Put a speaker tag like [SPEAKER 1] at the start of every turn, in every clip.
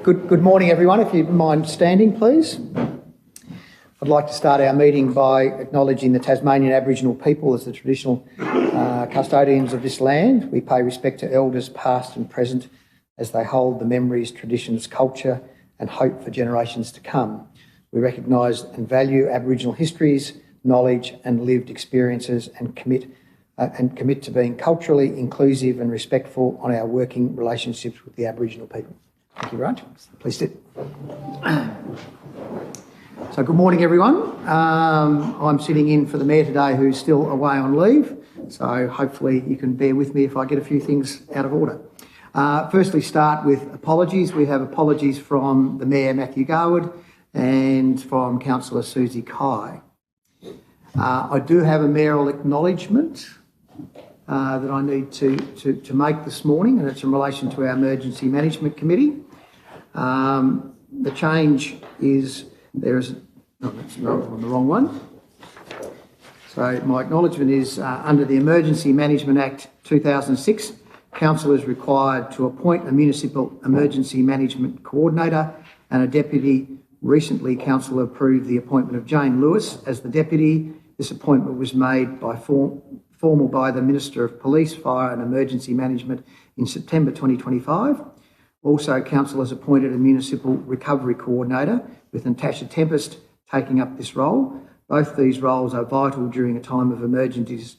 [SPEAKER 1] Good morning, everyone. If you mind standing, please. I'd like to start our meeting by acknowledging the Tasmanian Aboriginal people as the traditional custodians of this land. We pay respect to elders past and present as they hold the memories, traditions, culture and hope for generations to come. We recognise and value Aboriginal histories, knowledge and lived experiences and commit to being culturally inclusive and respectful on our working relationships with the Aboriginal people. Thank you very much. Please sit. So good morning, everyone. I'm sitting in for the Mayor today, who's still away on leave. So hopefully you can bear with me if I get a few things out of order. Firstly, start with apologies. We have apologies from the Mayor, Matthew Garwood, and from Councillor Susie Kai. I do have a mayoral acknowledgement that I need to make this morning, and it's in relation to our Emergency Management Committee. The change is that's not on the wrong one. So my acknowledgement is under the Emergency Management Act 2006, Council is required to appoint a Municipal Emergency Management Coordinator and a Deputy. Recently, Council approved the appointment of Jane Lewis as the Deputy. This appointment was made by formal by the Minister of Police, Fire and Emergency Management in September 2025. Also, Council has appointed a Municipal Recovery Coordinator, with Natasha Tempest taking up this role. Both these roles are vital during a time of emergency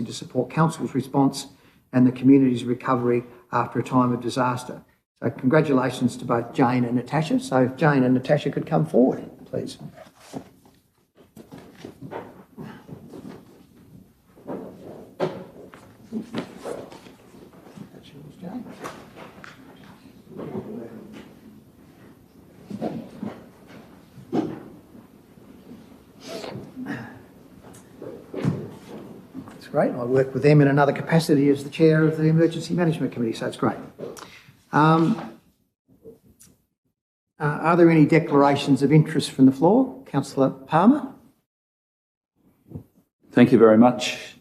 [SPEAKER 1] to support Council's response and the community's recovery after a time of disaster. So congratulations to both Jane and Natasha. So if Jane and Natasha could come forward, please. It's great. I work with them in another capacity as the chair of the Emergency Management Committee, so it's great. Are there any declarations of interest from the floor? Councillor Palmer.
[SPEAKER 2] Thank you very much,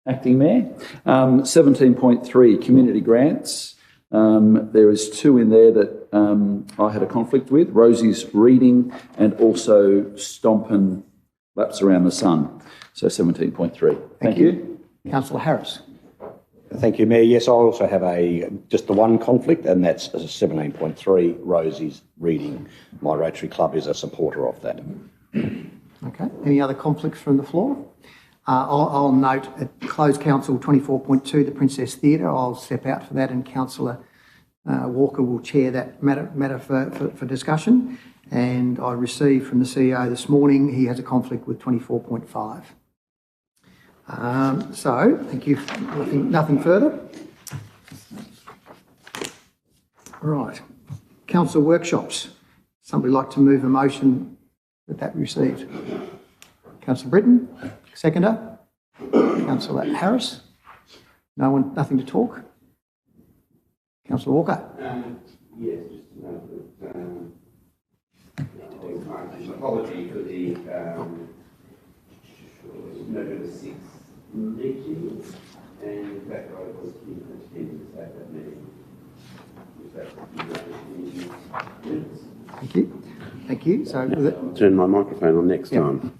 [SPEAKER 2] Acting Mayor. 17.3 community grants. There is two in there that I had a conflict with, Rosie's Reading and also Stompin' Laps Around the Sun. So 17.3. Thank you.
[SPEAKER 1] Councillor Harris.
[SPEAKER 3] Thank you, Mayor. Yes, I also have just the one conflict, and that's 17.3 Rosie's Reading. My Rotary Club is a supporter of that.
[SPEAKER 1] Okay. Any other conflicts from the floor? I'll note at closed council 24.2, the Princess Theatre. I'll step out for that, and Councillor Walker will chair that matter for discussion. And I received from the CEO this morning, he has a conflict with 24.5. So, thank you. Nothing further. Right. Council workshops. Somebody like to move a motion that received? Councillor Britton, seconder. Councillor Harris. No one, nothing to talk. Councillor Walker.
[SPEAKER 4] Yes, just to note that apology for the November 6th meeting, and in fact I was in attendance at that meeting.
[SPEAKER 1] Thank you. Thank you. So,
[SPEAKER 4] turn my microphone on next time.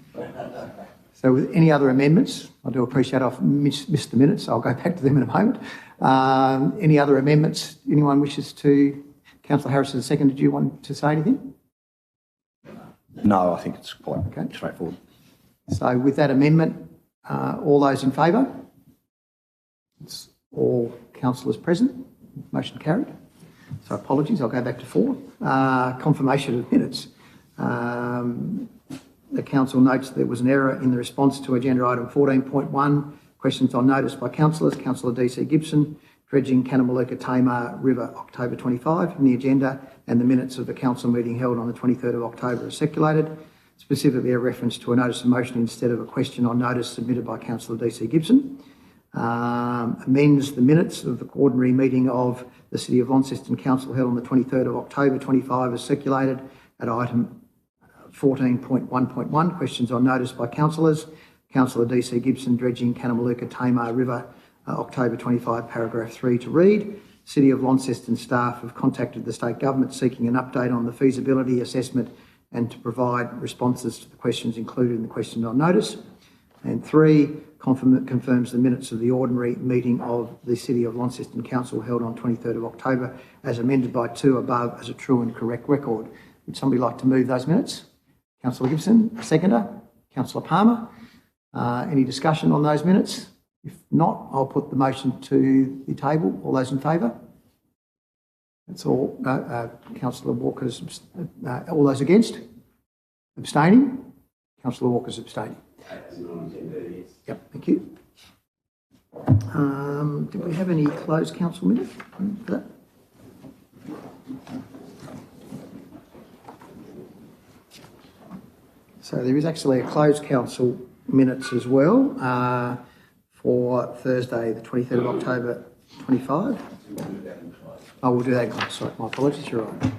[SPEAKER 1] So with any other amendments, I do appreciate I've missed the minutes, so I'll go back to them in a moment. Any other amendments anyone wishes to? Councillor Harris is the second. Did you want to say anything?
[SPEAKER 3] No, I think it's quite straightforward.
[SPEAKER 1] So with that amendment, all those in favour? It's all councillors present. Motion carried. So apologies, I'll go back to 4. Confirmation of minutes. The council notes there was an error in the response to agenda item 14.1. Questions on notice by councillors. Councillor DC Gibson, dredging Canamalooka Tamar River, October 25 in the agenda, and the minutes of the council meeting held on the 23rd of October are circulated. Specifically a reference to a notice of motion instead of a question on notice submitted by Councillor DC Gibson. Amends the minutes of the ordinary meeting of the City of Launceston Council held on the 23rd of October 25 as circulated at item 14.1.1, questions on notice by councillors. Councillor DC Gibson, dredging Canamalooka Tamar River, October 25, paragraph 3 to read. City of Launceston staff have contacted the state government seeking an update on the feasibility assessment and to provide responses to the questions included in the question on notice. And 3, confirms the minutes of the ordinary meeting of the City of Launceston Council held on 23rd of October as amended by 2 above as a true and correct record. Would somebody like to move those minutes? Councillor Gibson, seconder. Councillor Palmer. Any discussion on those minutes? If not, I'll put the motion to the table. All those in favour? That's all. Councillor Walker's. All those against? Abstaining? Councillor Walker's abstaining. Yep, thank you. Did we have any closed council minutes for that? So there is actually a closed council minutes as well for Thursday, the 23rd of October 25. Oh, we'll do that in class. Sorry, my apologies, you're right.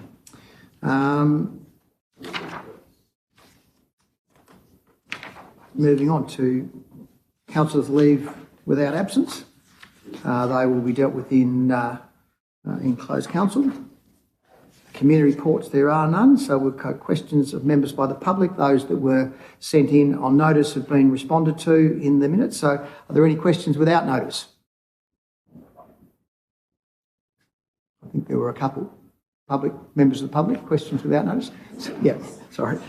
[SPEAKER 1] Moving on to councillors' leave without absence. They will be dealt with in closed council. Community reports, there are none, so we've got questions of members by the public. Those that were sent in on notice have been responded to in the minutes. So are there any questions without notice? I think there were a couple. Members of the public, questions without notice? Yeah, sorry.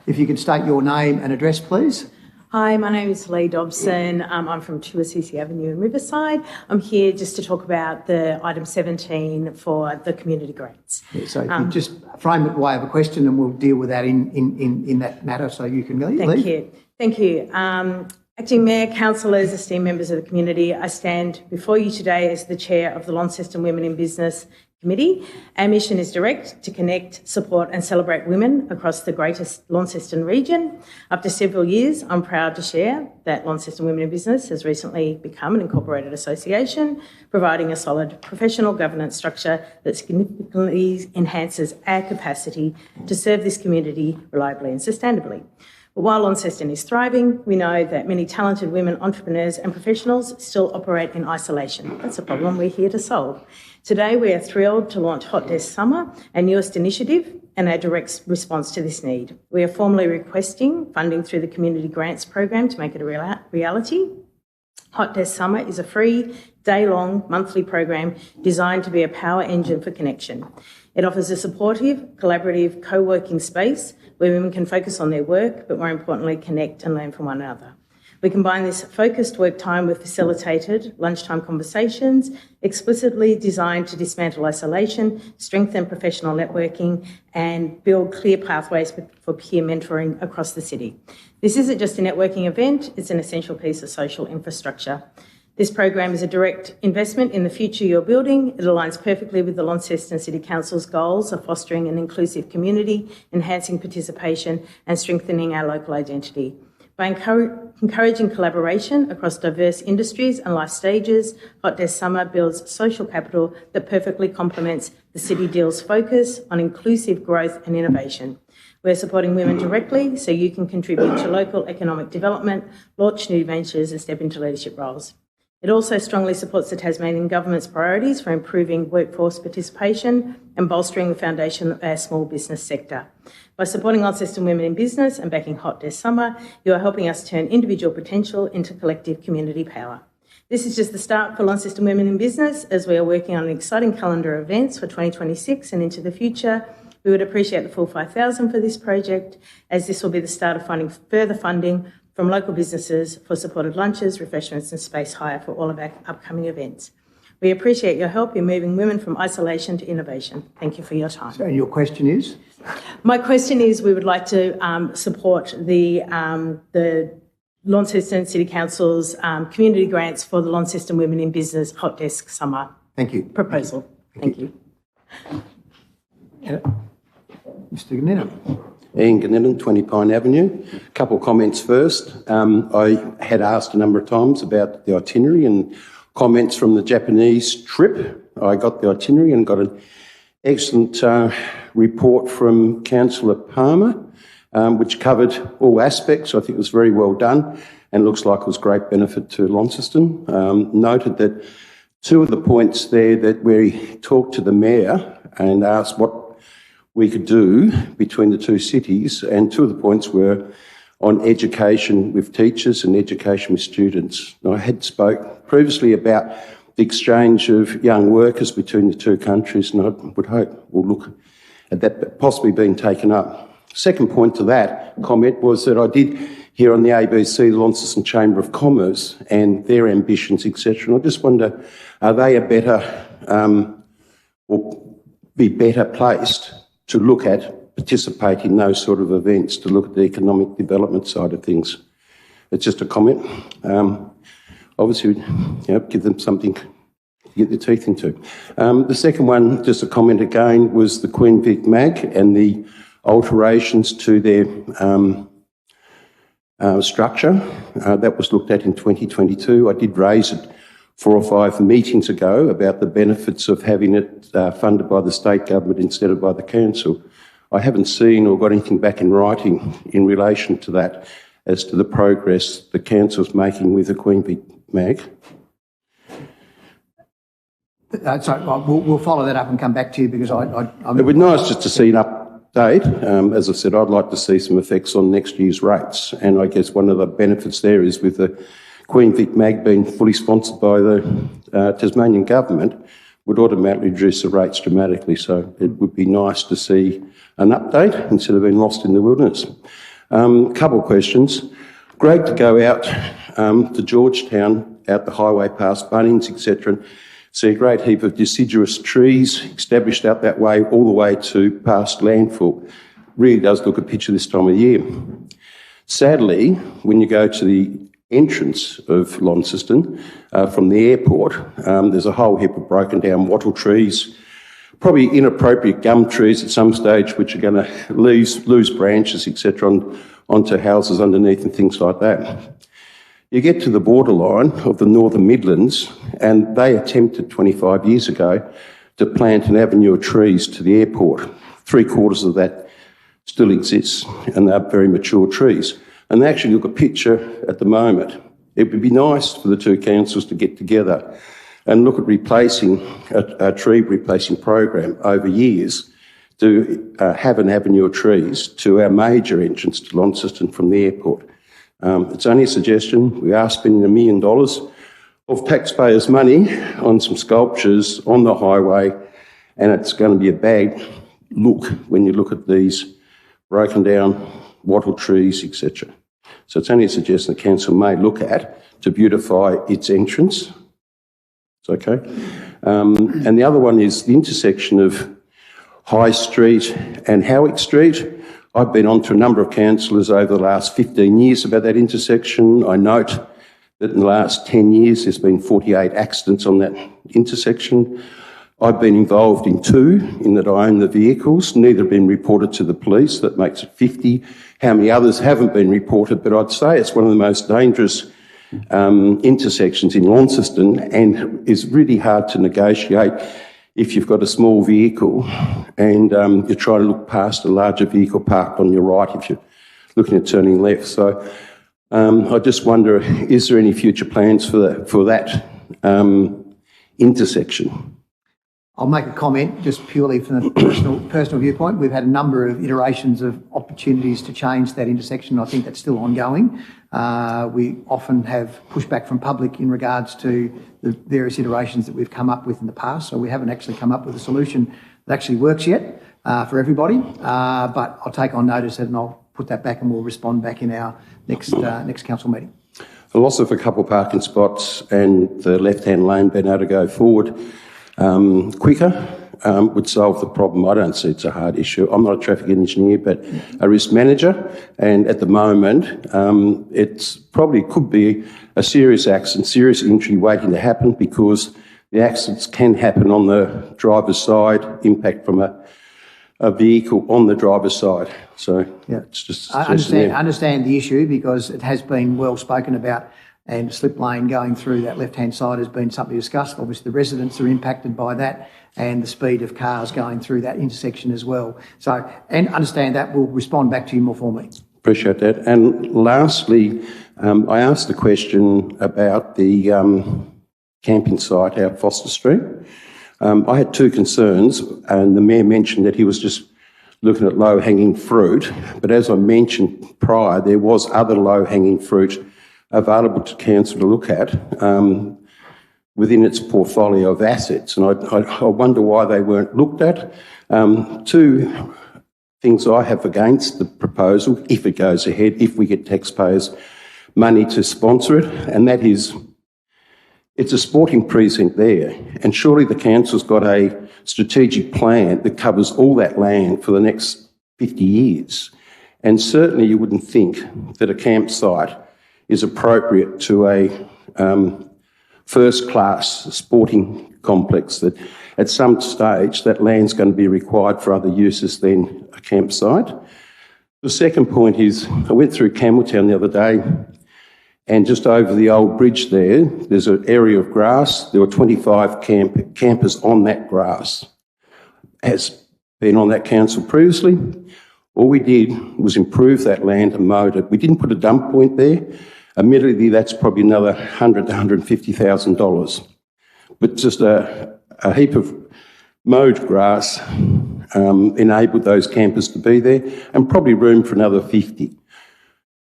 [SPEAKER 1] If you could state your name and address, please.
[SPEAKER 5] Hi, my name is Lee Dobson. I'm from 2 Assisi Avenue in Riverside. I'm here just to talk about the item 17 for the community grants.
[SPEAKER 1] Yeah, so if you just frame it by way of a question and we'll deal with that in that matter so you can leave.
[SPEAKER 5] Thank you. Acting Mayor, councillors, esteemed members of the community, I stand before you today as the chair of the Launceston Women in Business Committee. Our mission is direct: to connect, support and celebrate women across the greatest Launceston region. After several years, I'm proud to share that Launceston Women in Business has recently become an incorporated association, providing a solid professional governance structure that significantly enhances our capacity to serve this community reliably and sustainably. But while Launceston is thriving, we know that many talented women entrepreneurs and professionals still operate in isolation. That's a problem we're here to solve. Today, we are thrilled to launch Hot Desk Summer, our newest initiative, and our direct response to this need. We are formally requesting funding through the Community Grants Program to make it a reality. Hot Desk Summer is a free, day-long, monthly program designed to be a power engine for connection. It offers a supportive, collaborative, co-working space where women can focus on their work, but more importantly, connect and learn from one another. We combine this focused work time with facilitated lunchtime conversations, explicitly designed to dismantle isolation, strengthen professional networking, and build clear pathways for peer mentoring across the city. This isn't just a networking event, it's an essential piece of social infrastructure. This program is a direct investment in the future you're building. It aligns perfectly with the Launceston City Council's goals of fostering an inclusive community, enhancing participation and strengthening our local identity. By encouraging collaboration across diverse industries and life stages, Hot Desk Summer builds social capital that perfectly complements the City Deal's focus on inclusive growth and innovation. We're supporting women directly so you can contribute to local economic development, launch new ventures and step into leadership roles. It also strongly supports the Tasmanian Government's priorities for improving workforce participation and bolstering the foundation of our small business sector. By supporting Launceston Women in Business and backing Hot Desk Summer, you are helping us turn individual potential into collective community power. This is just the start for Launceston Women in Business as we are working on an exciting calendar of events for 2026 and into the future. We would appreciate the full $5,000 for this project, as this will be the start of finding further funding from local businesses for supported lunches, refreshments and space hire for all of our upcoming events. We appreciate your help in moving women from isolation to innovation. Thank you for your time.
[SPEAKER 1] So your question is?
[SPEAKER 5] My question is, we would like to support the Launceston City Council's community grants for the Launceston Women in Business Hot Desk Summer proposal. Thank you.
[SPEAKER 1] Mr. Gnennan.
[SPEAKER 3] Ian Gnennan, 20 Pine Avenue. A couple of comments first. I had asked a number of times about the itinerary and comments from the Japanese trip. I got the itinerary and got an excellent report from Councillor Palmer, which covered all aspects. I think it was very well done and looks like it was great benefit to Launceston. Noted that Two of the points there that we talked to the Mayor and asked what we could do between the two cities, and two of the points were on education with teachers and education with students. I had spoke previously about the exchange of young workers between the two countries, and I would hope we'll look at that possibly being taken up. Second point to that comment was that I did hear on the ABC, the Launceston Chamber of Commerce, and their ambitions, etc. And I just wonder, are they a better, or be better placed to look at, participate in those sort of events, to look at the economic development side of things? It's just a comment. Obviously, give them something to get their teeth into. The second one, just a comment again, was the Queen Vic Mag and the alterations to their structure. That was looked at in 2022. I did raise it 4 or 5 meetings ago about the benefits of having it funded by the state government instead of by the council. I haven't seen or got anything back in writing in relation to that as to the progress the council's making with the Queen Vic Mag.
[SPEAKER 1] We'll follow that up and come back to you, because
[SPEAKER 3] it would be nice just to see an update. As I said, I'd like to see some effects on next year's rates, and I guess one of the benefits there is with the Queen Vic Mag being fully sponsored by the Tasmanian government, would automatically reduce the rates dramatically. So it would be nice to see an update instead of being lost in the wilderness. Couple of questions. Great to go out to Georgetown, out the highway past Bunnings, etc., and see a great heap of deciduous trees established out that way, all the way to past landfill. Really does look a picture this time of year. Sadly, when you go to the entrance of Launceston from the airport, there's a whole heap of broken down wattle trees, probably inappropriate gum trees at some stage, which are going to lose branches, etc., onto houses underneath and things like that. You get to the borderline of the Northern Midlands, and they attempted 25 years ago to plant an avenue of trees to the airport. 3/4 of that still exists, and they're very mature trees. And they actually look a picture at the moment. It would be nice for the two councils to get together and look at replacing a tree replacing program over years to have an avenue of trees to our major entrance to Launceston from the airport. It's only a suggestion. We are spending $1 million of taxpayers' money on some sculptures on the highway, and it's going to be a bad look when you look at these broken down wattle trees, etc. So it's only a suggestion the council may look at to beautify its entrance. It's okay. And the other one is the intersection of High Street and Howick Street. I've been on to a number of councillors over the last 15 years about that intersection. I note that in the last 10 years there's been 48 accidents on that intersection. I've been involved in 2, in that I own the vehicles. Neither have been reported to the police. That makes it 50. How many others haven't been reported? But I'd say it's one of the most dangerous intersections in Launceston, and is really hard to negotiate if you've got a small vehicle and you're trying to look past a larger vehicle parked on your right if you're looking at turning left. So I just wonder, is there any future plans for that intersection?
[SPEAKER 1] I'll make a comment just purely from a personal viewpoint. We've had a number of iterations of opportunities to change that intersection. I think that's still ongoing. We often have pushback from public in regards to the various iterations that we've come up with in the past. So we haven't actually come up with a solution that actually works yet for everybody. But I'll take on notice and I'll put that back, and we'll respond back in our next council meeting.
[SPEAKER 3] The loss of a couple of parking spots and the left-hand lane being able to go forward quicker would solve the problem. I don't see it's a hard issue. I'm not a traffic engineer, but a risk manager, and at the moment it's probably could be a serious accident, serious injury waiting to happen, because the accidents can happen on the driver's side, impact from a vehicle on the driver's side. So yeah, it's just
[SPEAKER 1] I understand the issue, because it has been well spoken about, and slip lane going through that left-hand side has been something discussed. Obviously, the residents are impacted by that, and the speed of cars going through that intersection as well. So, and understand that. We'll respond back to you more formally.
[SPEAKER 3] Appreciate that. And lastly, I asked the question about the camping site out Foster Street. I had two concerns, and the Mayor mentioned that he was just looking at low-hanging fruit, but as I mentioned prior, there was other low-hanging fruit available to council to look at within its portfolio of assets, and I wonder why they weren't looked at. Two things I have against the proposal, if it goes ahead, if we get taxpayers' money to sponsor it, and that is, it's a sporting precinct there, and surely the council's got a strategic plan that covers all that land for the next 50 years. And certainly you wouldn't think that a campsite is appropriate to a first-class sporting complex, that at some stage that land's going to be required for other uses than a campsite. The second point is, I went through Campbelltown the other day, and just over the old bridge there's an area of grass. There were 25 campers on that grass. Has been on that council previously. All we did was improve that land and mowed it. We didn't put a dump point there. Admittedly, that's probably another $100,000 to $150,000. But just a heap of mowed grass enabled those campers to be there, and probably room for another 50.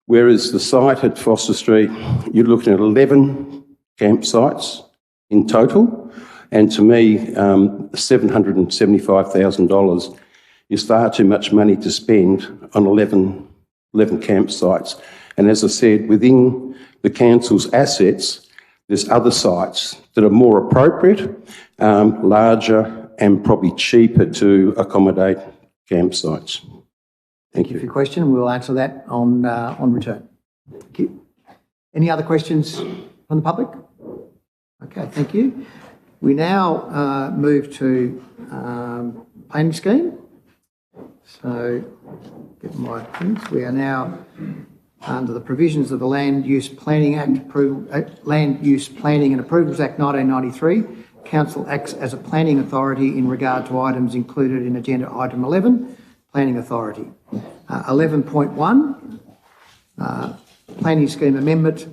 [SPEAKER 3] Whereas the site at Foster Street, you're looking at 11 campsites in total, and to me, $775,000 is far too much money to spend on 11 campsites. And as I said, within the council's assets, there's other sites that are more appropriate, larger, and probably cheaper to accommodate campsites.
[SPEAKER 1] Thank you for your question. We'll answer that on return. Thank you. Any other questions from the public? Okay, thank you. We now move to planning scheme. So, get my things. We are now under the provisions of the Land Use Planning and Approvals Act 1993. Council acts as a planning authority in regard to items included in agenda item 11. Planning Authority. 11.1, Planning Scheme Amendment,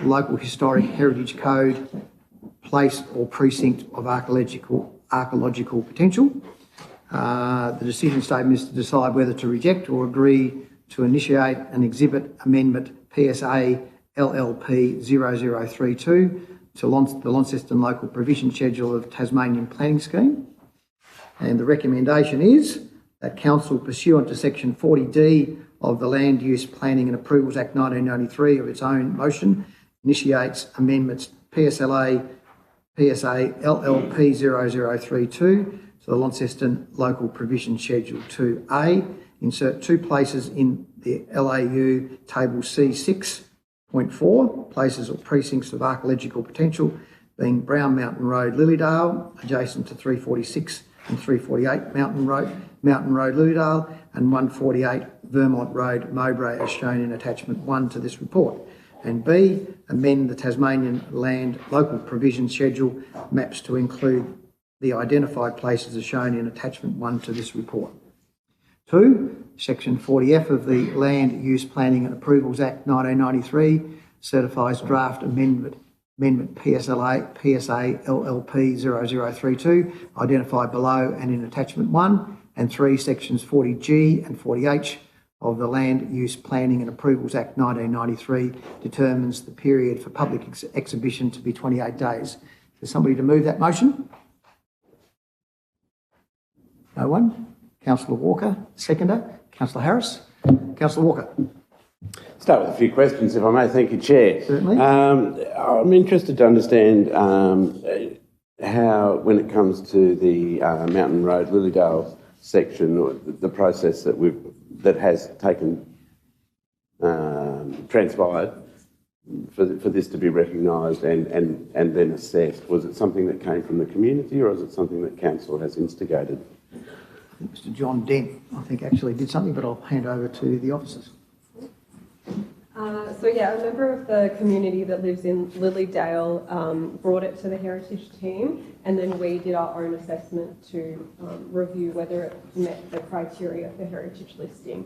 [SPEAKER 1] Local Historic Heritage Code, Place or Precinct of Archaeological Potential. The decision statement is to decide whether to reject or agree to initiate an exhibit amendment PSA LLP 0032 to the Launceston Local Provision Schedule of Tasmanian Planning Scheme. And the recommendation is that Council, pursuant to Section 40D of the Land Use Planning and Approvals Act 1993 of its own motion, initiates amendments PSA LLP 0032 to the Launceston Local Provision Schedule 2A, insert two places in the LAU Table C6.4, places or precincts of archaeological potential, being Brown Mountain Road, Lilydale, adjacent to 346 and 348 Mountain Road, Lilydale, and 148 Vermont Road, Mowbray, as shown in attachment 1 to this report. And B, amend the Tasmanian Land Local Provision Schedule maps to include the identified places as shown in attachment 1 to this report. 2, Section 40F of the Land Use Planning and Approvals Act 1993 certifies draft amendment PSA LLP 0032 identified below and in attachment 1, and 3, Sections 40G and 40H of the Land Use Planning and Approvals Act 1993 determines the period for public exhibition to be 28 days. Is there somebody to move that motion? No one? Councillor Walker, seconder. Councillor Harris. Councillor Walker.
[SPEAKER 4] Start with a few questions, if I may. Thank you, Chair.
[SPEAKER 1] Certainly.
[SPEAKER 4] I'm interested to understand how, when it comes to the Mountain Road, Lilydale section, or the process that has taken transpired for this to be recognised and then assessed. Was it something that came from the community, or is it something that council has instigated?
[SPEAKER 1] I think Mr. John Dent, actually did something, but I'll hand over to the officers.
[SPEAKER 6] A member of the community that lives in Lilydale brought it to the heritage team, and then we did our own assessment to review whether it met the criteria for heritage listing.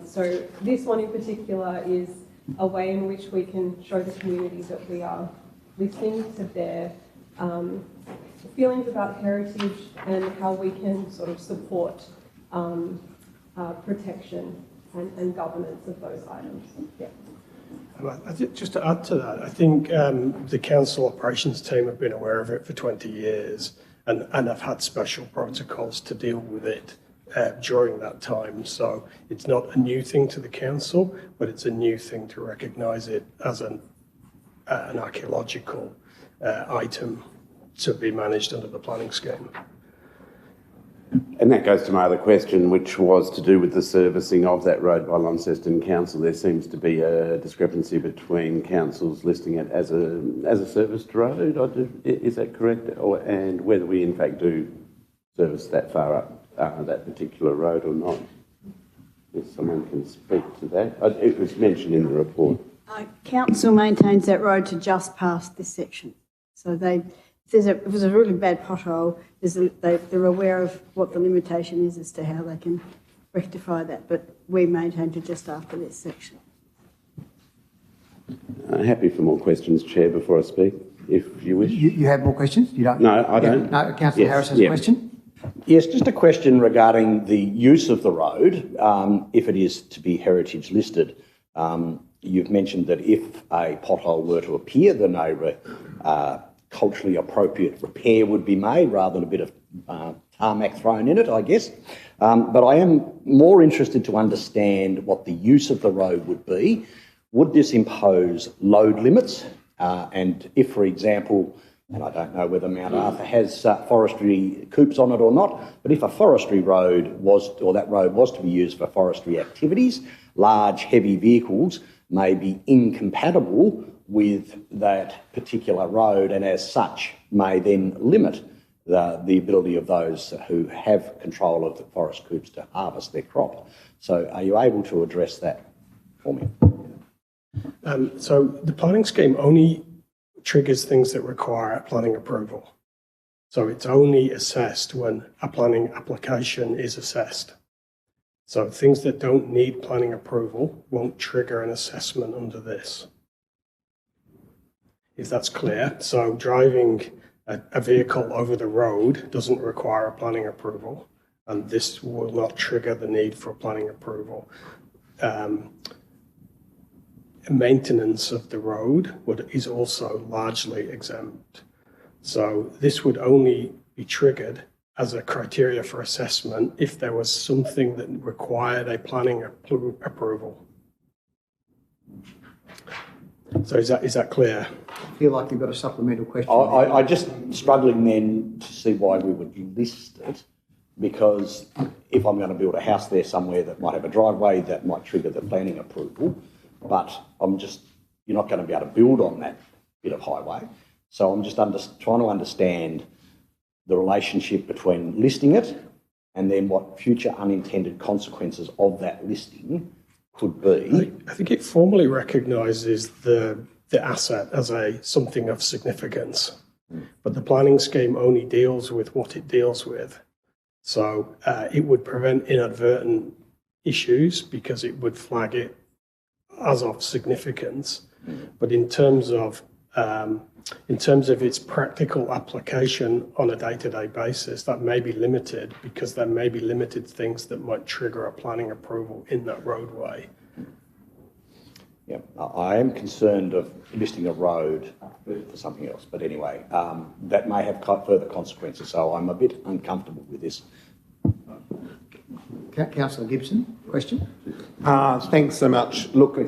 [SPEAKER 6] So this one in particular is a way in which we can show the community that we are listening to their feelings about heritage and how we can sort of support protection and governance of those items. Yeah.
[SPEAKER 7] Just to add to that, I think the council operations team have been aware of it for 20 years and have had special protocols to deal with it during that time. So it's not a new thing to the council, but it's a new thing to recognise it as an archaeological item to be managed under the planning scheme.
[SPEAKER 4] And that goes to my other question, which was to do with the servicing of that road by Launceston Council. There seems to be a discrepancy between councils listing it as a serviced road. Is that correct? And whether we in fact do service that far up that particular road or not? If someone can speak to that. It was mentioned in the report.
[SPEAKER 8] Council maintains that road to just past this section. So if it was a really bad pothole, they're aware of what the limitation is as to how they can rectify that, but we maintain to just after this section.
[SPEAKER 4] Happy for more questions, Chair, before I speak, if you wish.
[SPEAKER 1] You have more questions? You don't?
[SPEAKER 4] No, I don't.
[SPEAKER 1] No, Councillor Harris has a question.
[SPEAKER 9] Yes, just a question regarding the use of the road, if it is to be heritage listed. You've mentioned that if a pothole were to appear, then a culturally appropriate repair would be made rather than a bit of tarmac thrown in it, I guess. But I am more interested to understand what the use of the road would be. Would this impose load limits? And if, for example, and I don't know whether Mount Arthur has forestry coops on it or not, but if a forestry road that road was to be used for forestry activities, large heavy vehicles may be incompatible with that particular road and as such may then limit the ability of those who have control of the forest coops to harvest their crop. So are you able to address that for me?
[SPEAKER 7] So the planning scheme only triggers things that require planning approval. So it's only assessed when a planning application is assessed. So things that don't need planning approval won't trigger an assessment under this. If that's clear. So driving a vehicle over the road doesn't require a planning approval, and this will not trigger the need for planning approval. Maintenance of the road is also largely exempt. So this would only be triggered as a criteria for assessment if there was something that required a planning approval. So is that clear?
[SPEAKER 1] I feel like you've got a supplemental question.
[SPEAKER 9] I'm just struggling then to see why we would list it, because if I'm going to build a house there somewhere that might have a driveway, that might trigger the planning approval, but you're not going to be able to build on that bit of highway. So I'm just trying to understand the relationship between listing it and then what future unintended consequences of that listing could be.
[SPEAKER 7] I think it formally recognises the asset as something of significance, but the planning scheme only deals with what it deals with. So it would prevent inadvertent issues because it would flag it as of significance. But in terms of its practical application on a day-to-day basis, that may be limited because there may be limited things that might trigger a planning approval in that roadway.
[SPEAKER 9] Yeah, I am concerned of listing a road for something else, but anyway, that may have further consequences, so I'm a bit uncomfortable with this.
[SPEAKER 1] Councillor Gibson, question?
[SPEAKER 10] Thanks so much. Look,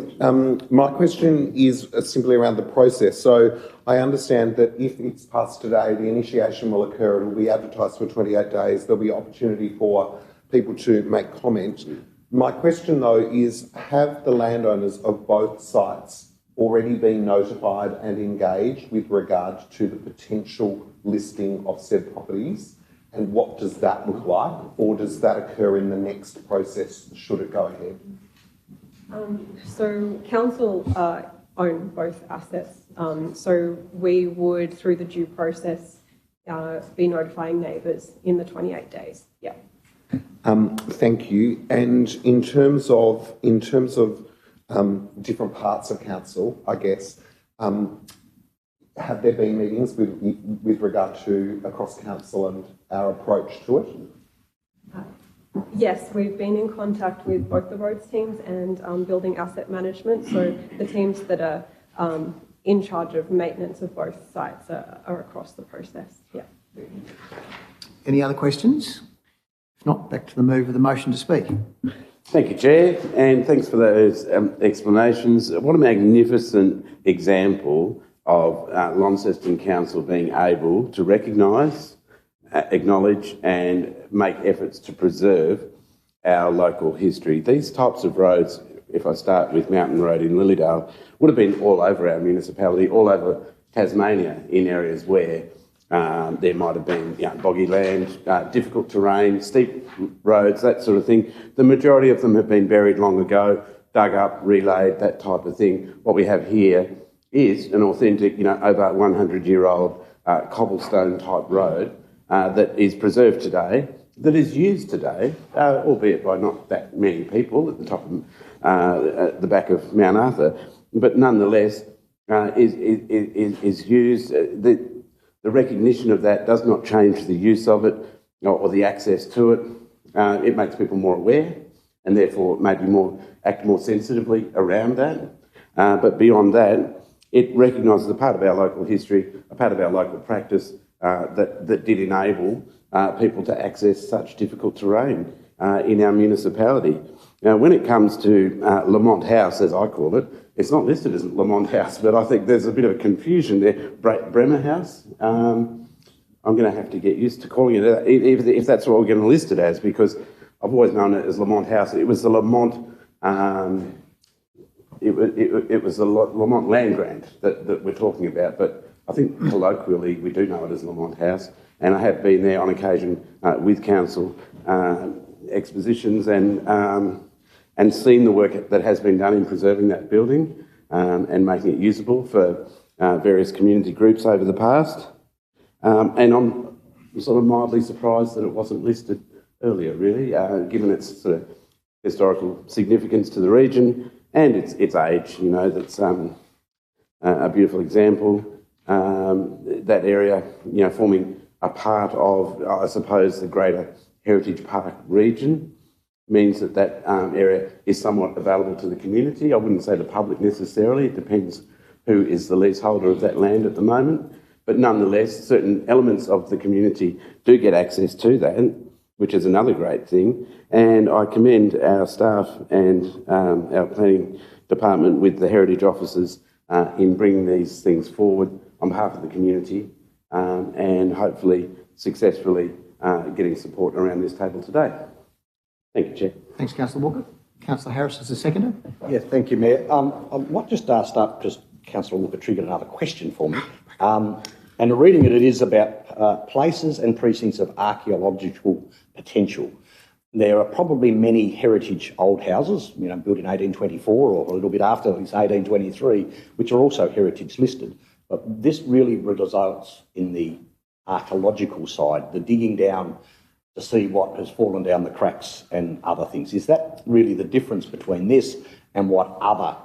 [SPEAKER 10] my question is simply around the process. So I understand that if it's passed today, the initiation will occur, it will be advertised for 28 days, there'll be opportunity for people to make comment. My question though is, have the landowners of both sites already been notified and engaged with regard to the potential listing of said properties? And what does that look like? Or does that occur in the next process, should it go ahead?
[SPEAKER 6] So council own both assets. So we would, through the due process, be notifying neighbours in the 28 days. Yeah.
[SPEAKER 10] Thank you. And in terms of different parts of council, I guess, have there been meetings with regard to across council and our approach to it?
[SPEAKER 6] Yes, we've been in contact with both the roads teams and building asset management. So the teams that are in charge of maintenance of both sites are across the process. Yeah.
[SPEAKER 1] Any other questions? If not, back to the move of the motion to speak.
[SPEAKER 4] Thank you, Chair, and thanks for those explanations. What a magnificent example of Launceston Council being able to recognise, acknowledge and make efforts to preserve our local history. These types of roads, if I start with Mountain Road in Lilydale, would have been all over our municipality, all over Tasmania, in areas where there might have been boggy land, difficult terrain, steep roads, that sort of thing. The majority of them have been buried long ago, dug up, relayed, that type of thing. What we have here is an authentic, over 100-year-old cobblestone type road that is preserved today, that is used today, albeit by not that many people at the top of at the back of Mount Arthur, but nonetheless is used. The recognition of that does not change the use of it or the access to it. It makes people more aware and therefore maybe act more sensitively around that. But beyond that, it recognises a part of our local history, a part of our local practice that did enable people to access such difficult terrain in our municipality. Now, when it comes to Lamont House, as I call it, it's not listed as Lamont House, but I think there's a bit of a confusion there. Bremer House, I'm going to have to get used to calling it that, if that's what we're going to list it as, because I've always known it as Lamont House. It was the Lamont, it was the Lamont land grant that we're talking about, but I think colloquially we do know it as Lamont House, and I have been there on occasion with council expositions and seen the work that has been done in preserving that building and making it usable for various community groups over the past. And I'm sort of mildly surprised that it wasn't listed earlier, really, given its sort of historical significance to the region and its age. That's a beautiful example. That area, forming a part of, I suppose, the greater Heritage Park region, means that area is somewhat available to the community. I wouldn't say the public necessarily. It depends who is the leaseholder of that land at the moment. But nonetheless, certain elements of the community do get access to that, which is another great thing. And I commend our staff and our planning department with the heritage officers in bringing these things forward on behalf of the community and hopefully successfully getting support around this table today. Thank you, Chair.
[SPEAKER 1] Thanks, Councillor Walker. Councillor Harris is the seconder.
[SPEAKER 9] Yeah, thank you, Mayor. I might just start, because Councillor Walker triggered another question for me. And reading it is about places and precincts of archaeological potential. There are probably many heritage old houses, built in 1824 or a little bit after, at least 1823, which are also heritage listed. But this really results in the archaeological side, the digging down to see what has fallen down the cracks and other things. Is that really the difference between this and what other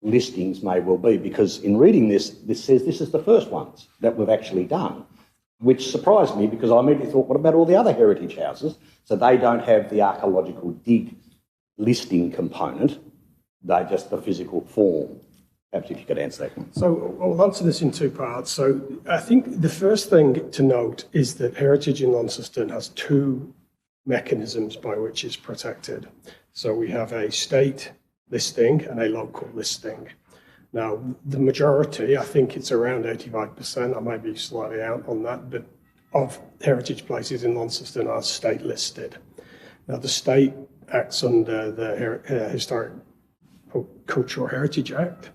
[SPEAKER 9] listings may well be? Because in reading this says this is the first ones that we've actually done, which surprised me because I immediately thought, what about all the other heritage houses? So they don't have the archaeological dig listing component, they're just the physical form. Perhaps if you could answer that one.
[SPEAKER 7] So I'll answer this in two parts. So I think the first thing to note is that heritage in Launceston has two mechanisms by which it's protected. So we have a state listing and a local listing. Now, the majority, I think it's around 85%, I might be slightly out on that, but of heritage places in Launceston are state listed. Now, the state acts under the Historic Cultural Heritage Act,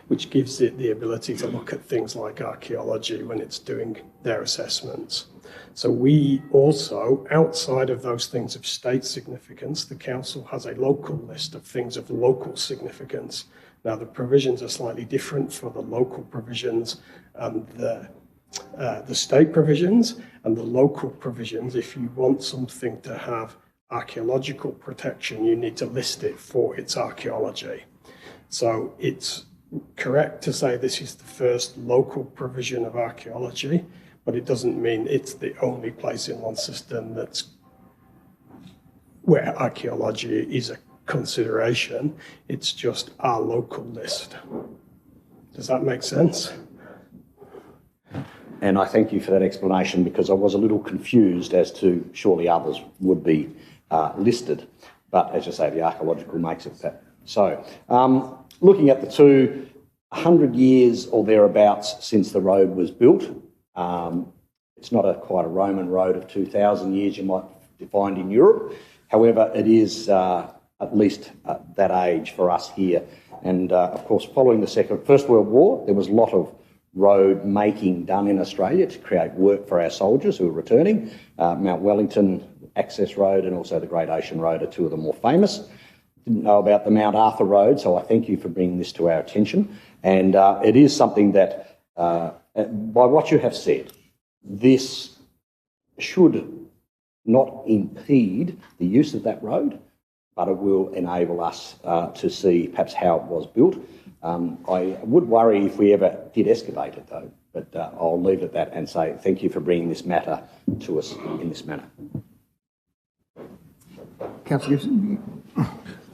[SPEAKER 7] which gives it the ability to look at things like archaeology when it's doing their assessments. So we also, outside of those things of state significance, the council has a local list of things of local significance. Now, the provisions are slightly different for the local provisions and the state provisions, and the local provisions, if you want something to have archaeological protection, you need to list it for its archaeology. So it's correct to say this is the first local provision of archaeology, but it doesn't mean it's the only place in Launceston where archaeology is a consideration. It's just our local list. Does that make sense?
[SPEAKER 9] And I thank you for that explanation, because I was a little confused as to surely others would be listed. But as you say, the archaeological makes it that. So, looking at the 100 years or thereabouts since the road was built, it's not quite a Roman road of 2,000 years you might find in Europe. However, it is at least that age for us here. And of course, following the First World War, there was a lot of road making done in Australia to create work for our soldiers who were returning. Mount Wellington Access Road and also the Great Ocean Road are two of the more famous. Didn't know about the Mount Arthur Road, so I thank you for bringing this to our attention. And it is something that, by what you have said, this should not impede the use of that road, but it will enable us to see perhaps how it was built. I would worry if we ever did excavate it, though, but I'll leave it at that and say thank you for bringing this matter to us in this manner.
[SPEAKER 1] Councillor Gibson.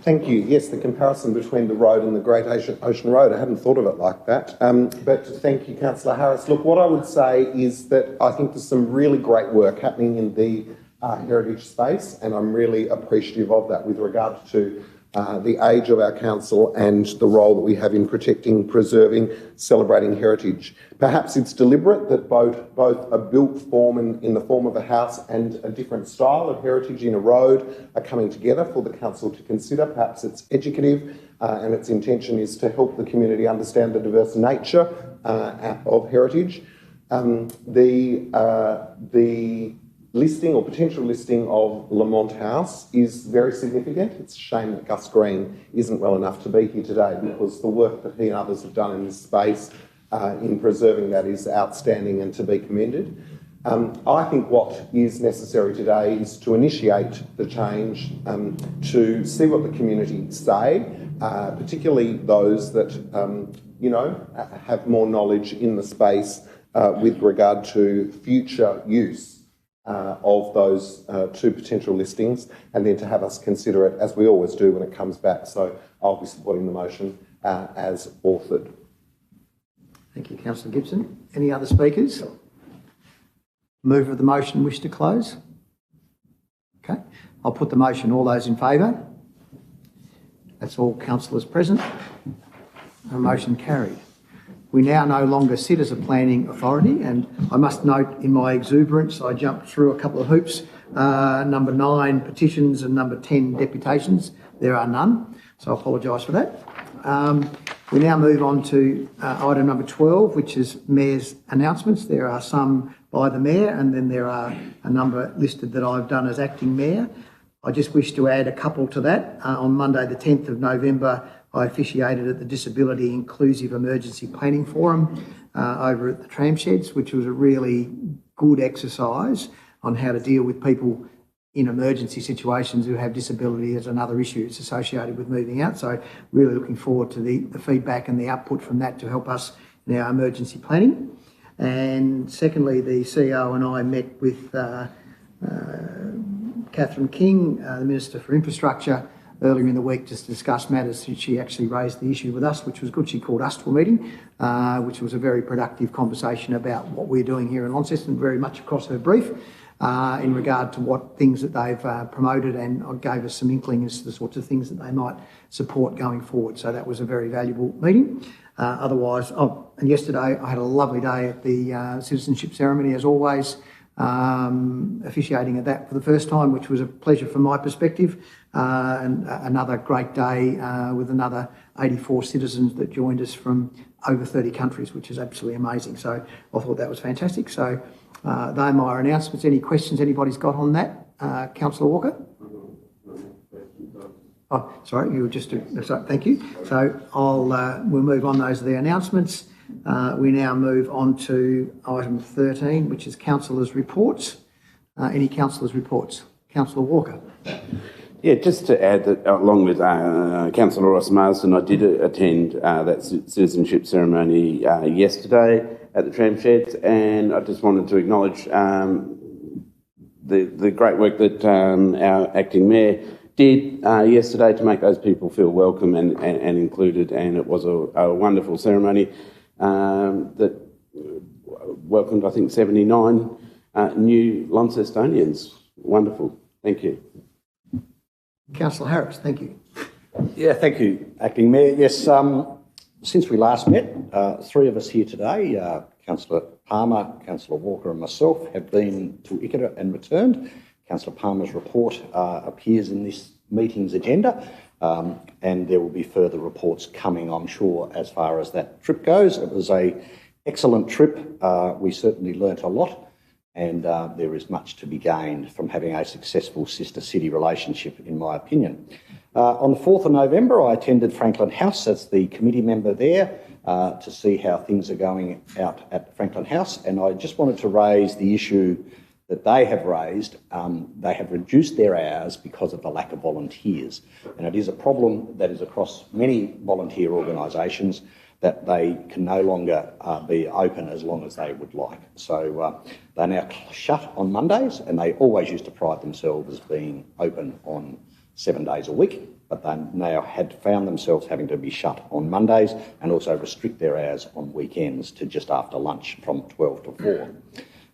[SPEAKER 10] Thank you. Yes, the comparison between the road and the Great Ocean Road, I hadn't thought of it like that. But thank you, Councillor Harris. Look, what I would say is that I think there's some really great work happening in the heritage space, and I'm really appreciative of that with regard to the age of our council and the role that we have in protecting, preserving, celebrating heritage. Perhaps it's deliberate that both a built form in the form of a house and a different style of heritage in a road are coming together for the council to consider. Perhaps it's educative and its intention is to help the community understand the diverse nature of heritage. The listing or potential listing of Lamont House is very significant. It's a shame that Gus Green isn't well enough to be here today, because the work that he and others have done in this space in preserving that is outstanding and to be commended. I think what is necessary today is to initiate the change, to see what the community say, particularly those that have more knowledge in the space with regard to future use of those two potential listings, and then to have us consider it, as we always do when it comes back. So I'll be supporting the motion as authored.
[SPEAKER 1] Thank you, Councillor Gibson. Any other speakers? Mover of the motion wish to close? Okay, I'll put the motion. All those in favour? That's all councillors present. The motion carried. We now no longer sit as a planning authority, and I must note in my exuberance I jumped through a couple of hoops. Number 9 petitions and number 10 deputations. There are none, so I apologise for that. We now move on to item number 12, which is Mayor's announcements. There are some by the Mayor, and then there are a number listed that I've done as acting Mayor. I just wish to add a couple to that. On Monday the 10th of November, I officiated at the Disability Inclusive Emergency Planning Forum over at the Tram Sheds, which was a really good exercise on how to deal with people in emergency situations who have disability as another issue that's associated with moving out. So really looking forward to the feedback and the output from that to help us in our emergency planning. And secondly, the CEO and I met with Catherine King, the Minister for Infrastructure, earlier in the week just to discuss matters. She actually raised the issue with us, which was good. She called us to a meeting, which was a very productive conversation about what we're doing here in Launceston, very much across her brief, in regard to what things that they've promoted, and gave us some inkling as to the sorts of things that they might support going forward. So that was a very valuable meeting. Otherwise, and yesterday I had a lovely day at the citizenship ceremony, as always, officiating at that for the first time, which was a pleasure from my perspective, and another great day with another 84 citizens that joined us from over 30 countries, which is absolutely amazing. So I thought that was fantastic. So they're my announcements. Any questions anybody's got on that? Councillor Walker? Oh, sorry, you were just... Sorry, thank you. So we'll move on. Those are the announcements. We now move on to item 13, which is councillors' reports. Any councillors' reports? Councillor Walker.
[SPEAKER 4] Yeah, just to add that along with Councillor Ross Marsden, I did attend that citizenship ceremony yesterday at the tram sheds, and I just wanted to acknowledge the great work that our acting mayor did yesterday to make those people feel welcome and included, and it was a wonderful ceremony that welcomed, I think, 79 new Launcestonians. Wonderful. Thank you.
[SPEAKER 1] Councillor Harris, thank you.
[SPEAKER 9] Yeah, thank you, Acting Mayor. Yes, since we last met, three of us here today, Councillor Palmer, Councillor Walker and myself, have been to Ikeda and returned. Councillor Palmer's report appears in this meeting's agenda, and there will be further reports coming, I'm sure, as far as that trip goes. It was an excellent trip. We certainly learnt a lot, and there is much to be gained from having a successful sister-city relationship, in my opinion. On the 4th of November, I attended Franklin House as the committee member there to see how things are going out at Franklin House, and I just wanted to raise the issue that they have raised. They have reduced their hours because of the lack of volunteers, and it is a problem that is across many volunteer organisations, that they can no longer be open as long as they would like. So they're now shut on Mondays, and they always used to pride themselves as being open on 7 days a week, but they now had found themselves having to be shut on Mondays and also restrict their hours on weekends to just after lunch from 12 to 4.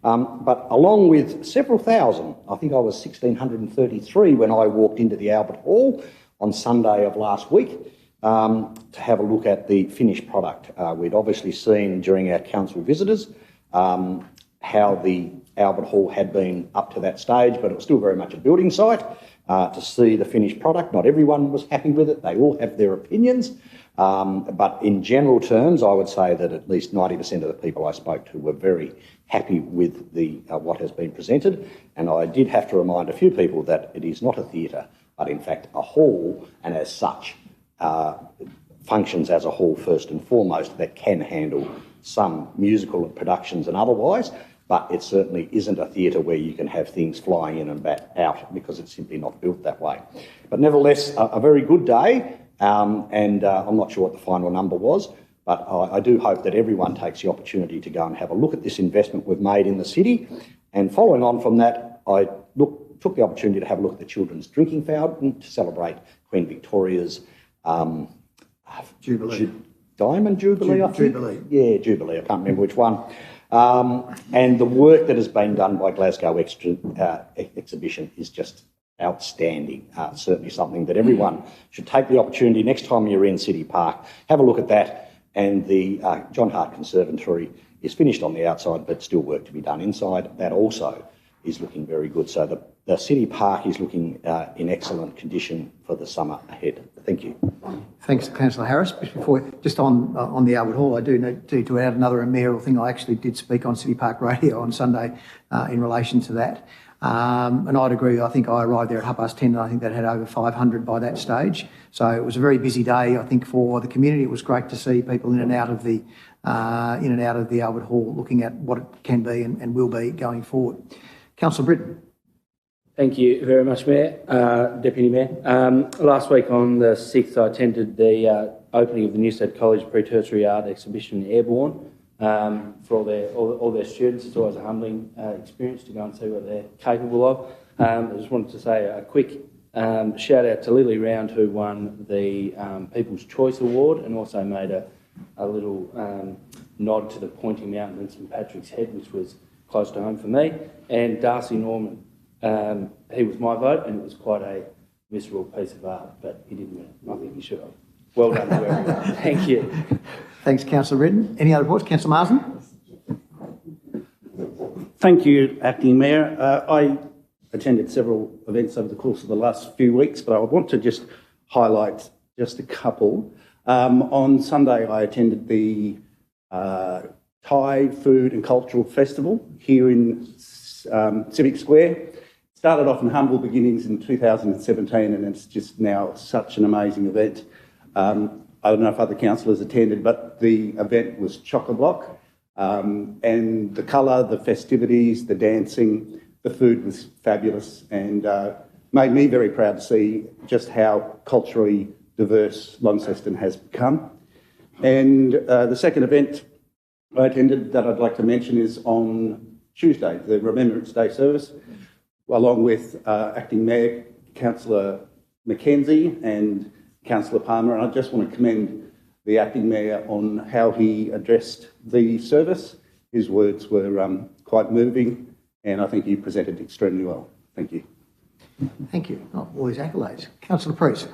[SPEAKER 9] But along with several thousand, I think I was 1,633 when I walked into the Albert Hall on Sunday of last week, to have a look at the finished product. We'd obviously seen during our council visitors how the Albert Hall had been up to that stage, but it was still very much a building site. To see the finished product, not everyone was happy with it. They all have their opinions. But in general terms, I would say that at least 90% of the people I spoke to were very happy with the what has been presented. And I did have to remind a few people that it is not a theatre, but in fact a hall, and as such, functions as a hall first and foremost, that can handle some musical productions and otherwise, but it certainly isn't a theatre where you can have things flying in and back out, because it's simply not built that way. But nevertheless, a very good day, and I'm not sure what the final number was, but I do hope that everyone takes the opportunity to go and have a look at this investment we've made in the city. And following on from that, I took the opportunity to have a look at the children's drinking fountain to celebrate Queen Victoria's
[SPEAKER 1] Jubilee.
[SPEAKER 9] Diamond Jubilee, I think?
[SPEAKER 1] Jubilee.
[SPEAKER 9] Yeah, Jubilee, I can't remember which one. And the work that has been done by Glasgow Exhibition is just outstanding. Certainly something that everyone should take the opportunity next time you're in City Park, have a look at that. And the John Hart Conservatory is finished on the outside, but still work to be done inside. That also is looking very good. So the City Park is looking in excellent condition for the summer ahead. Thank you.
[SPEAKER 1] Thanks, Councillor Harris. Just on the Albert Hall, I do need to add another mayoral thing. I actually did speak on City Park Radio on Sunday in relation to that. And I'd agree. I think I arrived there at 10:30, and I think that had over 500 by that stage. So it was a very busy day, I think, for the community. It was great to see people in and out of the Albert Hall, looking at what it can be and will be going forward. Councillor Britton.
[SPEAKER 11] Thank you very much, Mayor, Deputy Mayor. Last week on the 6th, I attended the opening of the Newstead College Pre-Tertiary Art Exhibition Airborne for all their students. It's always a humbling experience to go and see what they're capable of. I just wanted to say a quick shout out to Lily Round, who won the People's Choice Award and also made a little nod to the Pointing Mountain and St Patrick's Head, which was close to home for me, and Darcy Norman. He was my vote, and it was quite a visceral piece of art, but he didn't win. I think he should have. Well done to everyone. Thank you.
[SPEAKER 1] Thanks, Councillor Britton. Any other reports? Councillor Marsden.
[SPEAKER 12] Thank you, Acting Mayor. I attended several events over the course of the last few weeks, but I want to just highlight just a couple. On Sunday, I attended the Thai Food and Cultural Festival here in Civic Square. Started off in humble beginnings in 2017, and it's just now such an amazing event. I don't know if other councillors attended, but the event was chock-a-block. And the colour, the festivities, the dancing, the food was fabulous, and made me very proud to see just how culturally diverse Launceston has become. And the second event I attended that I'd like to mention is on Tuesday, the Remembrance Day service, along with Acting Mayor, Councillor Mackenzie and Councillor Palmer. And I just want to commend the Acting Mayor on how he addressed the service. His words were quite moving, and I think he presented extremely well. Thank you.
[SPEAKER 1] Thank you. Oh, all these accolades. Councillor Priest.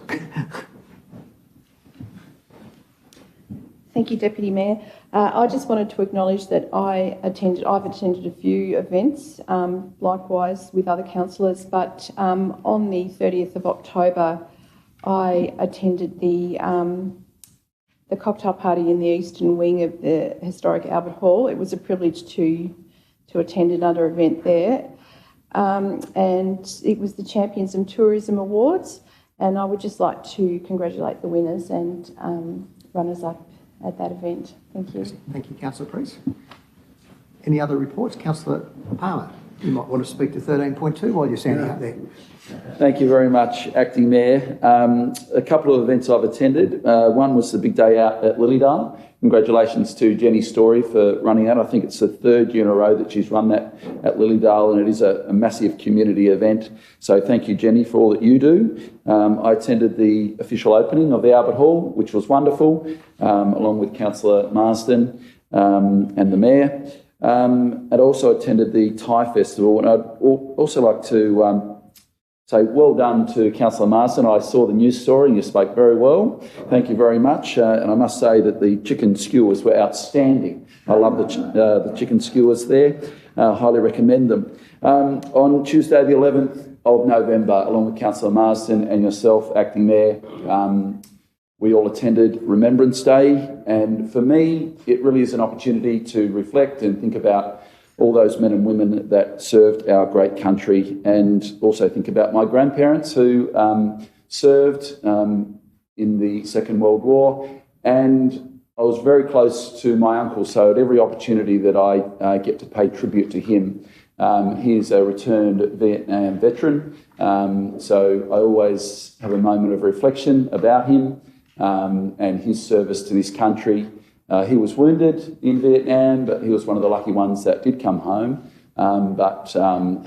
[SPEAKER 13] Thank you, Deputy Mayor. I just wanted to acknowledge that I've attended a few events, likewise with other councillors, but on the 30th of October, I attended the cocktail party in the eastern wing of the historic Albert Hall. It was a privilege to attend another event there, and it was the Champions in Tourism Awards, and I would just like to congratulate the winners and runners-up at that event. Thank you.
[SPEAKER 1] Thank you, Councillor Priest. Any other reports? Councillor Palmer, you might want to speak to 13.2 while you're standing up there.
[SPEAKER 2] Thank you very much, Acting Mayor. A couple of events I've attended. One was the big day out at Lilydale. Congratulations to Jenny Story for running that. I think it's the third year in a row that she's run that at Lilydale, and it is a massive community event. So thank you, Jenny, for all that you do. I attended the official opening of the Albert Hall, which was wonderful, along with Councillor Marsden and the Mayor. And also attended the Thai Festival, and I'd also like to say well done to Councillor Marsden. I saw the news story and you spoke very well. Thank you very much. And I must say that the chicken skewers were outstanding. I love the chicken skewers there. Highly recommend them. On Tuesday, the 11th of November, along with Councillor Marsden and yourself, Acting Mayor, we all attended Remembrance Day. And for me, it really is an opportunity to reflect and think about all those men and women that served our great country, and also think about my grandparents who served in the Second World War. And I was very close to my uncle, so at every opportunity that I get to pay tribute to him. He's a returned Vietnam veteran, so I always have a moment of reflection about him and his service to this country. He was wounded in Vietnam, but he was one of the lucky ones that did come home, but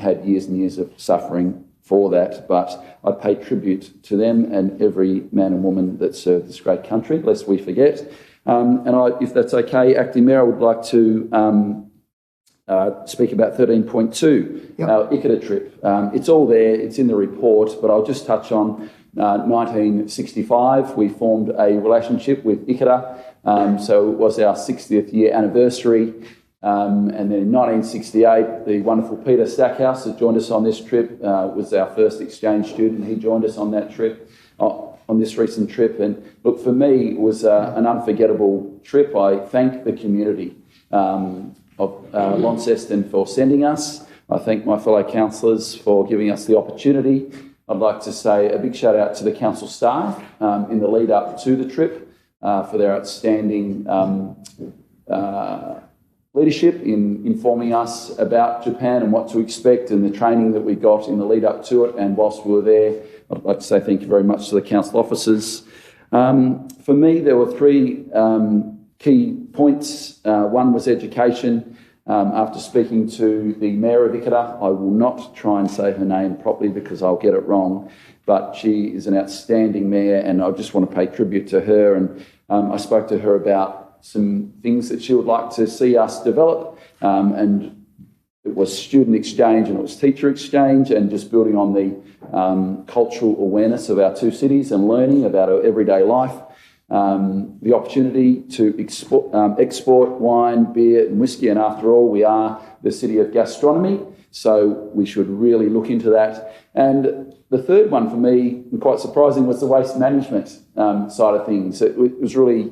[SPEAKER 2] had years and years of suffering for that. But I pay tribute to them and every man and woman that served this great country, lest we forget. If that's okay, Acting Mayor, I would like to speak about 13.2,
[SPEAKER 1] Yep.
[SPEAKER 2] our ICATA trip. It's all there, it's in the report, but I'll just touch on 1965. We formed a relationship with ICATA. So it was our 60th year anniversary. And then in 1968, the wonderful Peter Stackhouse that joined us on this trip was our first exchange student. He joined us on that trip, on this recent trip. And look, for me, it was an unforgettable trip. I thank the community of Launceston for sending us. I thank my fellow councillors for giving us the opportunity. I'd like to say a big shout out to the council staff in the lead up to the trip. For their outstanding leadership in informing us about Japan and what to expect, and the training that we got in the lead up to it. And whilst we were there, I'd like to say thank you very much to the council officers. For me, there were three key points. One was education. After speaking to the Mayor of ICATA, I will not try and say her name properly because I'll get it wrong, but she is an outstanding mayor, and I just want to pay tribute to her. And I spoke to her about some things that she would like to see us develop, and it was student exchange and it was teacher exchange, and just building on the cultural awareness of our two cities and learning about our everyday life. The opportunity to export wine, beer and whiskey, and after all, we are the city of gastronomy, so we should really look into that. And the third one for me, and quite surprising, was the waste management side of things. It was really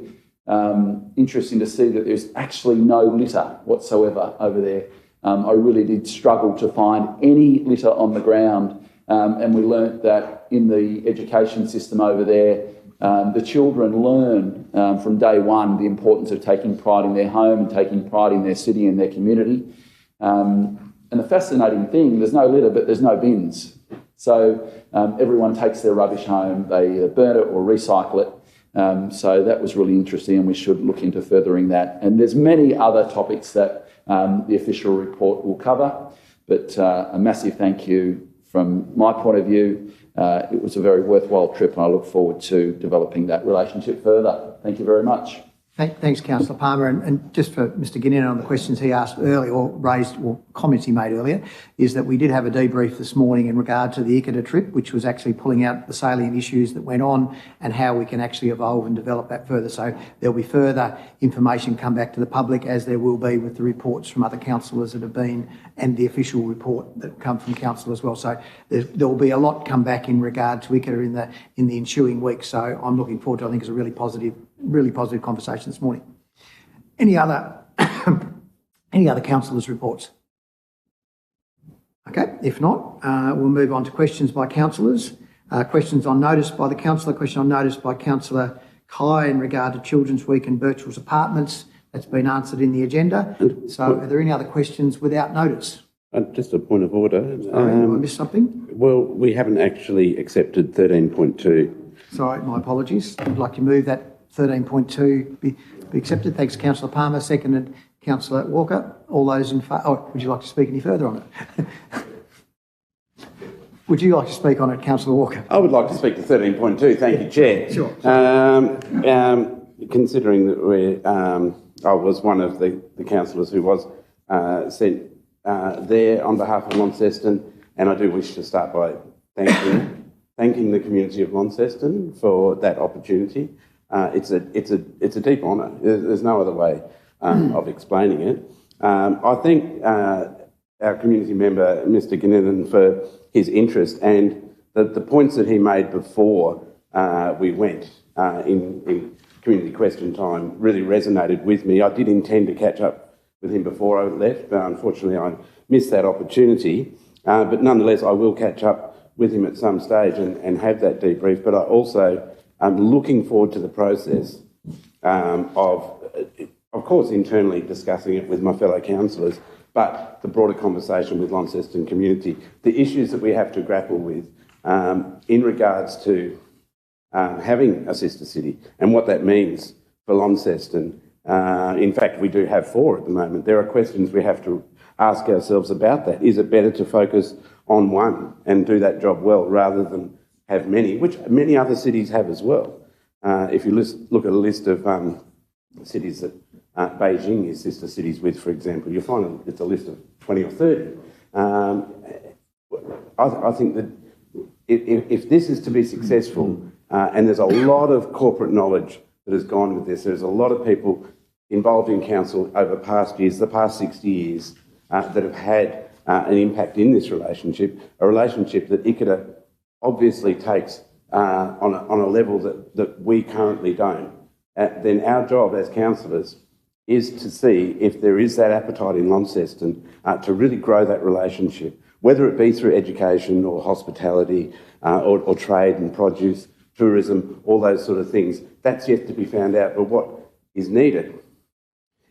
[SPEAKER 2] interesting to see that there's actually no litter whatsoever over there. I really did struggle to find any litter on the ground, and we learnt that in the education system over there, the children learn from day one the importance of taking pride in their home and taking pride in their city and their community. And the fascinating thing, there's no litter, but there's no bins. So everyone takes their rubbish home, they burn it or recycle it. So that was really interesting, and we should look into furthering that. And there's many other topics that the official report will cover, but a massive thank you from my point of view. It was a very worthwhile trip, and I look forward to developing that relationship further. Thank you very much.
[SPEAKER 1] Thanks, Councillor Palmer. And just for Mr Guinness on the questions he asked earlier, or raised, or comments he made earlier, is that we did have a debrief this morning in regard to the ICATA trip, which was actually pulling out the salient issues that went on and how we can actually evolve and develop that further. So there'll be further information come back to the public, as there will be with the reports from other councillors that have been, and the official report that come from council as well. So there will be a lot come back in regard to ICATA in the ensuing weeks. So I'm looking forward to, I think it's a really positive conversation this morning. Any other councillors' reports? Okay, if not, we'll move on to questions by councillors. Questions on notice by the councillor. Question on notice by Councillor Kai in regard to Children's Week and Birchall's apartments. That's been answered in the agenda. So are there any other questions without notice?
[SPEAKER 4] Just a point of order.
[SPEAKER 1] Sorry, I missed something?
[SPEAKER 4] Well, we haven't actually accepted 13.2.
[SPEAKER 1] Sorry, my apologies. I'd like to move that 13.2 be accepted. Thanks, Councillor Palmer. Seconded, Councillor Walker. All those in favour? Oh, would you like to speak any further on it? Would you like to speak on it, Councillor Walker?
[SPEAKER 4] I would like to speak to 13.2. Thank you, Chair.
[SPEAKER 1] Sure.
[SPEAKER 4] Considering that I was one of the councillors who was sent there on behalf of Launceston, and I do wish to start by thanking the community of Launceston for that opportunity. It's a deep honour. There's no other way of explaining it. I thank our community member, Mr Guinness, for his interest, and the points that he made before we went in community question time really resonated with me. I did intend to catch up with him before I left, but unfortunately I missed that opportunity. But nonetheless, I will catch up with him at some stage and have that debrief. But I also am looking forward to the process of course, internally discussing it with my fellow councillors, but the broader conversation with Launceston community, the issues that we have to grapple with in regards to having a sister city and what that means for Launceston. In fact, we do have 4 at the moment. There are questions we have to ask ourselves about that. Is it better to focus on one and do that job well rather than have many, which many other cities have as well? If you look at a list of cities that Beijing is sister cities with, for example, you'll find it's a list of 20 or 30. I think that if this is to be successful, and there's a lot of corporate knowledge that has gone with this, there's a lot of people involved in council over past years, the past 60 years, that have had an impact in this relationship, a relationship that ICATA obviously takes on a level that we currently don't. Then our job as councillors is to see if there is that appetite in Launceston to really grow that relationship, whether it be through education or hospitality or trade and produce, tourism, all those sort of things. That's yet to be found out. But what is needed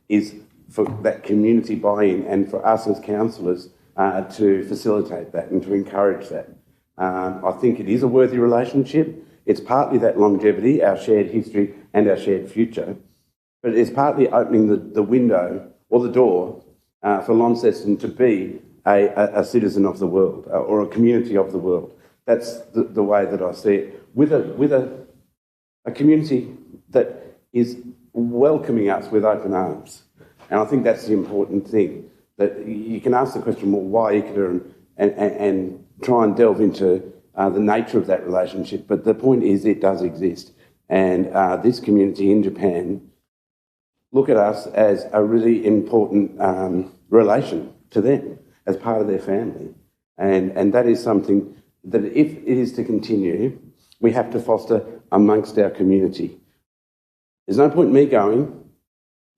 [SPEAKER 4] is for that community buy-in and for us as councillors to facilitate that and to encourage that. I think it is a worthy relationship. It's partly that longevity, our shared history and our shared future, but it's partly opening the window or the door for Launceston to be a citizen of the world or a community of the world. That's the way that I see it, with a community that is welcoming us with open arms. And I think that's the important thing, that you can ask the question, well, why ICATA, and try and delve into the nature of that relationship. But the point is it does exist. And this community in Japan look at us as a really important relation to them, as part of their family. And that is something that if it is to continue, we have to foster amongst our community. There's no point in me going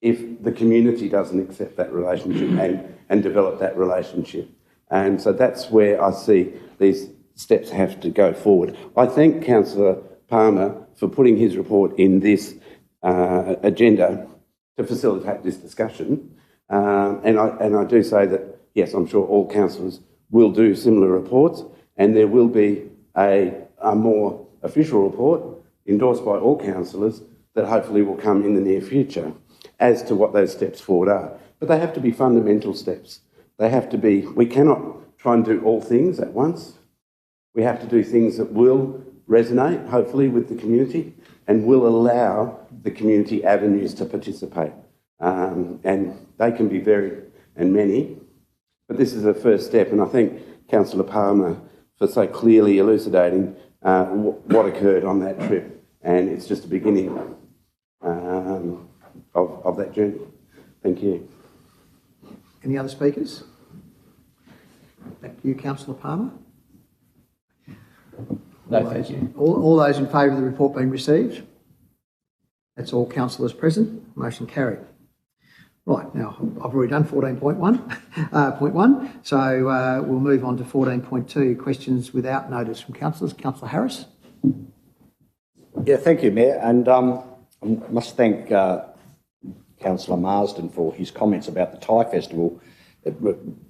[SPEAKER 4] if the community doesn't accept that relationship and develop that relationship. And so that's where I see these steps have to go forward. I thank Councillor Palmer for putting his report in this agenda to facilitate this discussion. And I do say that, yes, I'm sure all councillors will do similar reports. and there will be a more official report endorsed by all councillors that hopefully will come in the near future as to what those steps forward are. But they have to be fundamental steps. They have to be, we cannot try and do all things at once. We have to do things that will resonate, hopefully, with the community and will allow the community avenues to participate. And they can be varied and many, but this is a first step, and I thank Councillor Palmer for so clearly elucidating what occurred on that trip, and it's just the beginning of that journey. Thank you.
[SPEAKER 1] Any other speakers? Back to you, Councillor Palmer.
[SPEAKER 11] No, thank you.
[SPEAKER 1] All those in favour of the report being received? That's all councillors present. Motion carried. Right, now I've already done 14.1, so we'll move on to 14.2, questions without notice from councillors. Councillor Harris.
[SPEAKER 9] Yeah, thank you, Mayor. And I must thank Councillor Marsden for his comments about the Thai Festival.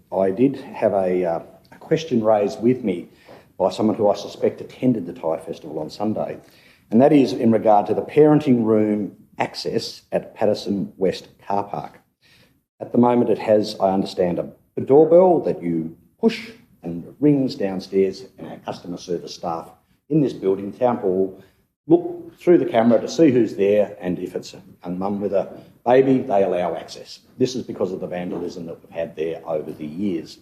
[SPEAKER 9] I did have a question raised with me by someone who I suspect attended the Thai Festival on Sunday, and that is in regard to the parenting room access at Patterson West Car Park. At the moment it has, I understand, a doorbell that you push and it rings downstairs, and our customer service staff in this building, Town Hall, look through the camera to see who's there, and if it's a mum with a baby, they allow access. This is because of the vandalism that we've had there over the years.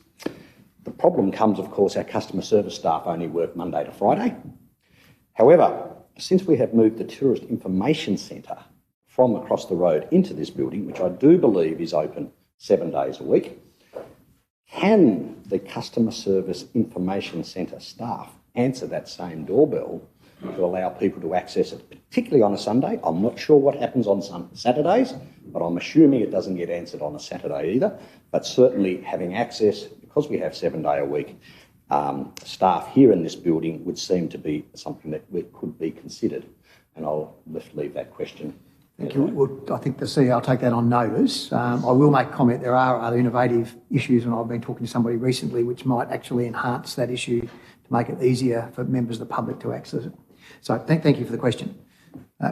[SPEAKER 9] The problem comes, of course, our customer service staff only work Monday to Friday. However, since we have moved the Tourist Information Centre from across the road into this building, which I do believe is open 7 days a week, can the Customer Service Information Centre staff answer that same doorbell to allow people to access it, particularly on a Sunday? I'm not sure what happens on some Saturdays, but I'm assuming it doesn't get answered on a Saturday either. But certainly having access, because we have 7 day a week staff here in this building, would seem to be something that could be considered. And I'll leave that question.
[SPEAKER 1] Thank you. Well, I think the CEO will take that on notice. I will make a comment. There are other innovative issues, and I've been talking to somebody recently which might actually enhance that issue to make it easier for members of the public to access it. So thank you for the question.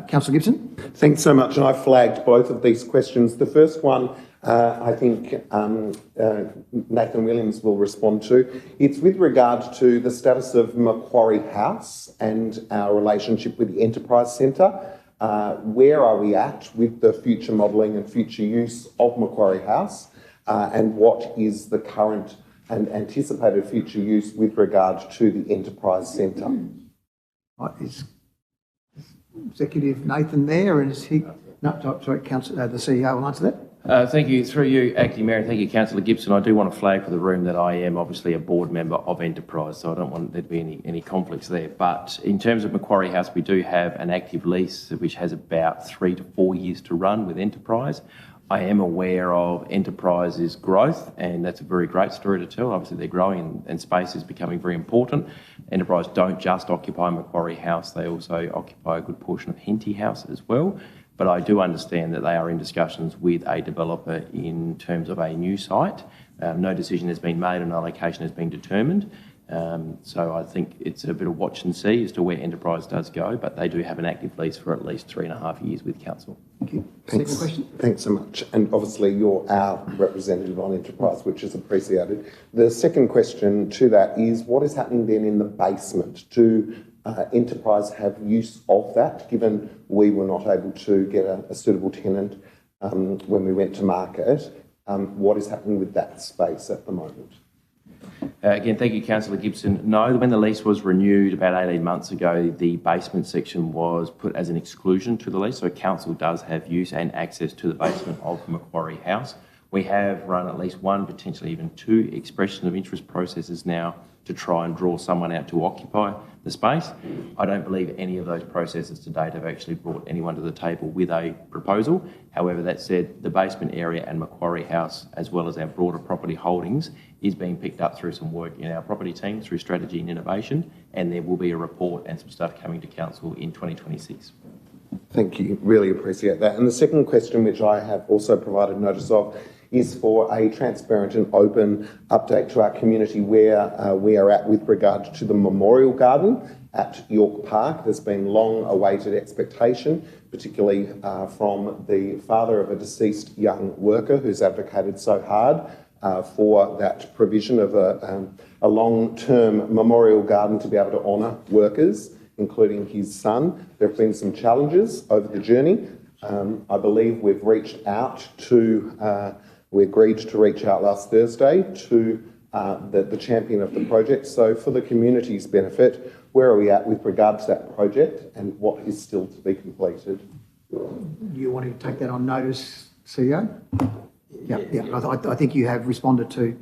[SPEAKER 1] Councillor Gibson.
[SPEAKER 10] Thanks so much. And I flagged both of these questions. The first one, I think Nathan Williams will respond to. It's with regard to the status of Macquarie House and our relationship with the Enterprise Centre. Where are we at with the future modelling and future use of Macquarie House, and what is the current and anticipated future use with regard to the Enterprise Centre?
[SPEAKER 1] Is Executive Nathan there, and is he? No, sorry, Councillor, the CEO will answer that.
[SPEAKER 14] Thank you. Through you, Acting Mayor, and thank you, Councillor Gibson. I do want to flag for the room that I am obviously a board member of Enterprise, so I don't want there to be any conflicts there. But in terms of Macquarie House, we do have an active lease which has about 3 to 4 years to run with Enterprise. I am aware of Enterprise's growth, and that's a very great story to tell. Obviously, they're growing and space is becoming very important. Enterprise don't just occupy Macquarie House, they also occupy a good portion of Henty House as well. But I do understand that they are in discussions with a developer in terms of a new site. No decision has been made and no location has been determined. So I think it's a bit of watch and see as to where Enterprise does go, but they do have an active lease for at least 3.5 years with Council.
[SPEAKER 1] Thank you.
[SPEAKER 10] Thanks.
[SPEAKER 1] Second question.
[SPEAKER 10] Thanks so much. And obviously you're our representative on Enterprise, which is appreciated. The second question to that is, what is happening then in the basement? Do Enterprise have use of that, given we were not able to get a suitable tenant when we went to market? What is happening with that space at the moment?
[SPEAKER 14] Again, thank you, Councillor Gibson. No, when the lease was renewed about 18 months ago, the basement section was put as an exclusion to the lease, so Council does have use and access to the basement of Macquarie House. We have run at least one, potentially even two, expression of interest processes now to try and draw someone out to occupy the space. I don't believe any of those processes to date have actually brought anyone to the table with a proposal. However, that said, the basement area and Macquarie House, as well as our broader property holdings, is being picked up through some work in our property team, through strategy and innovation, and there will be a report and some stuff coming to Council in 2026.
[SPEAKER 10] Thank you. Really appreciate that. And the second question, which I have also provided notice of, is for a transparent and open update to our community where we are at with regard to the Memorial Garden at York Park. There's been long-awaited expectation, particularly from the father of a deceased young worker who's advocated so hard for that provision of a long-term memorial garden to be able to honour workers, including his son. There have been some challenges over the journey. I believe we've reached out to, we agreed to reach out last Thursday to the champion of the project. So for the community's benefit, where are we at with regard to that project and what is still to be completed?
[SPEAKER 1] Do you want to take that on notice, CEO? Yeah. I think you have responded to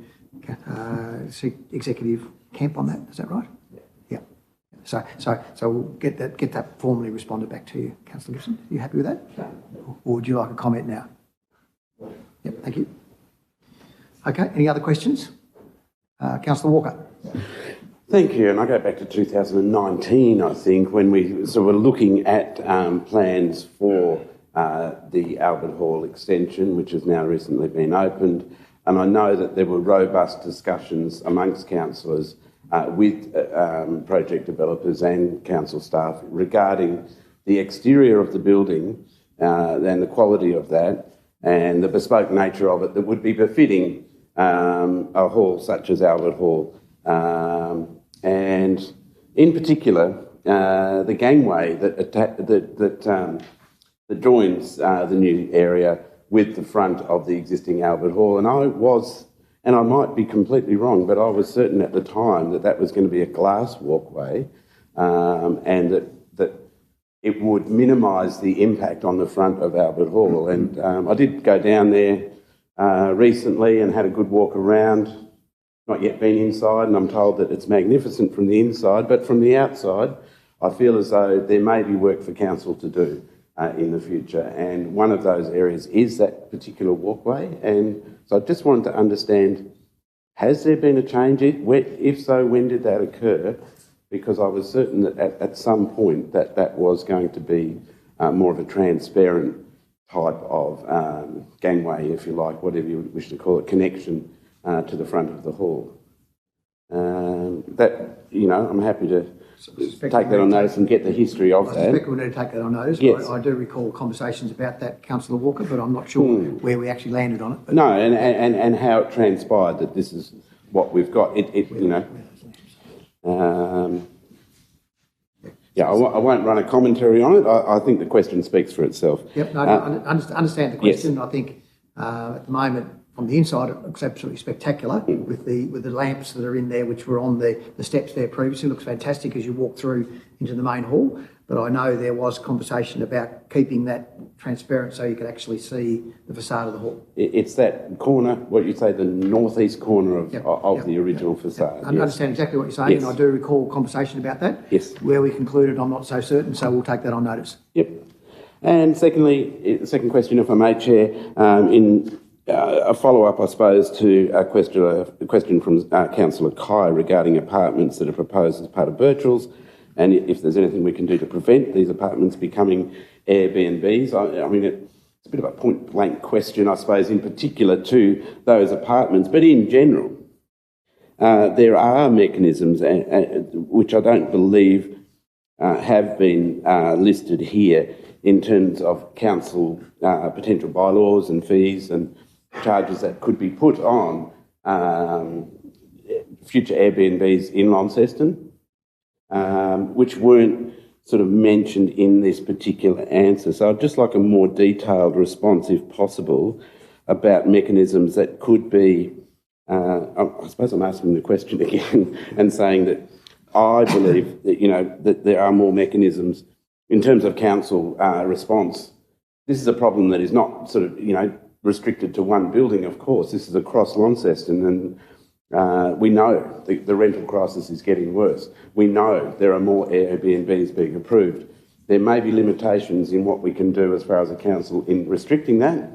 [SPEAKER 1] Executive Kemp on that. Is that right? Yeah. So we'll get that formally responded back to you, Councillor Gibson. Are you happy with that? Or would you like a comment now? Yep. Thank you. Okay. Any other questions? Councillor Walker.
[SPEAKER 4] Thank you. And I go back to 2019, I think, when we were looking at plans for the Albert Hall extension, which has now recently been opened. And I know that there were robust discussions amongst councillors with project developers and council staff regarding the exterior of the building and the quality of that and the bespoke nature of it that would be befitting a hall such as Albert Hall. And in particular, the gangway that joins the new area with the front of the existing Albert Hall. And I might be completely wrong, but I was certain at the time that was going to be a glass walkway and that it would minimise the impact on the front of Albert Hall. And I did go down there recently and had a good walk around. Not yet been inside, and I'm told that it's magnificent from the inside, but from the outside, I feel as though there may be work for council to do in the future. And one of those areas is that particular walkway. And so I just wanted to understand, has there been a change? If so, when did that occur? Because I was certain that at some point that was going to be more of a transparent type of gangway, if you like, whatever you wish to call it, connection to the front of the hall. I'm happy to take that on notice and get the history of that.
[SPEAKER 1] I suspect we need to take that on notice.
[SPEAKER 4] Yes.
[SPEAKER 1] I do recall conversations about that, Councillor Walker, but I'm not sure where we actually landed on it. But
[SPEAKER 4] no, and how it transpired that this is what we've got. I won't run a commentary on it. I think the question speaks for itself.
[SPEAKER 1] Yep, no, I understand the question.
[SPEAKER 4] Yes.
[SPEAKER 1] I think at the moment, from the inside, it looks absolutely spectacular with the lamps that are in there, which were on the steps there previously. It looks fantastic as you walk through into the main hall. But I know there was conversation about keeping that transparent so you could actually see the facade of the hall.
[SPEAKER 4] It's that corner, what you say, the northeast corner of the original facade.
[SPEAKER 1] I understand exactly what you're saying,
[SPEAKER 4] Yes.
[SPEAKER 1] and I do recall conversation about that.
[SPEAKER 4] Yes.
[SPEAKER 1] Where we concluded, I'm not so certain, so we'll take that on notice.
[SPEAKER 4] Yep. And secondly, second question, if I may, Chair, in a follow-up, I suppose, to a question from Councillor Kai regarding apartments that are proposed as part of Birchall's, and if there's anything we can do to prevent these apartments becoming Airbnbs. I mean, it's a bit of a point-blank question, I suppose, in particular to those apartments, but in general, there are mechanisms which I don't believe have been listed here in terms of council potential bylaws and fees and charges that could be put on future Airbnbs in Launceston, which weren't sort of mentioned in this particular answer. So I'd just like a more detailed response, if possible, about mechanisms that could be, I suppose I'm asking the question again and saying that I believe that, that there are more mechanisms in terms of council response. This is a problem that is not sort of, restricted to one building, of course. This is across Launceston, and we know the rental crisis is getting worse. We know there are more Airbnbs being approved. There may be limitations in what we can do as far as a council in restricting that,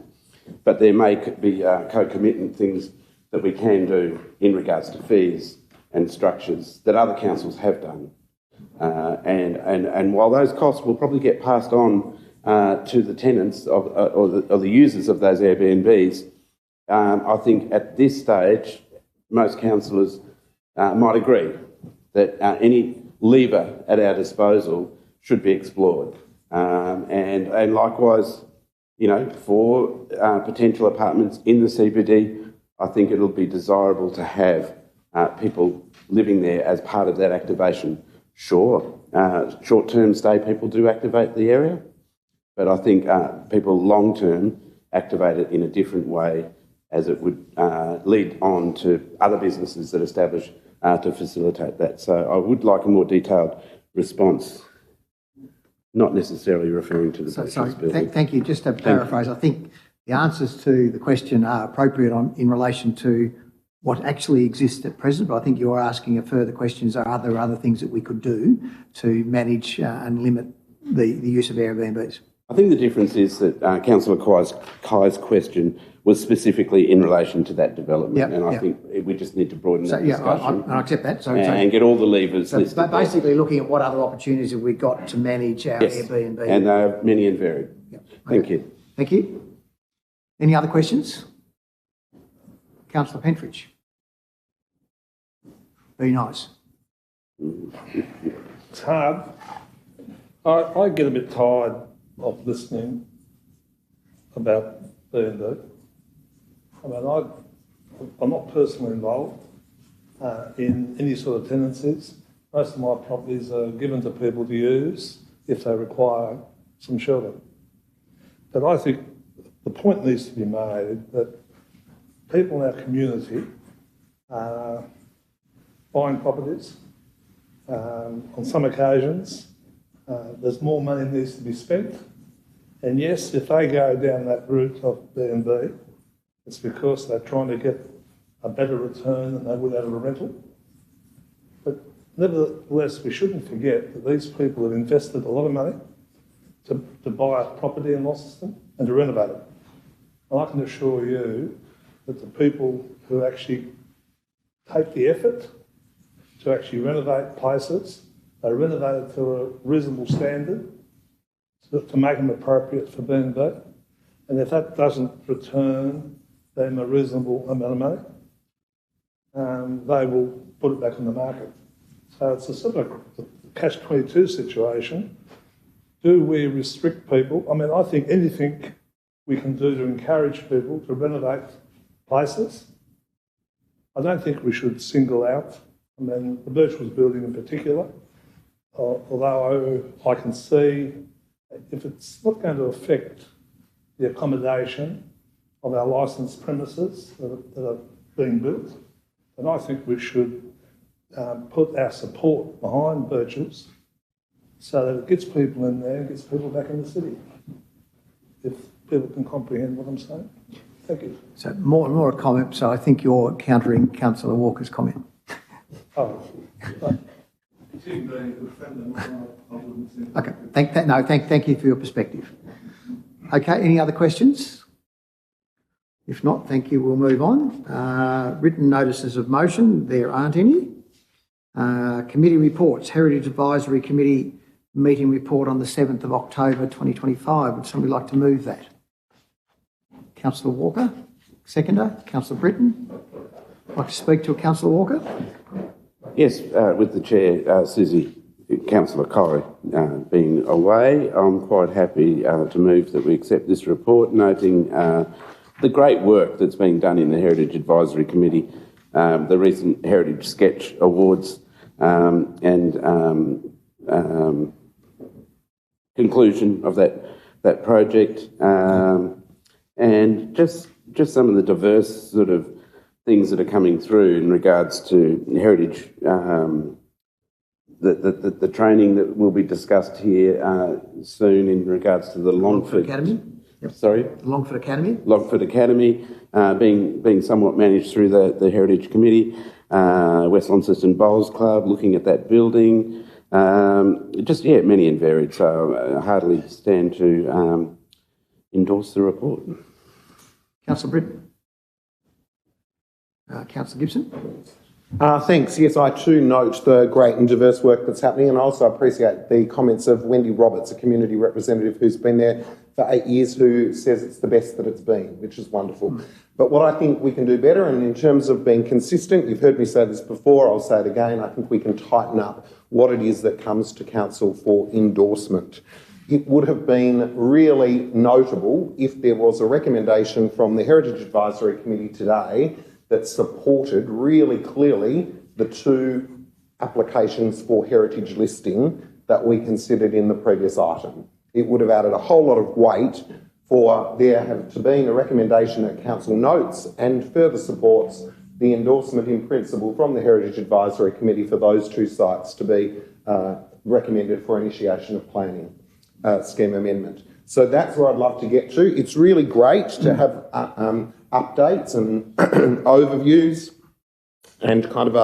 [SPEAKER 4] but there may be co-commitment things that we can do in regards to fees and structures that other councils have done. And while those costs will probably get passed on to the tenants or the users of those Airbnbs, I think at this stage, most councillors might agree that any lever at our disposal should be explored. And likewise, you know, for potential apartments in the CBD, I think it'll be desirable to have people living there as part of that activation. Sure, short-term stay people do activate the area, but I think people long-term activate it in a different way, as it would lead on to other businesses that establish to facilitate that. So I would like a more detailed response, not necessarily referring to the
[SPEAKER 1] Sorry,
[SPEAKER 4] building.
[SPEAKER 1] thank you. Just to paraphrase, I think the answers to the question are appropriate in relation to what actually exists at present, but I think you're asking a further questions, are there other things that we could do to manage and limit the use of Airbnbs?
[SPEAKER 4] I think the difference is that Councillor Kai's question was specifically in relation to that development, and I think we just need to broaden that discussion.
[SPEAKER 1] I accept that.
[SPEAKER 4] And get all the levers listed.
[SPEAKER 1] But basically looking at what other opportunities have we got to manage our Airbnb.
[SPEAKER 4] And they are many and varied. Thank you.
[SPEAKER 1] Thank you. Any other questions? Councillor Pentridge. Very nice.
[SPEAKER 15] It's hard. I get a bit tired of listening about B&B. I mean, I'm not personally involved in any sort of tenancies. Most of my properties are given to people to use if they require some shelter. But I think the point needs to be made that people in our community are buying properties. On some occasions, there's more money needs to be spent. And yes, if they go down that route of B&B, it's because they're trying to get a better return than they would out of a rental. But nevertheless, we shouldn't forget that these people have invested a lot of money to buy a property in Launceston and to renovate it. And I can assure you that the people who actually take the effort to actually renovate places, they renovate it to a reasonable standard to make them appropriate for B&B. And if that doesn't return them a reasonable amount of money, they will put it back on the market. So it's a sort of catch-22 situation. Do we restrict people? I mean, I think anything we can do to encourage people to renovate places. I don't think we should single out, I mean, the Birchwoods building in particular, although I can see if it's not going to affect the accommodation of our licensed premises that are being built, then I think we should put our support behind Birchwoods so that it gets people in there and gets people back in the city, if people can comprehend what I'm saying. Thank you.
[SPEAKER 1] So more a comment, so I think you're countering Councillor Walker's comment.
[SPEAKER 15] Oh, right.
[SPEAKER 1] Okay, thank you for your perspective. Okay, any other questions? If not, thank you, we'll move on. Written notices of motion, there aren't any. Committee reports, Heritage Advisory Committee meeting report on the 7th of October 2025. Would somebody like to move that? Councillor Walker, seconder. Councillor Britton, like to speak to Councillor Walker?
[SPEAKER 4] Yes, with the Chair, Susie, Councillor Corrie being away, I'm quite happy to move that we accept this report, noting the great work that's being done in the Heritage Advisory Committee, the recent Heritage Sketch Awards and conclusion of that project, and just some of the diverse sort of things that are coming through in regards to heritage, the training that will be discussed here soon in regards to the Longford
[SPEAKER 1] Academy. Yep.
[SPEAKER 4] Sorry?
[SPEAKER 1] Longford Academy.
[SPEAKER 4] Longford Academy, being somewhat managed through the Heritage Committee, West Launceston Bowls Club, looking at that building, many and varied. So I heartily stand to endorse the report.
[SPEAKER 1] Councillor Britton. Councillor Gibson.
[SPEAKER 10] Thanks. Yes, I too note the great and diverse work that's happening, and I also appreciate the comments of Wendy Roberts, a community representative who's been there for 8 years, who says it's the best that it's been, which is wonderful. But what I think we can do better, and in terms of being consistent, you've heard me say this before, I'll say it again, I think we can tighten up what it is that comes to council for endorsement. It would have been really notable if there was a recommendation from the Heritage Advisory Committee today that supported really clearly the 2 applications for heritage listing that we considered in the previous item. It would have added a whole lot of weight for there to be a recommendation that council notes and further supports the endorsement in principle from the Heritage Advisory Committee for those 2 sites to be recommended for initiation of planning scheme amendment. So that's where I'd love to get to. It's really great to have updates and overviews and kind of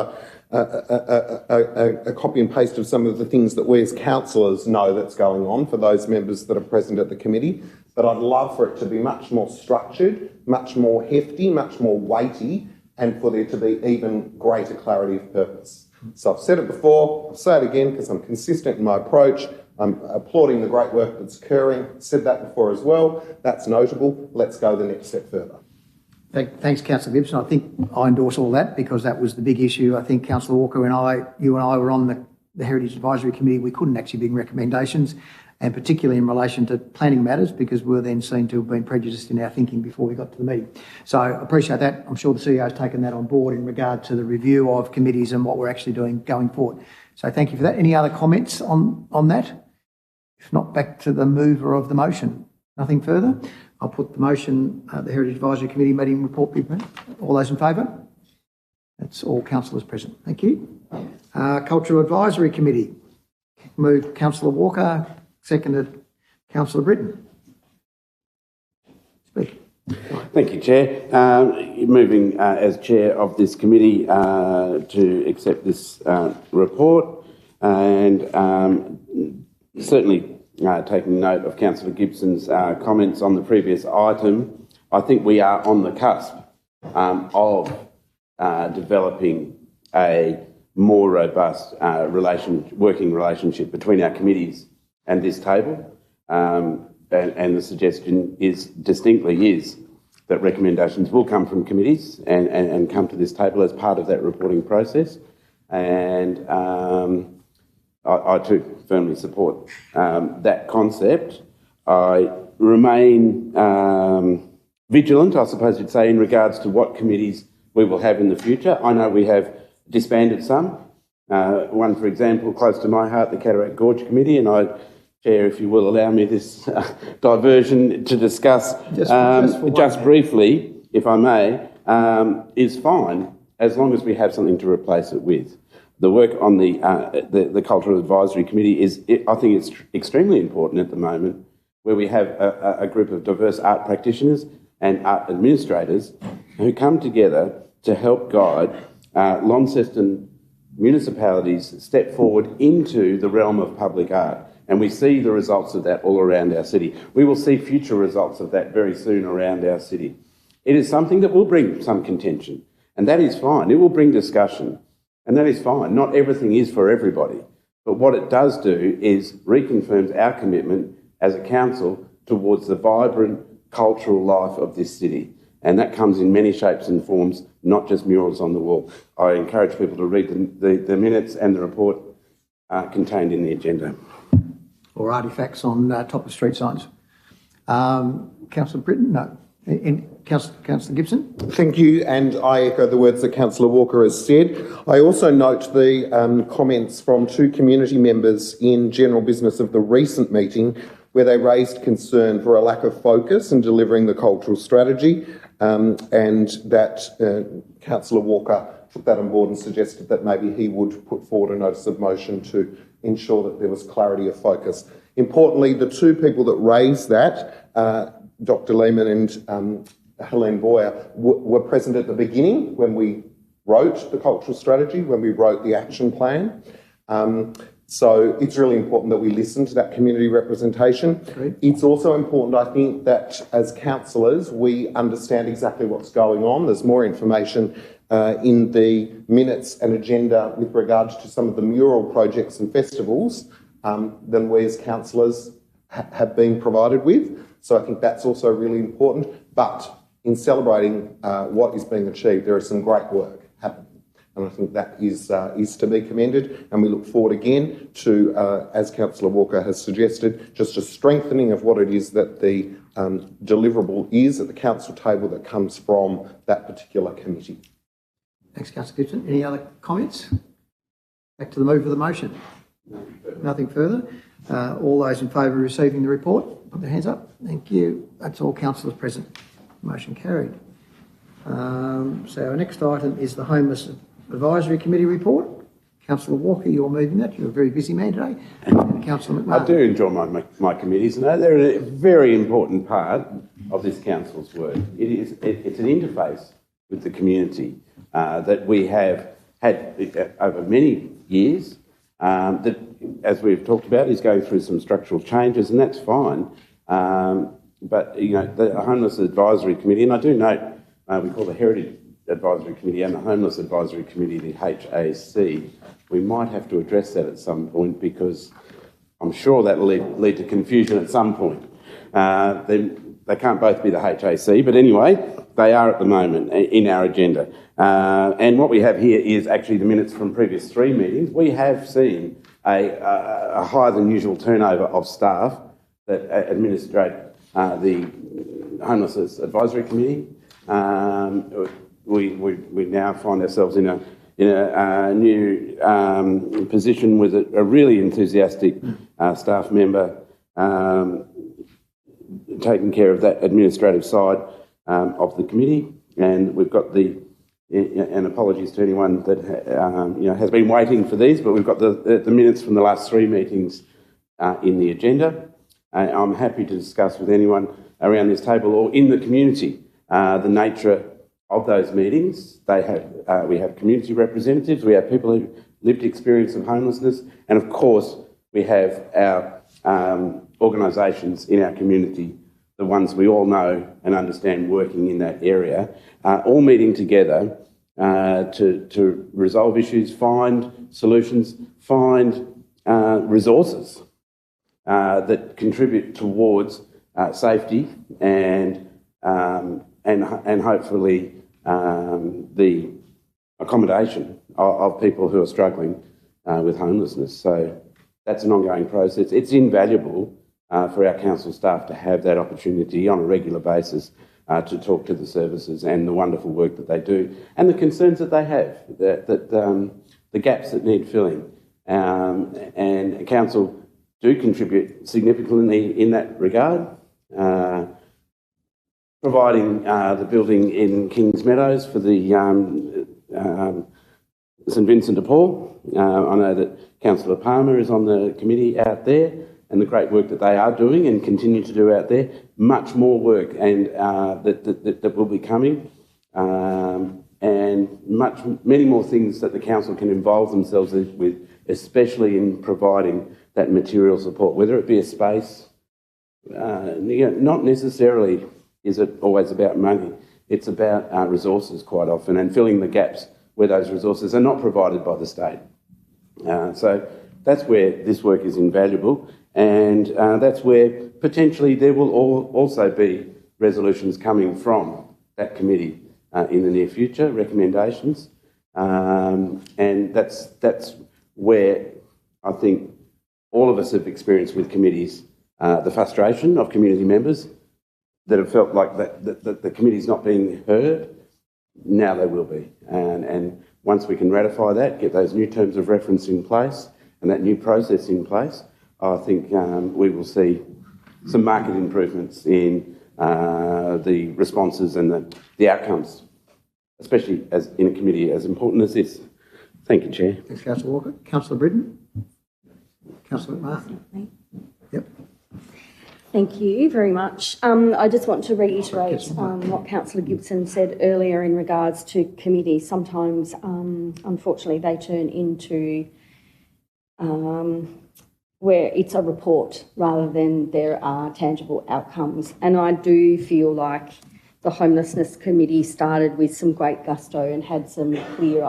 [SPEAKER 10] a copy and paste of some of the things that we as councillors know that's going on for those members that are present at the committee. But I'd love for it to be much more structured, much more hefty, much more weighty, and for there to be even greater clarity of purpose. So I've said it before, I'll say it again because I'm consistent in my approach. I'm applauding the great work that's occurring. Said that before as well. That's notable. Let's go the next step further.
[SPEAKER 1] Thanks, Councillor Gibson. I think I endorse all that because that was the big issue. I think Councillor Walker and you and I were on the Heritage Advisory Committee. We couldn't actually bring recommendations, and particularly in relation to planning matters, because we were then seen to have been prejudiced in our thinking before we got to the meeting. So I appreciate that. I'm sure the CEO has taken that on board in regard to the review of committees and what we're actually doing going forward. So thank you for that. Any other comments on that? If not, back to the mover of the motion. Nothing further. I'll put the motion, the Heritage Advisory Committee meeting report be presented. All those in favour? That's all councillors present. Thank you. Cultural Advisory Committee. Moved Councillor Walker, seconded Councillor Britton. Speak.
[SPEAKER 4] Thank you, Chair. Moving as Chair of this committee to accept this report, and certainly taking note of Councillor Gibson's comments on the previous item. I think we are on the cusp of developing a more robust working relationship between our committees and this table. And the suggestion distinctly is that recommendations will come from committees and come to this table as part of that reporting process. And I too firmly support that concept. I remain vigilant, I suppose you'd say, in regards to what committees we will have in the future. I know we have disbanded some. One, for example, close to my heart, the Cataract Gorge Committee, and I, Chair, if you will allow me this diversion to discuss just briefly, if I may, is fine as long as we have something to replace it with. The work on the Cultural Advisory Committee I think it's extremely important at the moment, where we have a group of diverse art practitioners and art administrators who come together to help guide Launceston municipalities step forward into the realm of public art. And we see the results of that all around our city. We will see future results of that very soon around our city. It is something that will bring some contention, and that is fine. It will bring discussion, and that is fine. Not everything is for everybody. But what it does do is reconfirms our commitment as a council towards the vibrant cultural life of this city. And that comes in many shapes and forms, not just murals on the wall. I encourage people to read the minutes and the report contained in the agenda.
[SPEAKER 1] Or artefacts on top of street signs. Councillor Britton? No. Councillor Gibson?
[SPEAKER 10] Thank you, and I echo the words that Councillor Walker has said. I also note the comments from 2 community members in general business of the recent meeting, where they raised concern for a lack of focus in delivering the cultural strategy, and that Councillor Walker took that on board and suggested that maybe he would put forward a notice of motion to ensure that there was clarity of focus. Importantly, the 2 people that raised that, Dr. Lehman and Helene Boyer, were present at the beginning when we wrote the cultural strategy, when we wrote the action plan. So it's really important that we listen to that community representation.
[SPEAKER 1] Great.
[SPEAKER 10] It's also important, I think, that as councillors, we understand exactly what's going on. There's more information in the minutes and agenda with regards to some of the mural projects and festivals than we as councillors have been provided with. So I think that's also really important. But in celebrating what is being achieved, there is some great work happening. And I think that is to be commended. And we look forward again to, as Councillor Walker has suggested, just a strengthening of what it is that the deliverable is at the council table that comes from that particular committee.
[SPEAKER 1] Thanks, Councillor Gibson. Any other comments? Back to the move of the motion. Nothing further. All those in favour of receiving the report, put their hands up. Thank you. That's all councillors present. Motion carried. So our next item is the Homeless Advisory Committee report. Councillor Walker, you're moving that. You're a very busy man today. And Councillor McMahon.
[SPEAKER 4] I do enjoy my committees, and they're a very important part of this council's work. It's an interface with the community that we have had over many years. That, as we've talked about, is going through some structural changes, and that's fine. But the Homeless Advisory Committee, and I do note we call the Heritage Advisory Committee and the Homeless Advisory Committee the HAC. We might have to address that at some point because I'm sure that will lead to confusion at some point. They can't both be the HAC, but anyway, they are at the moment in our agenda. And what we have here is actually the minutes from previous 3 meetings. We have seen a higher than usual turnover of staff that administrate the Homelessness Advisory Committee. We now find ourselves in a new position with a really enthusiastic staff member taking care of that administrative side of the committee, and we've got and apologies to anyone that has been waiting for these, but we've got the minutes from the last 3 meetings in the agenda. I'm happy to discuss with anyone around this table or in the community the nature of those meetings. We have community representatives, we have people who lived experience of homelessness, and of course we have our organisations in our community, the ones we all know and understand working in that area, all meeting together to resolve issues, find solutions, find resources that contribute towards safety and hopefully the accommodation of people who are struggling with homelessness. So that's an ongoing process. It's invaluable for our council staff to have that opportunity on a regular basis to talk to the services and the wonderful work that they do and the concerns that they have, the gaps that need filling. And council do contribute significantly in that regard, providing the building in Kings Meadows for the St Vincent de Paul. I know that Councillor Palmer is on the committee out there, and the great work that they are doing and continue to do out there. Much more work and that will be coming, and many more things that the council can involve themselves with, especially in providing that material support, whether it be a space. Not necessarily is it always about money. It's about resources quite often and filling the gaps where those resources are not provided by the state. So that's where this work is invaluable, and that's where potentially there will also be resolutions coming from that committee in the near future, recommendations, and that's where I think all of us have experienced with committees the frustration of community members that have felt like that the committee's not being heard. Now they will be, and once we can ratify that, get those new terms of reference in place and that new process in place, I think we will see some market improvements in the responses and the outcomes, especially as in a committee as important as this. Thank you, Chair.
[SPEAKER 1] Thanks, Councillor Walker. Councillor Britton. Councillor McMahon. Yep.
[SPEAKER 16] Thank you very much. I just want to reiterate what Councillor Gibson said earlier in regards to committees. Sometimes, unfortunately, they turn into where it's a report rather than there are tangible outcomes. And I do feel like the Homelessness Committee started with some great gusto and had some clear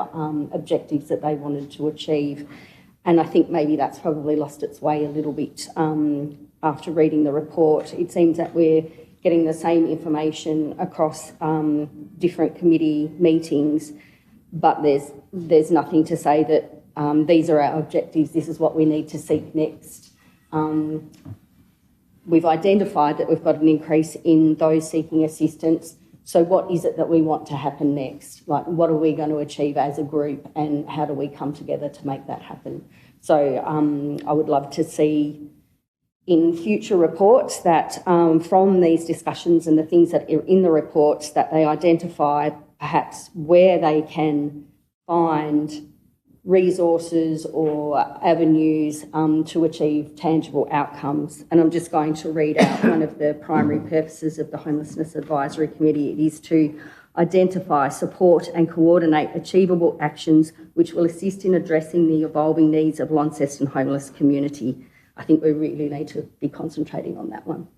[SPEAKER 16] objectives that they wanted to achieve. And I think maybe that's probably lost its way a little bit after reading the report. It seems that we're getting the same information across different committee meetings, but there's nothing to say that these are our objectives, this is what we need to seek next. We've identified that we've got an increase in those seeking assistance. So what is it that we want to happen next? Like, what are we going to achieve as a group, and how do we come together to make that happen? So I would love to see in future reports that from these discussions and the things that are in the reports, that they identify perhaps where they can find resources or avenues to achieve tangible outcomes. And I'm just going to read out one of the primary purposes of the Homelessness Advisory Committee. It is to identify, support and coordinate achievable actions which will assist in addressing the evolving needs of Launceston homeless community. I think we really need to be concentrating on that one.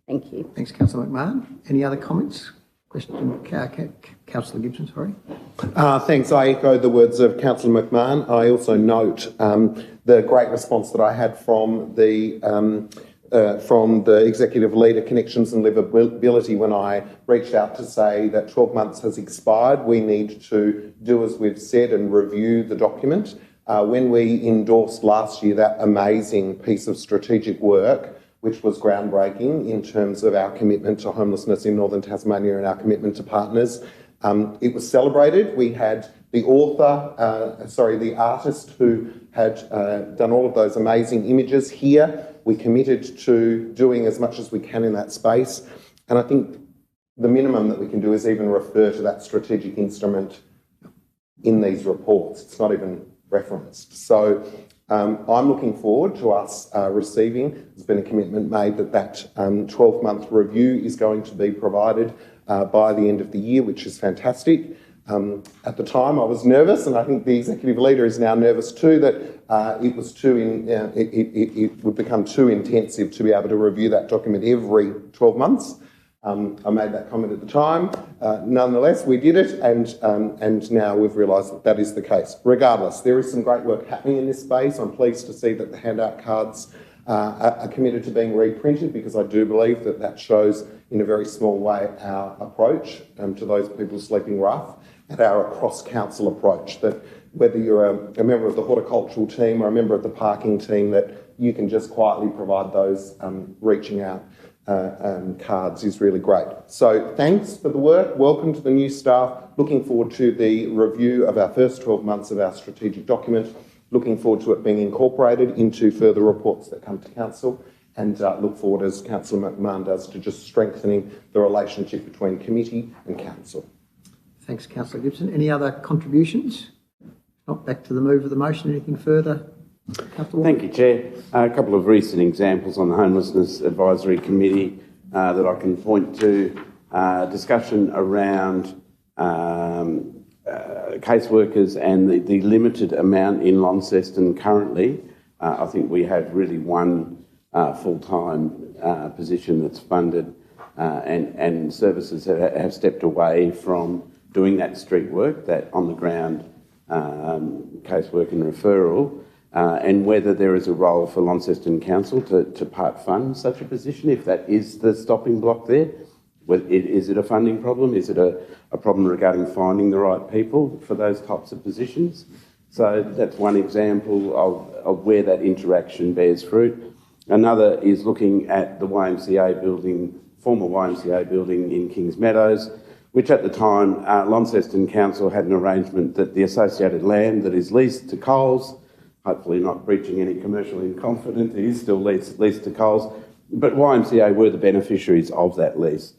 [SPEAKER 16] Thank you.
[SPEAKER 1] Thanks, Councillor McMahon. Any other comments? Question, Councillor Gibson, sorry.
[SPEAKER 10] Thanks. I echo the words of Councillor McMahon. I also note the great response that I had from the Executive Leader Connections and Livability when I reached out to say that 12 months has expired. We need to do as we've said and review the document. When we endorsed last year that amazing piece of strategic work, which was groundbreaking in terms of our commitment to homelessness in Northern Tasmania and our commitment to partners, it was celebrated. We had the the artist who had done all of those amazing images here. We committed to doing as much as we can in that space. And I think the minimum that we can do is even refer to that strategic instrument in these reports. It's not even referenced. So I'm looking forward to us receiving. There's been a commitment made that 12-month review is going to be provided by the end of the year, which is fantastic. At the time, I was nervous, and I think the Executive Leader is now nervous too, that it would become too intensive to be able to review that document every 12 months. I made that comment at the time. Nonetheless, we did it, and now we've realised that that is the case. Regardless, there is some great work happening in this space. I'm pleased to see that the handout cards are committed to being reprinted, because I do believe that that shows in a very small way our approach to those people sleeping rough, and our across-council approach, that whether you're a member of the horticultural team or a member of the parking team, that you can just quietly provide those reaching out cards is really great. So thanks for the work. Welcome to the new staff. Looking forward to the review of our first 12 months of our strategic document. Looking forward to it being incorporated into further reports that come to Council, and look forward, as Councillor McMahon does, to just strengthening the relationship between committee and Council.
[SPEAKER 1] Thanks, Councillor Gibson. Any other contributions? Not back to the move of the motion. Anything further?
[SPEAKER 4] Thank you, Chair. A couple of recent examples on the Homelessness Advisory Committee that I can point to. Discussion around caseworkers and the limited amount in Launceston currently. I think we have really one full-time position that's funded, and services have stepped away from doing that street work, that on-the-ground casework and referral. And whether there is a role for Launceston Council to part fund such a position, if that is the stopping block there. Is it a funding problem? Is it a problem regarding finding the right people for those types of positions? So that's one example of where that interaction bears fruit. Another is looking at the YMCA building, former YMCA building in Kings Meadows, which at the time Launceston Council had an arrangement that the associated land that is leased to Coles, hopefully not breaching any commercial in confidence, it is still leased to Coles, but YMCA were the beneficiaries of that lease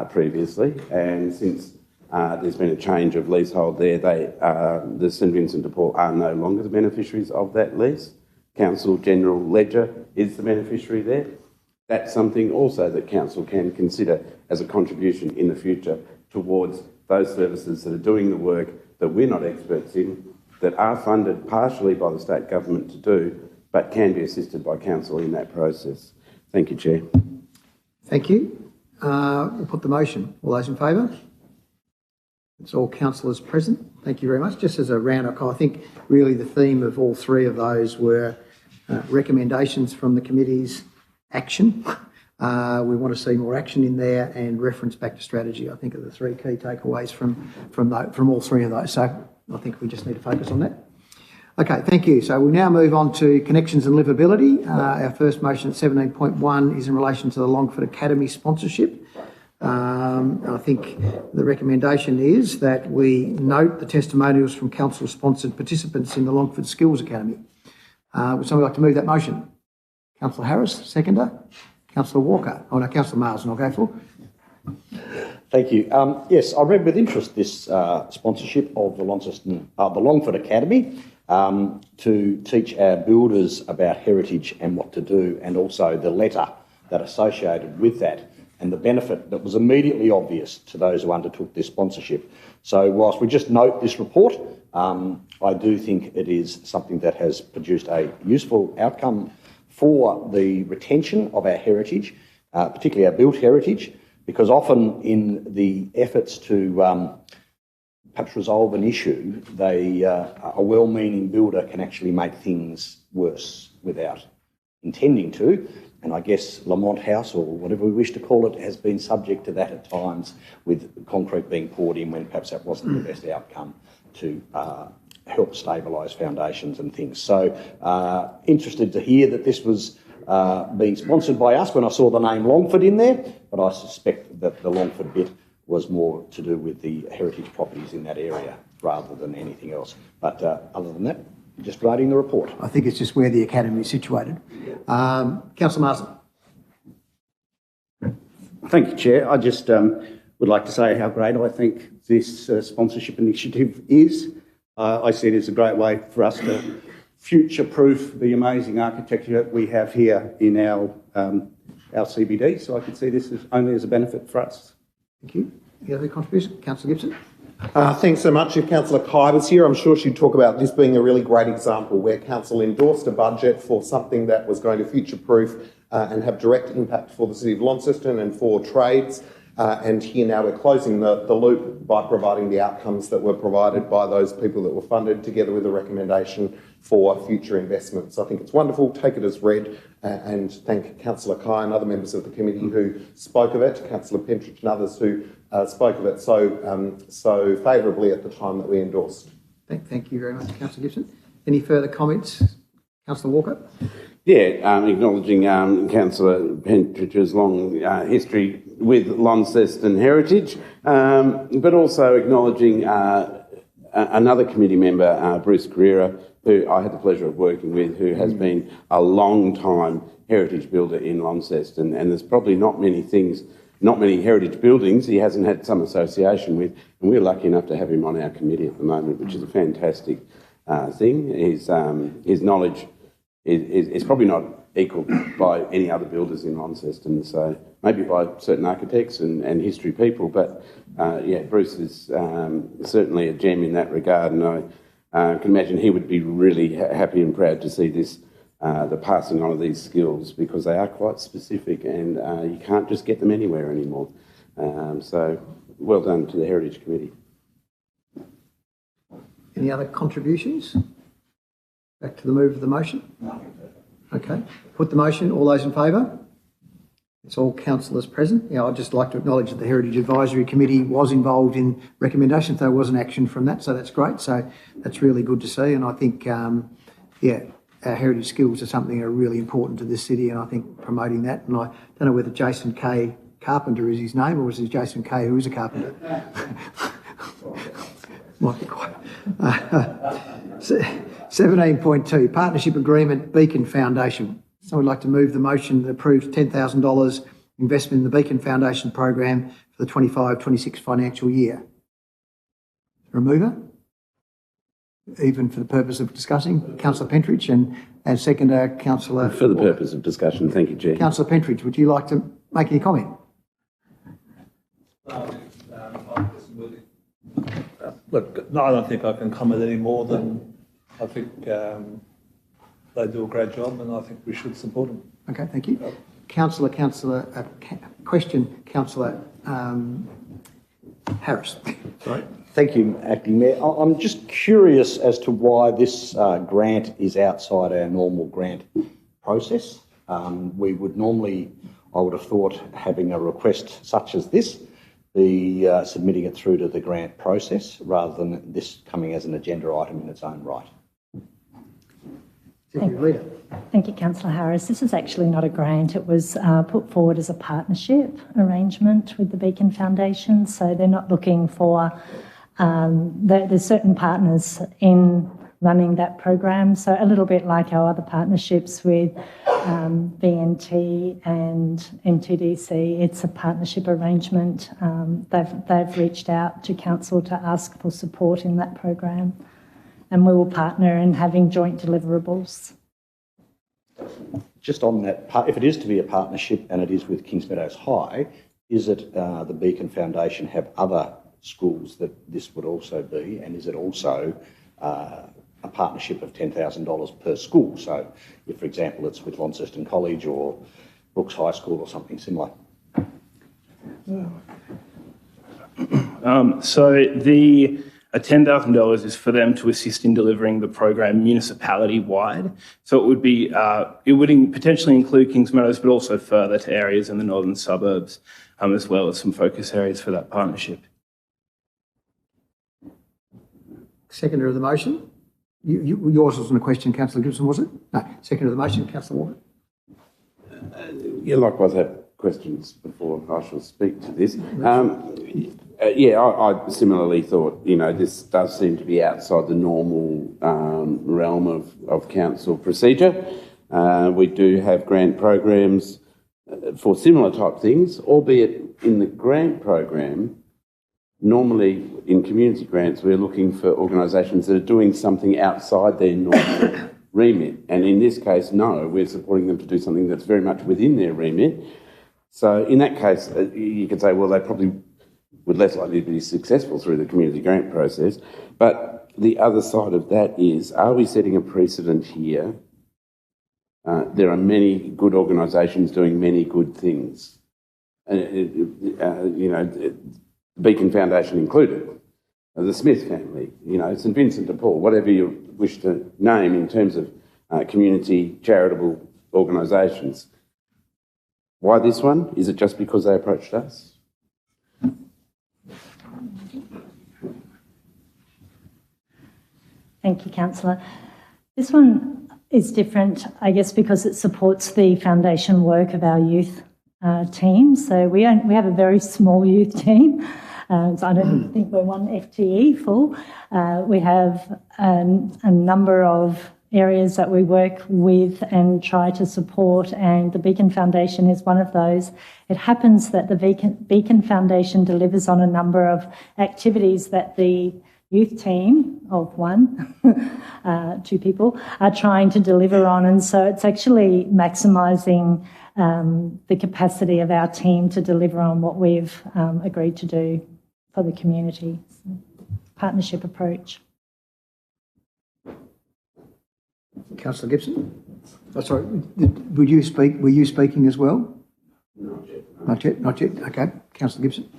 [SPEAKER 4] previously, and since there's been a change of leasehold there, the St Vincent de Paul are no longer the beneficiaries of that lease. Council General Ledger is the beneficiary there. That's something also that Council can consider as a contribution in the future towards those services that are doing the work that we're not experts in, that are funded partially by the state government to do, but can be assisted by Council in that process. Thank you, Chair.
[SPEAKER 1] Thank you. we'll put the motion. All those in favour? It's all councillors present. Thank you very much. Just as a round-up, I think really the theme of all three of those were recommendations from the committee's action. We want to see more action in there and reference back to strategy. I think are the three key takeaways from all three of those. So I think we just need to focus on that. Okay, thank you. So we now move on to connections and livability. Our first motion at 17.1 is in relation to the Longford Academy sponsorship. I think the recommendation is that we note the testimonials from council-sponsored participants in the Longford Skills Academy. Would somebody like to move that motion? Councillor Harris, seconder. Councillor Walker. Oh no, Councillor Marsden, I'll go for.
[SPEAKER 9] Thank you. Yes, I read with interest this sponsorship of the Longford Academy to teach our builders about heritage and what to do, and also the letter that associated with that and the benefit that was immediately obvious to those who undertook this sponsorship. So whilst we just note this report, I do think it is something that has produced a useful outcome for the retention of our heritage, particularly our built heritage, because often in the efforts to perhaps resolve an issue, a well-meaning builder can actually make things worse without intending to. And I guess Lamont House, or whatever we wish to call it, has been subject to that at times, with concrete being poured in when perhaps that wasn't the best outcome to help stabilise foundations and things. So interested to hear that this was being sponsored by us when I saw the name Longford in there, but I suspect that the Longford bit was more to do with the heritage properties in that area rather than anything else. But other than that, just writing the report.
[SPEAKER 1] I think it's just where the academy is situated. Councillor Marsden.
[SPEAKER 12] Thank you, Chair. I just would like to say how great I think this sponsorship initiative is. I see it as a great way for us to future-proof the amazing architecture that we have here in our CBD. So I can see this only as a benefit for us.
[SPEAKER 1] Thank you. Any other contribution? Councillor Gibson.
[SPEAKER 10] Thanks so much. If Councillor Kai was here, I'm sure she'd talk about this being a really great example where Council endorsed a budget for something that was going to future-proof and have direct impact for the City of Launceston and for trades. And here now we're closing the loop by providing the outcomes that were provided by those people that were funded, together with a recommendation for future investments. I think it's wonderful. Take it as read, and thank Councillor Kai and other members of the committee who spoke of it, Councillor Pentridge and others who spoke of it so favourably at the time that we endorsed.
[SPEAKER 1] Thank you very much, Councillor Gibson. Any further comments? Councillor Walker?
[SPEAKER 4] Yeah, acknowledging Councillor Pentridge's long history with Launceston heritage, but also acknowledging another committee member, Bruce Carrera, who I had the pleasure of working with, who has been a long time heritage builder in Launceston, and there's probably not many heritage buildings he hasn't had some association with, and we're lucky enough to have him on our committee at the moment, which is a fantastic thing. His knowledge is probably not equalled by any other builders in Launceston, so maybe by certain architects and history people, but yeah, Bruce is certainly a gem in that regard, and I can imagine he would be really happy and proud to see this, the passing on of these skills, because they are quite specific and you can't just get them anywhere anymore. So well done to the Heritage Committee.
[SPEAKER 1] Any other contributions? Back to the move of the motion? Okay. Put the motion. All those in favour? It's all councillors present. Yeah, I'd just like to acknowledge that the Heritage Advisory Committee was involved in recommendations. There was an action from that, so that's great. So that's really good to see. And I think, yeah, our heritage skills are something that are really important to this city, and I think promoting that. And I don't know whether Jason K. Carpenter is his name, or is it Jason K. who is a carpenter? Might be quite. 17.2, Partnership Agreement, Beacon Foundation. Someone would like to move the motion that approves $10,000 investment in the Beacon Foundation program for the 25-26 financial year. Remover? Even for the purpose of discussing, Councillor Pentridge, and seconder, Councillor...
[SPEAKER 4] For the purpose of discussion, thank you, Chair.
[SPEAKER 1] Councillor Pentridge, would you like to make any comment?
[SPEAKER 15] Look, no, I don't think I can comment any more than I think they do a great job, and I think we should support them.
[SPEAKER 1] Okay, thank you. Councillor Question, Councillor Harris. Sorry.
[SPEAKER 9] Thank you, Acting Mayor. I'm just curious as to why this grant is outside our normal grant process. We would normally, I would have thought, having a request such as this, be submitting it through to the grant process rather than this coming as an agenda item in its own right.
[SPEAKER 17] Thank you, Councillor Harris. This is actually not a grant. It was put forward as a partnership arrangement with the Beacon Foundation. So they're not looking for, there's certain partners in running that program. So a little bit like our other partnerships with BNT and NTDC, it's a partnership arrangement. They've reached out to council to ask for support in that program, and we will partner in having joint deliverables.
[SPEAKER 9] Just on that, if it is to be a partnership and it is with Kings Meadows High, is it the Beacon Foundation have other schools that this would also be, and is it also a partnership of $10,000 per school? So if, for example, it's with Launceston College or Brooks High School or something similar.
[SPEAKER 18] So the $10,000 is for them to assist in delivering the program municipality-wide. So it would be, it would potentially include Kings Meadows, but also further to areas in the northern suburbs, as well as some focus areas for that partnership.
[SPEAKER 1] Seconder of the motion. Yours wasn't a question, Councillor Gibson, was it? No. Seconder of the motion, Councillor Walker.
[SPEAKER 4] Yeah, likewise, I have questions before I shall speak to this. Yeah, I similarly thought, you know, this does seem to be outside the normal realm of council procedure. We do have grant programs for similar type things, albeit in the grant program, normally in community grants, we're looking for organisations that are doing something outside their normal remit. And in this case, no, we're supporting them to do something that's very much within their remit. So in that case, you could say, well, they probably would less likely to be successful through the community grant process. But the other side of that is, are we setting a precedent here? There are many good organisations doing many good things. You know, Beacon Foundation included, the Smith family, you know, St Vincent de Paul, whatever you wish to name in terms of community charitable organisations. Why this one? Is it just because they approached us?
[SPEAKER 17] Thank you, Councillor. This one is different, I guess, because it supports the foundation work of our youth team. So we have a very small youth team. So I don't think we're one FTE full. We have a number of areas that we work with and try to support, and the Beacon Foundation is one of those. It happens that the Beacon Foundation delivers on a number of activities that the youth team of two people are trying to deliver on, and so it's actually maximising the capacity of our team to deliver on what we've agreed to do for the community. So, partnership approach.
[SPEAKER 1] Councillor Gibson? Oh, sorry, were you speaking as well? Not yet. Not yet. Okay. Councillor Gibson.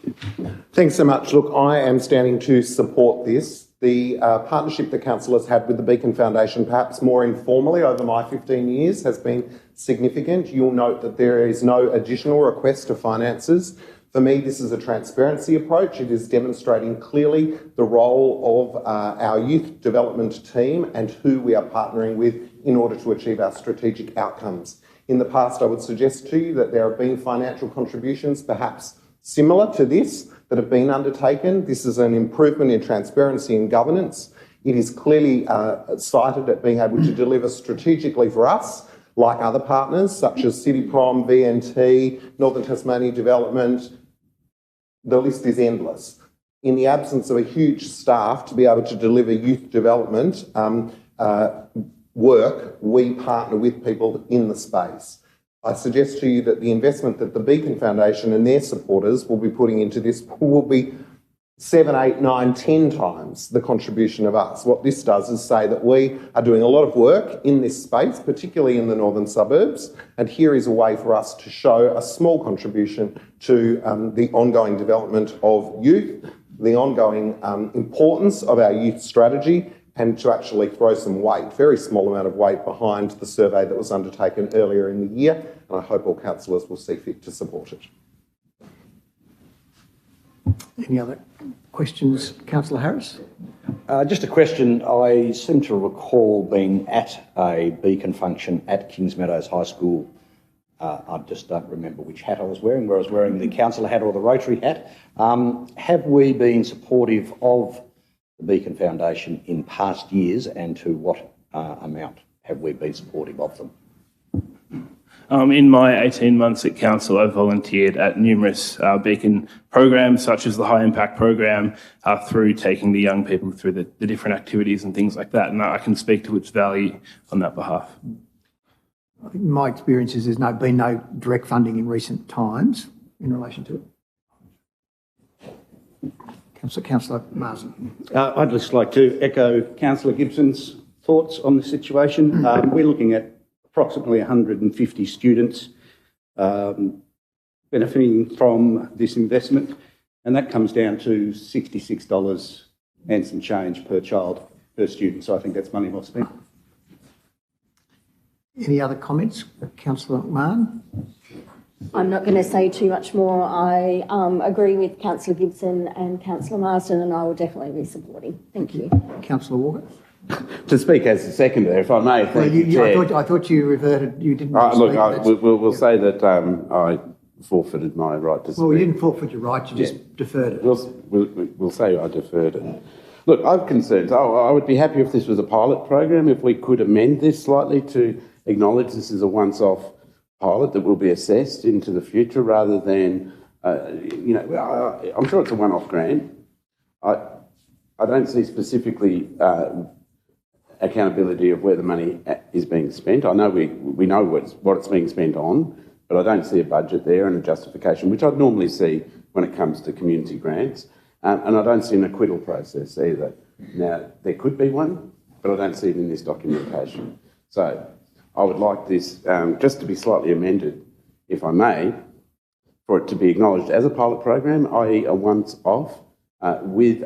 [SPEAKER 10] Thanks so much. Look, I am standing to support this. The partnership that council has had with the Beacon Foundation, perhaps more informally over my 15 years, has been significant. You'll note that there is no additional request of finances. For me, this is a transparency approach. It is demonstrating clearly the role of our youth development team and who we are partnering with in order to achieve our strategic outcomes. In the past, I would suggest to you that there have been financial contributions, perhaps similar to this, that have been undertaken. This is an improvement in transparency and governance. It is clearly cited at being able to deliver strategically for us, like other partners such as City Prom, VNT, Northern Tasmania Development. The list is endless. In the absence of a huge staff to be able to deliver youth development work, we partner with people in the space. I suggest to you that the investment that the Beacon Foundation and their supporters will be putting into this will be 7, 8, 9, 10 times the contribution of us. What this does is say that we are doing a lot of work in this space, particularly in the northern suburbs, and here is a way for us to show a small contribution to the ongoing development of youth, the ongoing importance of our youth strategy, and to actually throw some weight, very small amount of weight, behind the survey that was undertaken earlier in the year, and I hope all councillors will see fit to support it.
[SPEAKER 1] Any other questions, Councillor Harris?
[SPEAKER 9] Just a question. I seem to recall being at a Beacon function at Kings Meadows High School. I just don't remember which hat I was wearing, whether I was wearing the councillor hat or the Rotary hat. Have we been supportive of the Beacon Foundation in past years, and to what amount have we been supportive of them?
[SPEAKER 18] In my 18 months at council, I've volunteered at numerous Beacon programs, such as the High Impact program, through taking the young people through the different activities and things like that, and I can speak to its value on that behalf.
[SPEAKER 1] I think my experience is there's been no direct funding in recent times in relation to it. Councillor Marsden.
[SPEAKER 12] I'd just like to echo Councillor Gibson's thoughts on the situation. We're looking at approximately 150 students benefiting from this investment, and that comes down to $66 and some change per child, per student. So I think that's money well spent.
[SPEAKER 1] Any other comments? Councillor McMahon?
[SPEAKER 16] I'm not going to say too much more. I agree with Councillor Gibson and Councillor Marsden, and I will definitely be supporting. Thank you.
[SPEAKER 1] Councillor Walker?
[SPEAKER 4] To speak as a seconder, if I may, thank you, Chair.
[SPEAKER 1] I thought you reverted. You didn't.
[SPEAKER 4] We'll say that I forfeited my right to speak.
[SPEAKER 1] Well, you didn't forfeit your right. You just deferred it.
[SPEAKER 4] We'll say I deferred it. Look, I've concerns. I would be happy if this was a pilot program. If we could amend this slightly to acknowledge this is a once-off pilot that will be assessed into the future, rather than, I'm sure it's a one-off grant. I don't see specifically accountability of where the money is being spent. I know we know what it's being spent on, but I don't see a budget there and a justification, which I'd normally see when it comes to community grants. And I don't see an acquittal process either. Now, there could be one, but I don't see it in this documentation. So I would like this just to be slightly amended, if I may, for it to be acknowledged as a pilot program, i.e. a once-off, with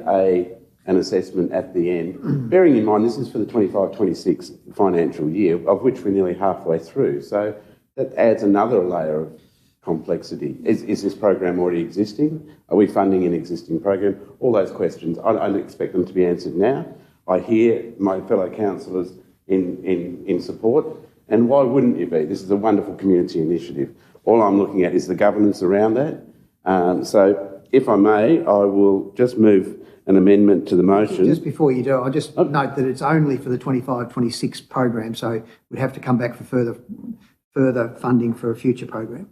[SPEAKER 4] an assessment at the end. Bearing in mind, this is for the 25-26 financial year, of which we're nearly halfway through. So that adds another layer of complexity. Is this program already existing? Are we funding an existing program? All those questions, I don't expect them to be answered now. I hear my fellow councillors in support, and why wouldn't you be? This is a wonderful community initiative. All I'm looking at is the governance around that. So if I may, I will just move an amendment to the motion.
[SPEAKER 1] Just before you do, I'll just note that it's only for the 25-26 program, so we'd have to come back for further funding for a future program.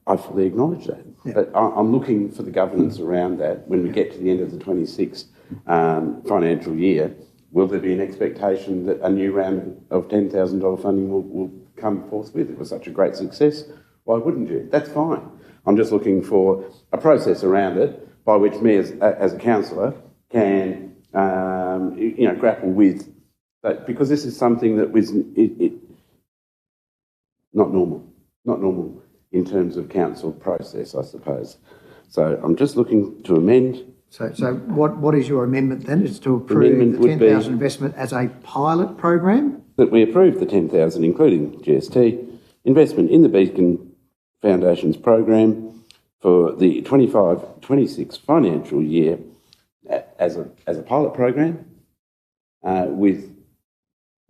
[SPEAKER 4] I fully acknowledge that. Yeah. But I'm looking for the governance around that when we get to the end of the 26 financial year. Will there be an expectation that a new round of $10,000 funding will come forth with? It was such a great success. Why wouldn't you? That's fine. I'm just looking for a process around it by which me as a councillor can grapple with that, because this is something that was not normal in terms of council process, I suppose. So I'm just looking to amend.
[SPEAKER 1] So what is your amendment then? Is to approve the 10,000 investment as a pilot program?
[SPEAKER 4] That we approve the 10,000, including GST, investment in the Beacon Foundation's program for the 25-26 financial year as a pilot program with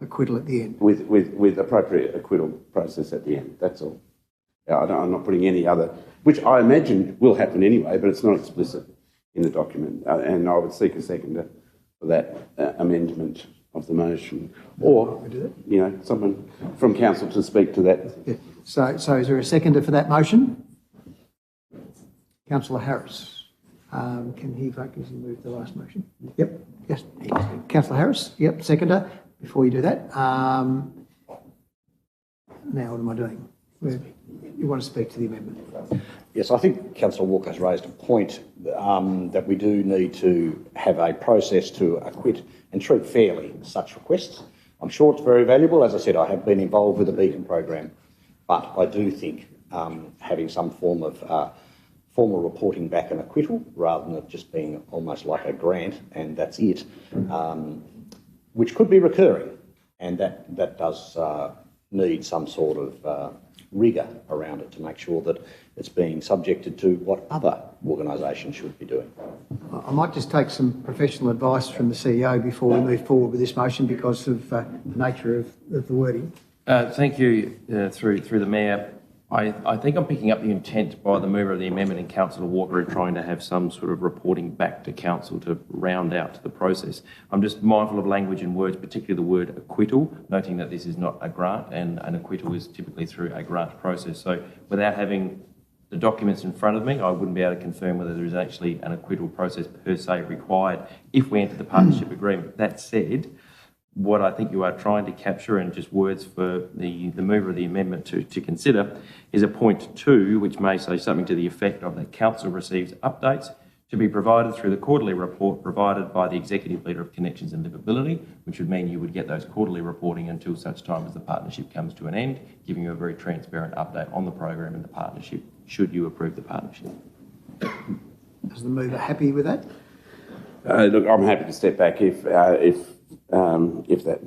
[SPEAKER 1] acquittal at the end.
[SPEAKER 4] With appropriate acquittal process at the end. That's all. I'm not putting any other, which I imagine will happen anyway, but it's not explicit in the document. And I would seek a seconder for that amendment of the motion, or someone from council to speak to that.
[SPEAKER 1] Yeah. So is there a seconder for that motion? Councillor Harris. Can he vote? Can he move the last motion? Yep. Yes. Councillor Harris. Yep. Seconder. Before you do that, now what am I doing? You want to speak to the amendment?
[SPEAKER 9] Yes, I think Councillor Walker has raised a point that we do need to have a process to acquit and treat fairly such requests. I'm sure it's very valuable. As I said, I have been involved with the Beacon program, but I do think having some form of formal reporting back and acquittal, rather than it just being almost like a grant and that's it, which could be recurring, and that does need some sort of rigour around it to make sure that it's being subjected to what other organisations should be doing.
[SPEAKER 1] I might just take some professional advice from the CEO before we move forward with this motion because of the nature of the wording.
[SPEAKER 14] Thank you, through the Mayor. I think I'm picking up the intent by the mover of the amendment and Councillor Walker in trying to have some sort of reporting back to Council to round out the process. I'm just mindful of language and words, particularly the word acquittal, noting that this is not a grant and an acquittal is typically through a grant process. So without having the documents in front of me, I wouldn't be able to confirm whether there is actually an acquittal process per se required if we enter the partnership agreement. That said, what I think you are trying to capture, and just words for the mover of the amendment to consider, is a point 2, which may say something to the effect of that Council receives updates to be provided through the quarterly report provided by the Executive Leader of Connections and Livability, which would mean you would get those quarterly reporting until such time as the partnership comes to an end, giving you a very transparent update on the program and the partnership, should you approve the partnership.
[SPEAKER 1] Is the mover happy with that?
[SPEAKER 4] Look, I'm happy to step back if that,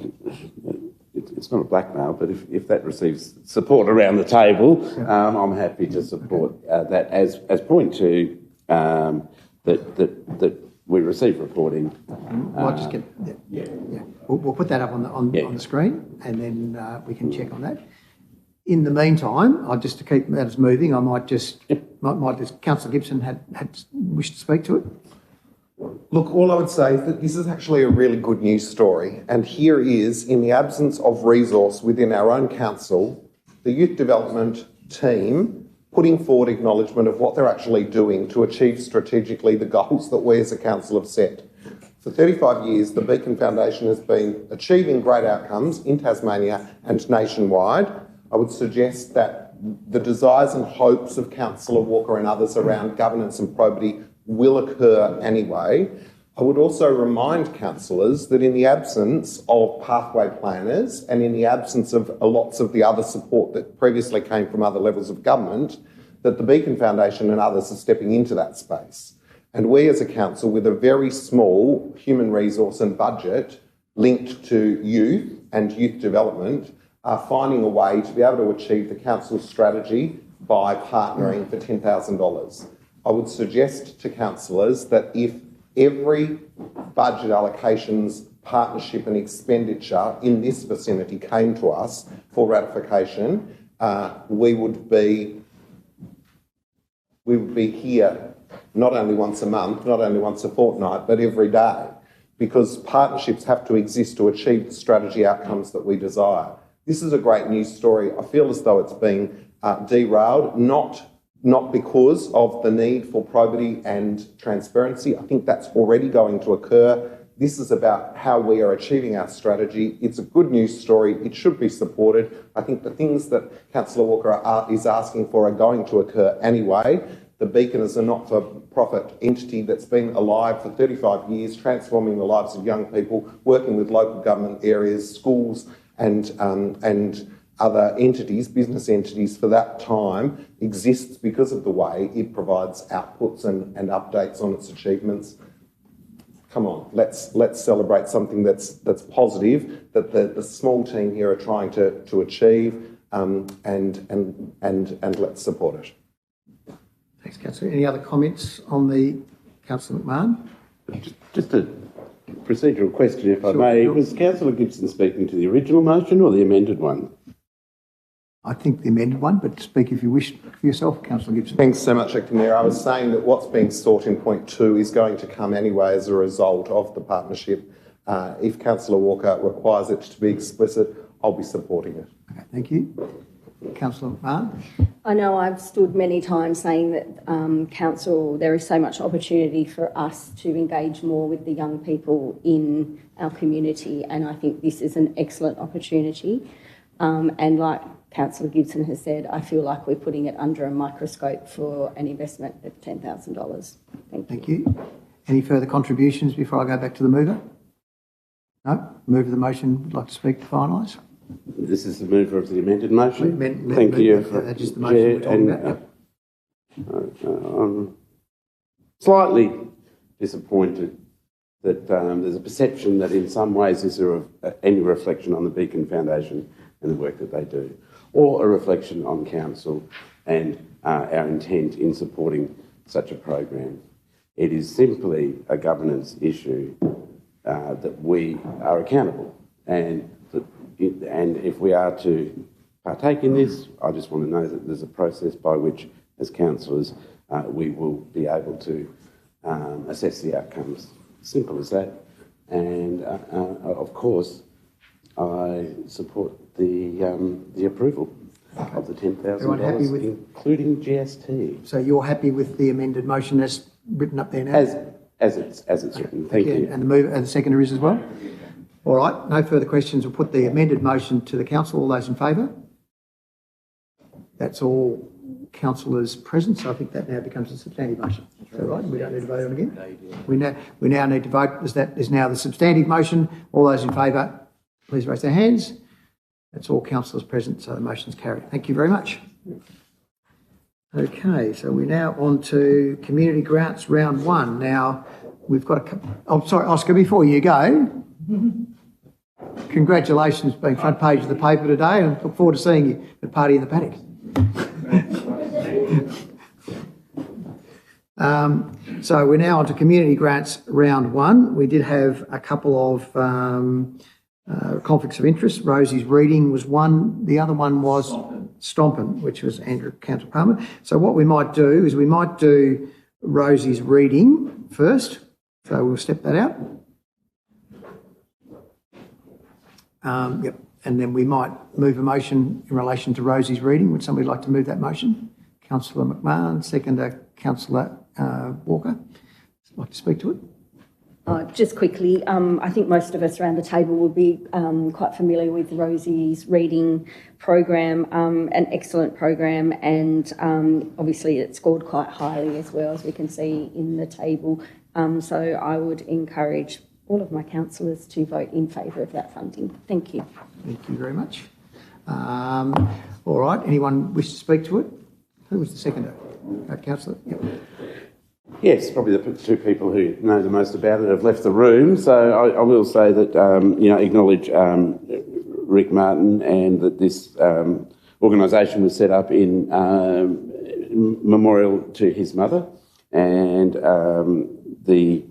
[SPEAKER 4] it's not a blackmail, but if that receives support around the table, I'm happy to support that as point 2, that we receive reporting.
[SPEAKER 1] Might just get We'll put that up on the screen, and then we can check on that. In the meantime, just to keep matters moving, I might just Councillor Gibson had wished to speak to it.
[SPEAKER 10] Look, all I would say is that this is actually a really good news story, and here is, in the absence of resource within our own council, the youth development team putting forward acknowledgement of what they're actually doing to achieve strategically the goals that we as a council have set. For 35 years, the Beacon Foundation has been achieving great outcomes in Tasmania and nationwide. I would suggest that the desires and hopes of Councillor Walker and others around governance and probity will occur anyway. I would also remind councillors that in the absence of pathway planners and in the absence of lots of the other support that previously came from other levels of government, that the Beacon Foundation and others are stepping into that space. And we as a council, with a very small human resource and budget linked to youth and youth development, are finding a way to be able to achieve the council's strategy by partnering for $10,000. I would suggest to councillors that if every budget allocations, partnership and expenditure in this vicinity came to us for ratification, we would be here not only once a month, not only once a fortnight, but every day, because partnerships have to exist to achieve the strategy outcomes that we desire. This is a great news story. I feel as though it's being derailed, not because of the need for probity and transparency. I think that's already going to occur. This is about how we are achieving our strategy. It's a good news story. It should be supported. I think the things that Councillor Walker is asking for are going to occur anyway. The Beacon is a not-for-profit entity that's been alive for 35 years, transforming the lives of young people, working with local government areas, schools and other entities, business entities for that time, exists because of the way it provides outputs and updates on its achievements. Come on, let's celebrate something that's positive, that the small team here are trying to achieve, and let's support it.
[SPEAKER 1] Thanks, Councillor. Any other comments on the Councillor McMahon?
[SPEAKER 4] Just a procedural question, if I may. Was Councillor Gibson speaking to the original motion or the amended one?
[SPEAKER 1] I think the amended one, but speak if you wish for yourself, Councillor Gibson.
[SPEAKER 10] Thanks so much, Acting Mayor. I was saying that what's being sought in point 2 is going to come anyway as a result of the partnership. If Councillor Walker requires it to be explicit, I'll be supporting it.
[SPEAKER 1] Okay, thank you. Councillor McMahon?
[SPEAKER 16] I know I've stood many times saying that Council, there is so much opportunity for us to engage more with the young people in our community, and I think this is an excellent opportunity. And like Councillor Gibson has said, I feel like we're putting it under a microscope for an investment of $10,000.
[SPEAKER 1] Thank you. Any further contributions before I go back to the mover? No? Mover of the motion would like to speak to finalise?
[SPEAKER 4] This is the mover of the amended motion.
[SPEAKER 1] Thank you. That is the motion we're talking about.
[SPEAKER 4] I'm slightly disappointed that there's a perception that in some ways is there any reflection on the Beacon Foundation and the work that they do, or a reflection on council and our intent in supporting such a program. It is simply a governance issue that we are accountable, and if we are to partake in this, I just want to know that there's a process by which, as councillors, we will be able to assess the outcomes. Simple as that. And of course, I support the approval of the $10,000, including GST.
[SPEAKER 1] So you're happy with the amended motion as written up there now?
[SPEAKER 4] As it's written. Thank you.
[SPEAKER 1] And the mover and the seconder is as well? All right, no further questions. We'll put the amended motion to the council. All those in favour? That's all councillors present, so I think that now becomes a substantive motion. Is that right? We don't need to vote on it again? We now need to vote, as that is now the substantive motion. All those in favour, please raise their hands. That's all councillors present, so the motion's carried. Thank you very much. Okay, so we're now on to community grants round one. Now, we've got a couple... Oh, sorry, Oscar, before you go, congratulations being front page of the paper today, and look forward to seeing you at Party in the Paddock. So we're now on to community grants round one. We did have a couple of conflicts of interest. Rosie's reading was one. The other one was Stompin, which was Andrew Councillor Palmer. So what we might do is we might do Rosie's reading first. So we'll step that out. Yep. And then we might move a motion in relation to Rosie's reading. Would somebody like to move that motion? Councillor McMahon, seconder Councillor Walker. Would like to speak to it?
[SPEAKER 16] Just quickly, I think most of us around the table will be quite familiar with Rosie's reading program, an excellent program, and obviously it scored quite highly as well, as we can see in the table. So I would encourage all of my councillors to vote in favour of that funding. Thank you.
[SPEAKER 1] Thank you very much. All right, anyone wish to speak to it? Who was the seconder? Councillor? Yep.
[SPEAKER 4] Yes, probably the two people who know the most about it have left the room. So I will say that, acknowledge Rick Martin, and that this organisation was set up in memorial to his mother, and the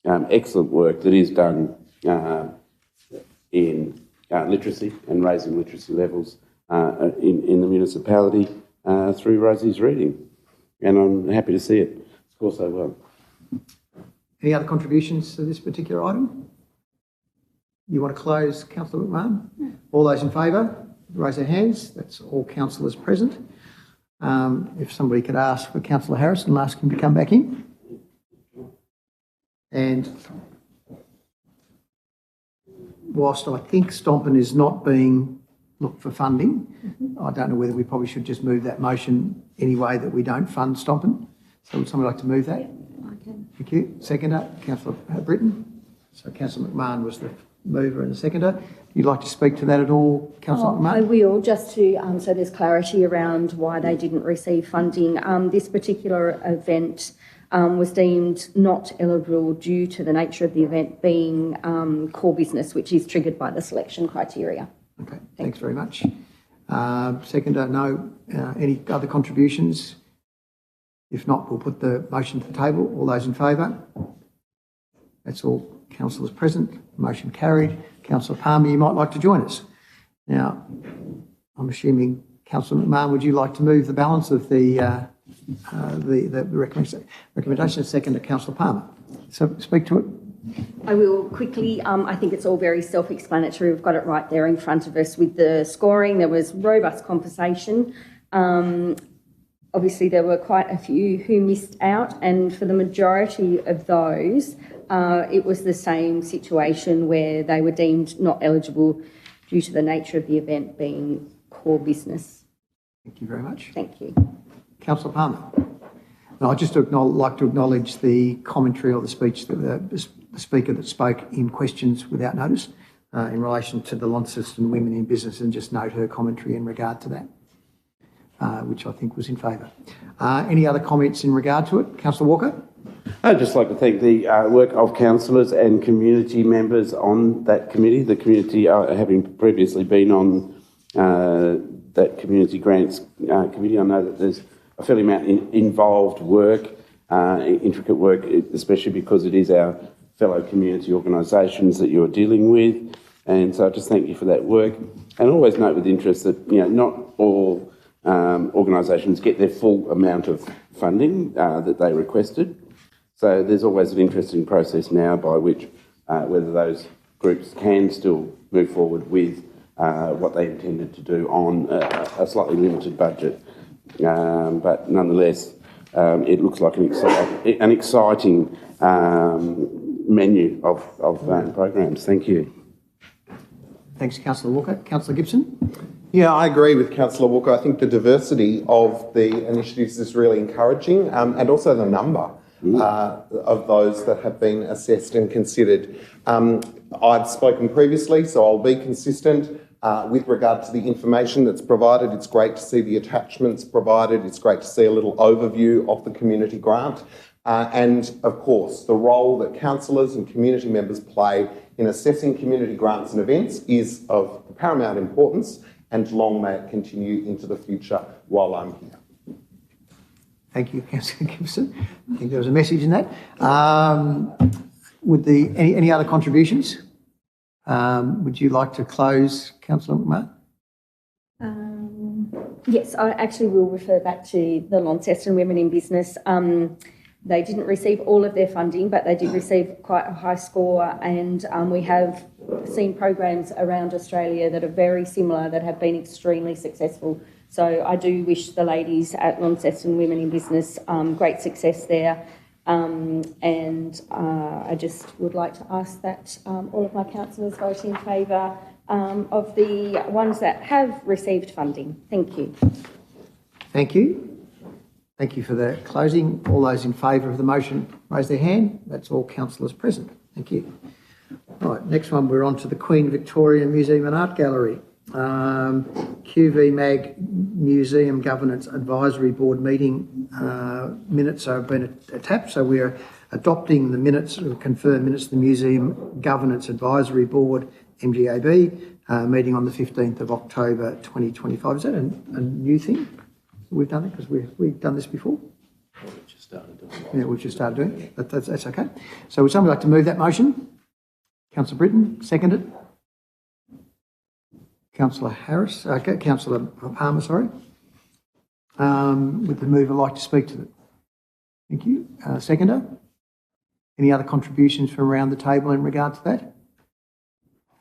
[SPEAKER 4] excellent work that is done in literacy and raising literacy levels in the municipality through Rosie's reading. And I'm happy to see it. Of course I will.
[SPEAKER 1] Any other contributions to this particular item? You want to close, Councillor McMahon? Yeah. All those in favour, raise their hands. That's all councillors present. If somebody could ask for Councillor Harrison and ask him to come back in. And whilst I think Stompin is not being looked for funding, I don't know whether we probably should just move that motion anyway that we don't fund Stompin. So would somebody like to move that?
[SPEAKER 16] I can.
[SPEAKER 1] Thank you. Seconder, Councillor Britton. So Councillor McMahon was the mover and the seconder. You'd like to speak to that at all, Councillor McMahon?
[SPEAKER 16] I will, just to so there's clarity around why they didn't receive funding. This particular event was deemed not eligible due to the nature of the event being core business, which is triggered by the selection criteria.
[SPEAKER 1] Okay, thanks very much. Seconder, no. Any other contributions? If not, we'll put the motion to the table. All those in favour? That's all councillors present. Motion carried. Councillor Palmer, you might like to join us. Now, I'm assuming, Councillor McMahon, would you like to move the balance of the recommendation? Second to Councillor Palmer. So speak to it.
[SPEAKER 16] I will quickly. I think it's all very self-explanatory. We've got it right there in front of us with the scoring. There was robust conversation. Obviously, there were quite a few who missed out, and for the majority of those, it was the same situation where they were deemed not eligible due to the nature of the event being core business.
[SPEAKER 1] Thank you very much.
[SPEAKER 16] Thank you.
[SPEAKER 1] Councillor Palmer. I'd just like to acknowledge the commentary or the speech that the speaker that spoke in questions without notice in relation to the Launceston Women in Business, and just note her commentary in regard to that, which I think was in favour. Any other comments in regard to it? Councillor Walker?
[SPEAKER 4] I'd just like to thank the work of councillors and community members on that committee. The community, having previously been on that community grants committee, I know that there's a fairly amount involved work, intricate work, especially because it is our fellow community organisations that you're dealing with. And so I just thank you for that work. And always note with interest that, not all organisations get their full amount of funding that they requested. So there's always an interesting process now by which whether those groups can still move forward with what they intended to do on a slightly limited budget. But nonetheless, it looks like an exciting menu of programs. Thank you.
[SPEAKER 1] Thanks, Councillor Walker. Councillor Gibson?
[SPEAKER 10] Yeah, I agree with Councillor Walker. I think the diversity of the initiatives is really encouraging, and also the number of those that have been assessed and considered. I've spoken previously, so I'll be consistent. With regard to the information that's provided, it's great to see the attachments provided. It's great to see a little overview of the community grant. And of course, the role that councillors and community members play in assessing community grants and events is of paramount importance, and long may it continue into the future while I'm here.
[SPEAKER 1] Thank you, Councillor Gibson. I think there was a message in that. Any other contributions? Would you like to close, Councillor McMahon?
[SPEAKER 16] Yes, I actually will refer back to the Launceston Women in Business. They didn't receive all of their funding, but they did receive quite a high score, and we have seen programs around Australia that are very similar that have been extremely successful. So I do wish the ladies at Launceston Women in Business great success there. I just would like to ask that all of my councillors vote in favour of the ones that have received funding. Thank you.
[SPEAKER 1] Thank you. Thank you for the closing. All those in favour of the motion, raise their hand. That's all councillors present. Thank you. All right, next one, we're on to the Queen Victoria Museum and Art Gallery. QV Mag Museum Governance Advisory Board meeting minutes have been attached, so we're adopting the minutes, confirmed minutes of the Museum Governance Advisory Board, MGAB, meeting on the 15th of October 2025. Is that a new thing? We've done it because we've done this before?
[SPEAKER 14] We've just started doing it.
[SPEAKER 1] Yeah, we've just started doing it. That's okay. So would somebody like to move that motion? Councillor Britton, second it. Councillor Harris, Councillor Palmer, sorry. Would the mover like to speak to it? Thank you. Seconder? Any other contributions from around the table in regard to that?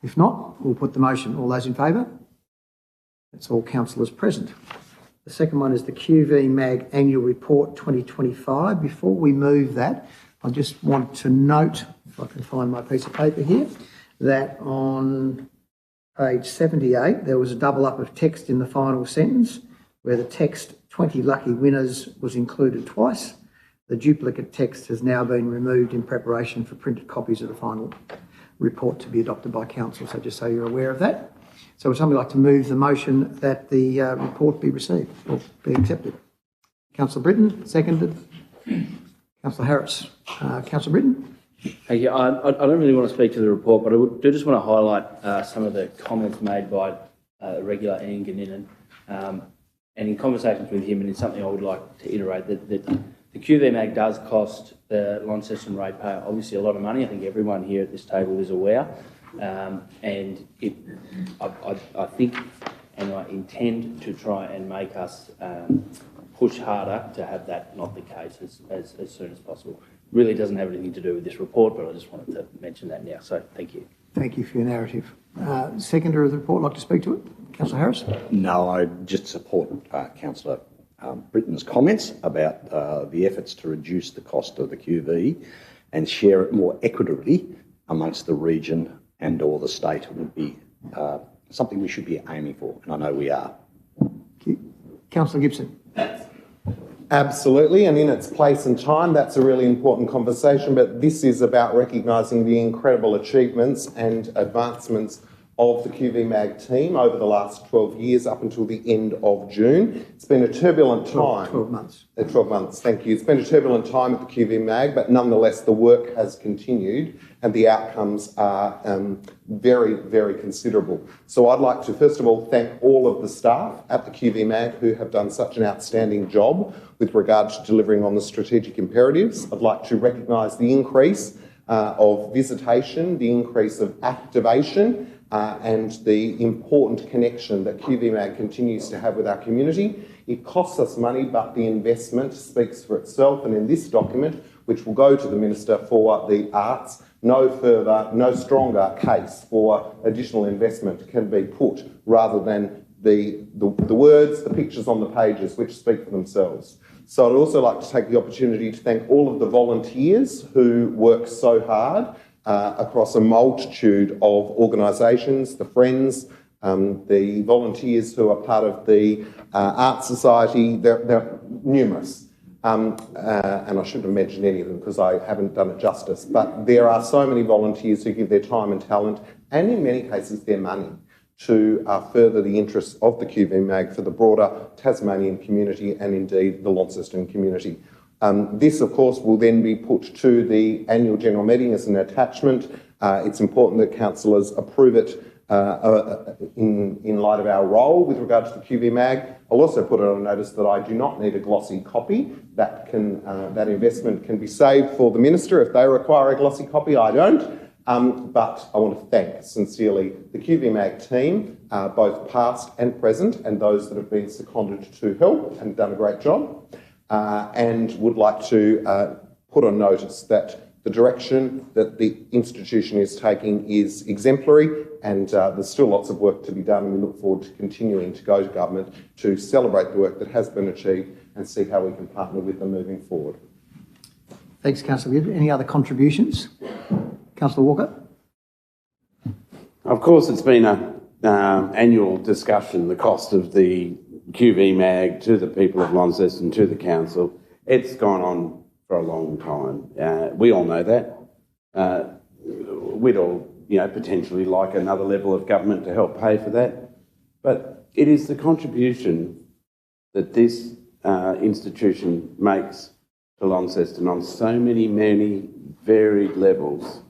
[SPEAKER 1] If not, we'll put the motion. All those in favour? That's all councillors present. The second one is the QV Mag Annual Report 2025. Before we move that, I just want to note, if I can find my piece of paper here, that on page 78, there was a double up of text in the final sentence where the text 20 lucky winners was included twice. The duplicate text has now been removed in preparation for printed copies of the final report to be adopted by council. So just so you're aware of that. So would somebody like to move the motion that the report be received or be accepted? Councillor Britton, seconded. Councillor Harris. Councillor Britton?
[SPEAKER 11] Thank you. I don't really want to speak to the report, but I do just want to highlight some of the comments made by regular Ian Ganninan. And in conversations with him, and it's something I would like to iterate, that the QV Mag does cost the Launceston ratepayer obviously a lot of money. I think everyone here at this table is aware. I think, and I intend to try and make us push harder to have that not the case as soon as possible. Really doesn't have anything to do with this report, but I just wanted to mention that now. So thank you.
[SPEAKER 1] Thank you for your narrative. Seconder of the report, like to speak to it? Councillor Harris?
[SPEAKER 9] No, I just support Councillor Britton's comments about the efforts to reduce the cost of the QV and share it more equitably amongst the region and or the state would be something we should be aiming for, and I know we are.
[SPEAKER 1] Councillor Gibson.
[SPEAKER 10] Absolutely, and in its place and time, that's a really important conversation, but this is about recognising the incredible achievements and advancements of the QVMag team over the last 12 years up until the end of June. It's been a turbulent time.
[SPEAKER 1] 12 months.
[SPEAKER 10] 12 months, thank you. It's been a turbulent time at the QVMag, but nonetheless the work has continued and the outcomes are very, very considerable. So I'd like to first of all thank all of the staff at the QVMag who have done such an outstanding job with regard to delivering on the strategic imperatives. I'd like to recognise the increase of visitation, the increase of activation, and the important connection that QVMag continues to have with our community. It costs us money, but the investment speaks for itself. And in this document, which will go to the Minister for the Arts, no stronger case for additional investment can be put rather than the words, the pictures on the pages, which speak for themselves. So I'd also like to take the opportunity to thank all of the volunteers who work so hard across a multitude of organisations, the Friends, the volunteers who are part of the Art Society. They're numerous. And I shouldn't have mentioned any of them because I haven't done it justice, but there are so many volunteers who give their time and talent, and in many cases their money, to further the interests of the QVMag for the broader Tasmanian community and indeed the Launceston community. This, of course, will then be put to the annual general meeting as an attachment. It's important that councillors approve it in light of our role with regard to the QVMag. I'll also put it on notice that I do not need a glossy copy. That investment can be saved for the Minister if they require a glossy copy. I don't. But I want to thank sincerely the QVMag team, both past and present, and those that have been seconded to help and done a great job. And would like to put on notice that the direction that the institution is taking is exemplary, and there's still lots of work to be done, and we look forward to continuing to go to government to celebrate the work that has been achieved and see how we can partner with them moving forward.
[SPEAKER 1] Thanks, Councillor Gibb. Any other contributions? Councillor Walker.
[SPEAKER 4] Of course, it's been an annual discussion, the cost of the QVMag to the people of Launceston, to the council. It's gone on for a long time. We all know that. We'd all, potentially like another level of government to help pay for that. But it is the contribution that this institution makes to Launceston on so many varied levels,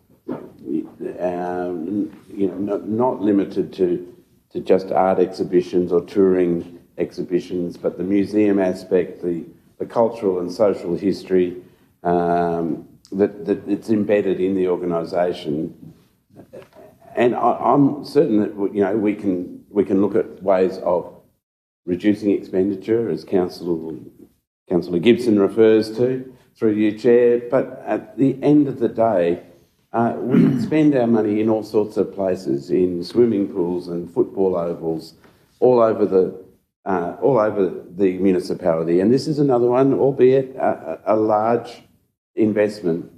[SPEAKER 4] not limited to just art exhibitions or touring exhibitions, but the museum aspect, the cultural and social history that it's embedded in the organisation. And I'm certain that we can look at ways of reducing expenditure, as Councillor Gibson refers to through you, Chair. But at the end of the day, we spend our money in all sorts of places, in swimming pools and football ovals, all over the municipality. And this is another one, albeit a large investment.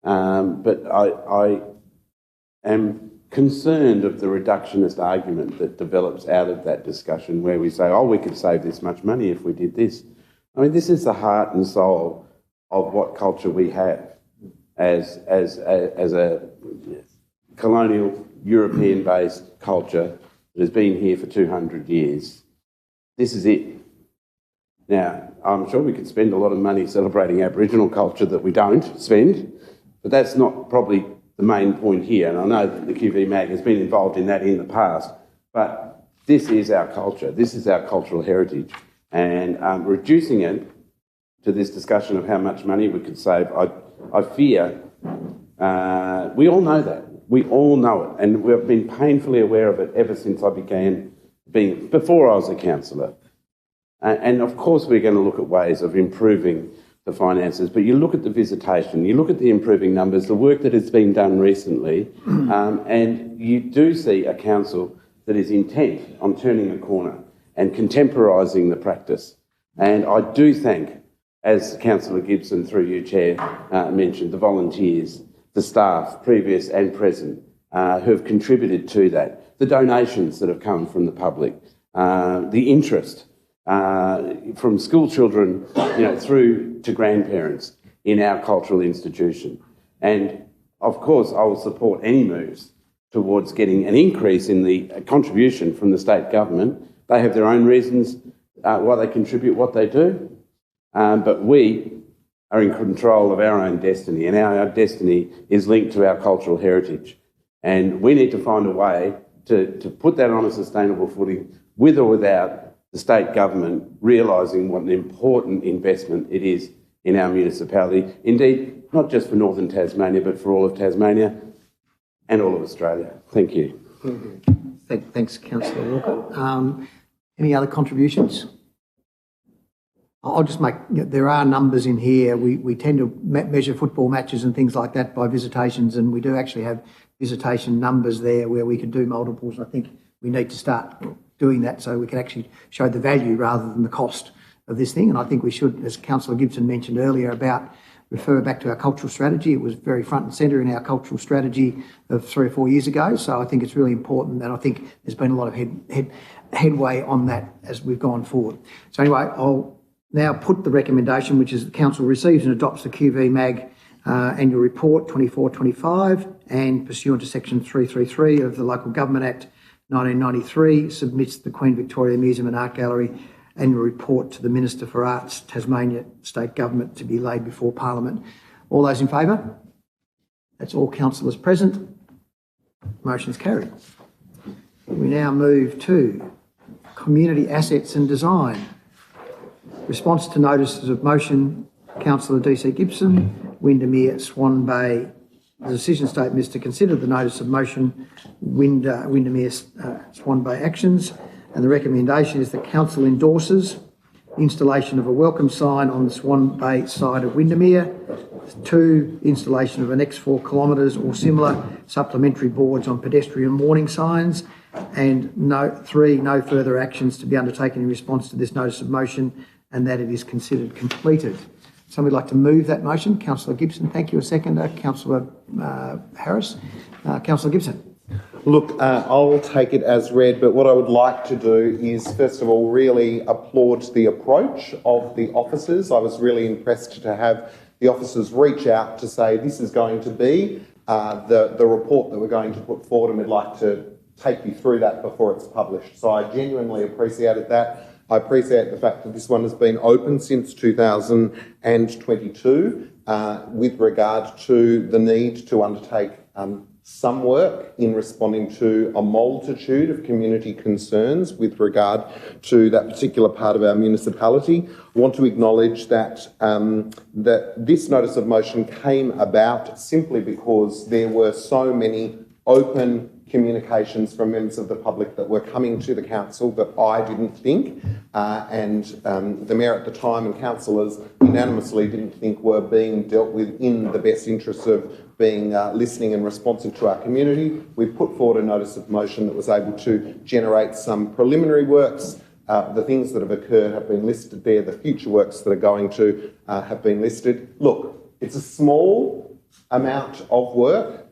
[SPEAKER 4] But I am concerned of the reductionist argument that develops out of that discussion, where we say, we could save this much money if we did this. I mean, this is the heart and soul of what culture we have as a colonial European-based culture that has been here for 200 years. This is it. Now, I'm sure we could spend a lot of money celebrating Aboriginal culture that we don't spend, but that's not probably the main point here. And I know that the QVMag has been involved in that in the past, but this is our culture. This is our cultural heritage. And reducing it to this discussion of how much money we could save, I fear, we all know that. We all know it. And we've been painfully aware of it ever since I began before I was a councillor. And of course we're going to look at ways of improving the finances, but you look at the visitation, you look at the improving numbers, the work that has been done recently, and you do see a council that is intent on turning a corner and contemporising the practice. And I do thank, as Councillor Gibson, through you, Chair, mentioned, the volunteers, the staff, previous and present, who have contributed to that, the donations that have come from the public, the interest from school children, through to grandparents in our cultural institution. And of course, I will support any moves towards getting an increase in the contribution from the state government. They have their own reasons why they contribute what they do, but we are in control of our own destiny, and our destiny is linked to our cultural heritage. And we need to find a way to put that on a sustainable footing, with or without the state government realising what an important investment it is in our municipality. Indeed, not just for northern Tasmania, but for all of Tasmania and all of Australia. Thank you.
[SPEAKER 1] Thanks, Councillor Walker. Any other contributions? I'll just make, there are numbers in here. We tend to measure football matches and things like that by visitations, and we do actually have visitation numbers there where we can do multiples. I think we need to start doing that so we can actually show the value rather than the cost of this thing. And I think we should, as Councillor Gibson mentioned earlier, refer back to our cultural strategy. It was very front and centre in our cultural strategy of 3 or 4 years ago. So I think it's really important, and I think there's been a lot of headway on that as we've gone forward. So anyway, I'll now put the recommendation, which is the Council receives and adopts the QV MAG Annual Report 24-25, and pursuant to Section 333 of the Local Government Act 1993, submits the Queen Victoria Museum and Art Gallery Annual Report to the Minister for Arts, Tasmania State Government, to be laid before Parliament. All those in favour? That's all councillors present. Motion is carried. We now move to Community Assets and Design. Response to notices of motion, Councillor DC Gibson, Windermere, Swan Bay. The decision statement is to consider the notice of motion, Windermere, Swan Bay actions, and the recommendation is that Council endorses installation of a welcome sign on the Swan Bay side of Windermere. 2, installation of an next 4 kilometres or similar supplementary boards on pedestrian warning signs. And 3, no further actions to be undertaken in response to this notice of motion, and that it is considered completed. Somebody like to move that motion? Councillor Gibson, thank you. A seconder, Councillor Harris. Councillor Gibson.
[SPEAKER 10] Look, I'll take it as read, but what I would like to do is, first of all, really applaud the approach of the officers. I was really impressed to have the officers reach out to say this is going to be the report that we're going to put forward, and we'd like to take you through that before it's published. So I genuinely appreciated that. I appreciate the fact that this one has been open since 2022 with regard to the need to undertake some work in responding to a multitude of community concerns with regard to that particular part of our municipality. I want to acknowledge that, that this notice of motion came about simply because there were so many open communications from members of the public that were coming to the council that I didn't think, and the Mayor at the time and councillors unanimously didn't think were being dealt with in the best interests of being listening and responsive to our community. We put forward a notice of motion that was able to generate some preliminary works. The things that have occurred have been listed there. The future works that are going to have been listed. Look, it's a small amount of work,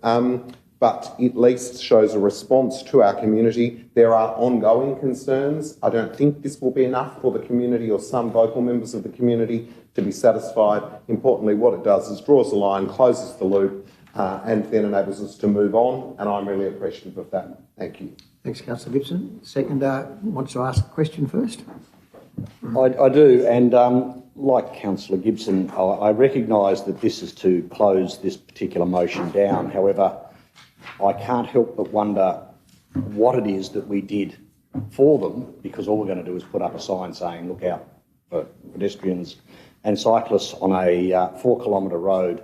[SPEAKER 10] but at least shows a response to our community. There are ongoing concerns. I don't think this will be enough for the community or some vocal members of the community to be satisfied. Importantly, what it does is draws a line, closes the loop, and then enables us to move on, and I'm really appreciative of that. Thank you.
[SPEAKER 1] Thanks, Councillor Gibson. Seconder wants to ask a question first.
[SPEAKER 9] I do, and like Councillor Gibson, I recognise that this is to close this particular motion down. However, I can't help but wonder what it is that we did for them, because all we're going to do is put up a sign saying, look out for pedestrians and cyclists on a 4-kilometre road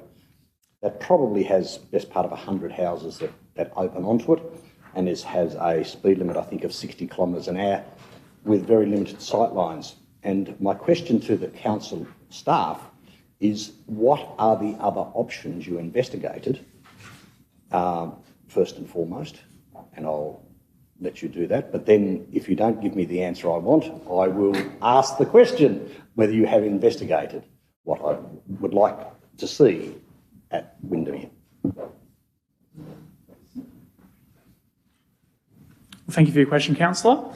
[SPEAKER 9] that probably has best part of 100 houses that open onto it, and has a speed limit, I think, of 60 kilometres an hour with very limited sight lines. And my question to the council staff is, what are the other options you investigated, first and foremost? And I'll let you do that. But then if you don't give me the answer I want, I will ask the question whether you have investigated what I would like to see at Windermere.
[SPEAKER 19] Thank you for your question, Councillor.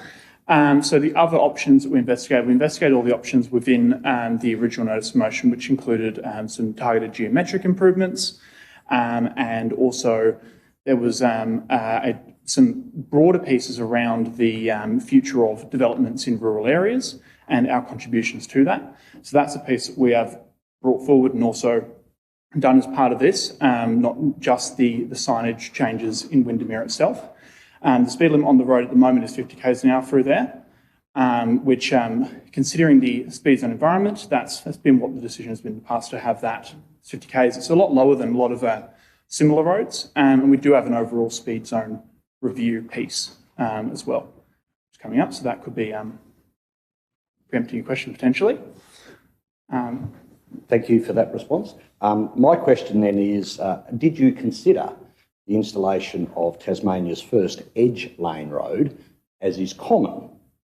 [SPEAKER 19] So the other options that we investigated all the options within the original notice of motion, which included some targeted geometric improvements, and also there was some broader pieces around the future of developments in rural areas and our contributions to that. So that's a piece that we have brought forward and also done as part of this, not just the signage changes in Windermere itself. The speed limit on the road at the moment is 50 k's an hour through there, which, considering the speed zone environment, that's been what the decision has been in the past, to have that 50 k's. It's a lot lower than a lot of similar roads, and we do have an overall speed zone review piece as well, which is coming up, so that could be preempting your question potentially.
[SPEAKER 9] Thank you for that response. My question then is, did you consider the installation of Tasmania's first edge lane road, as is common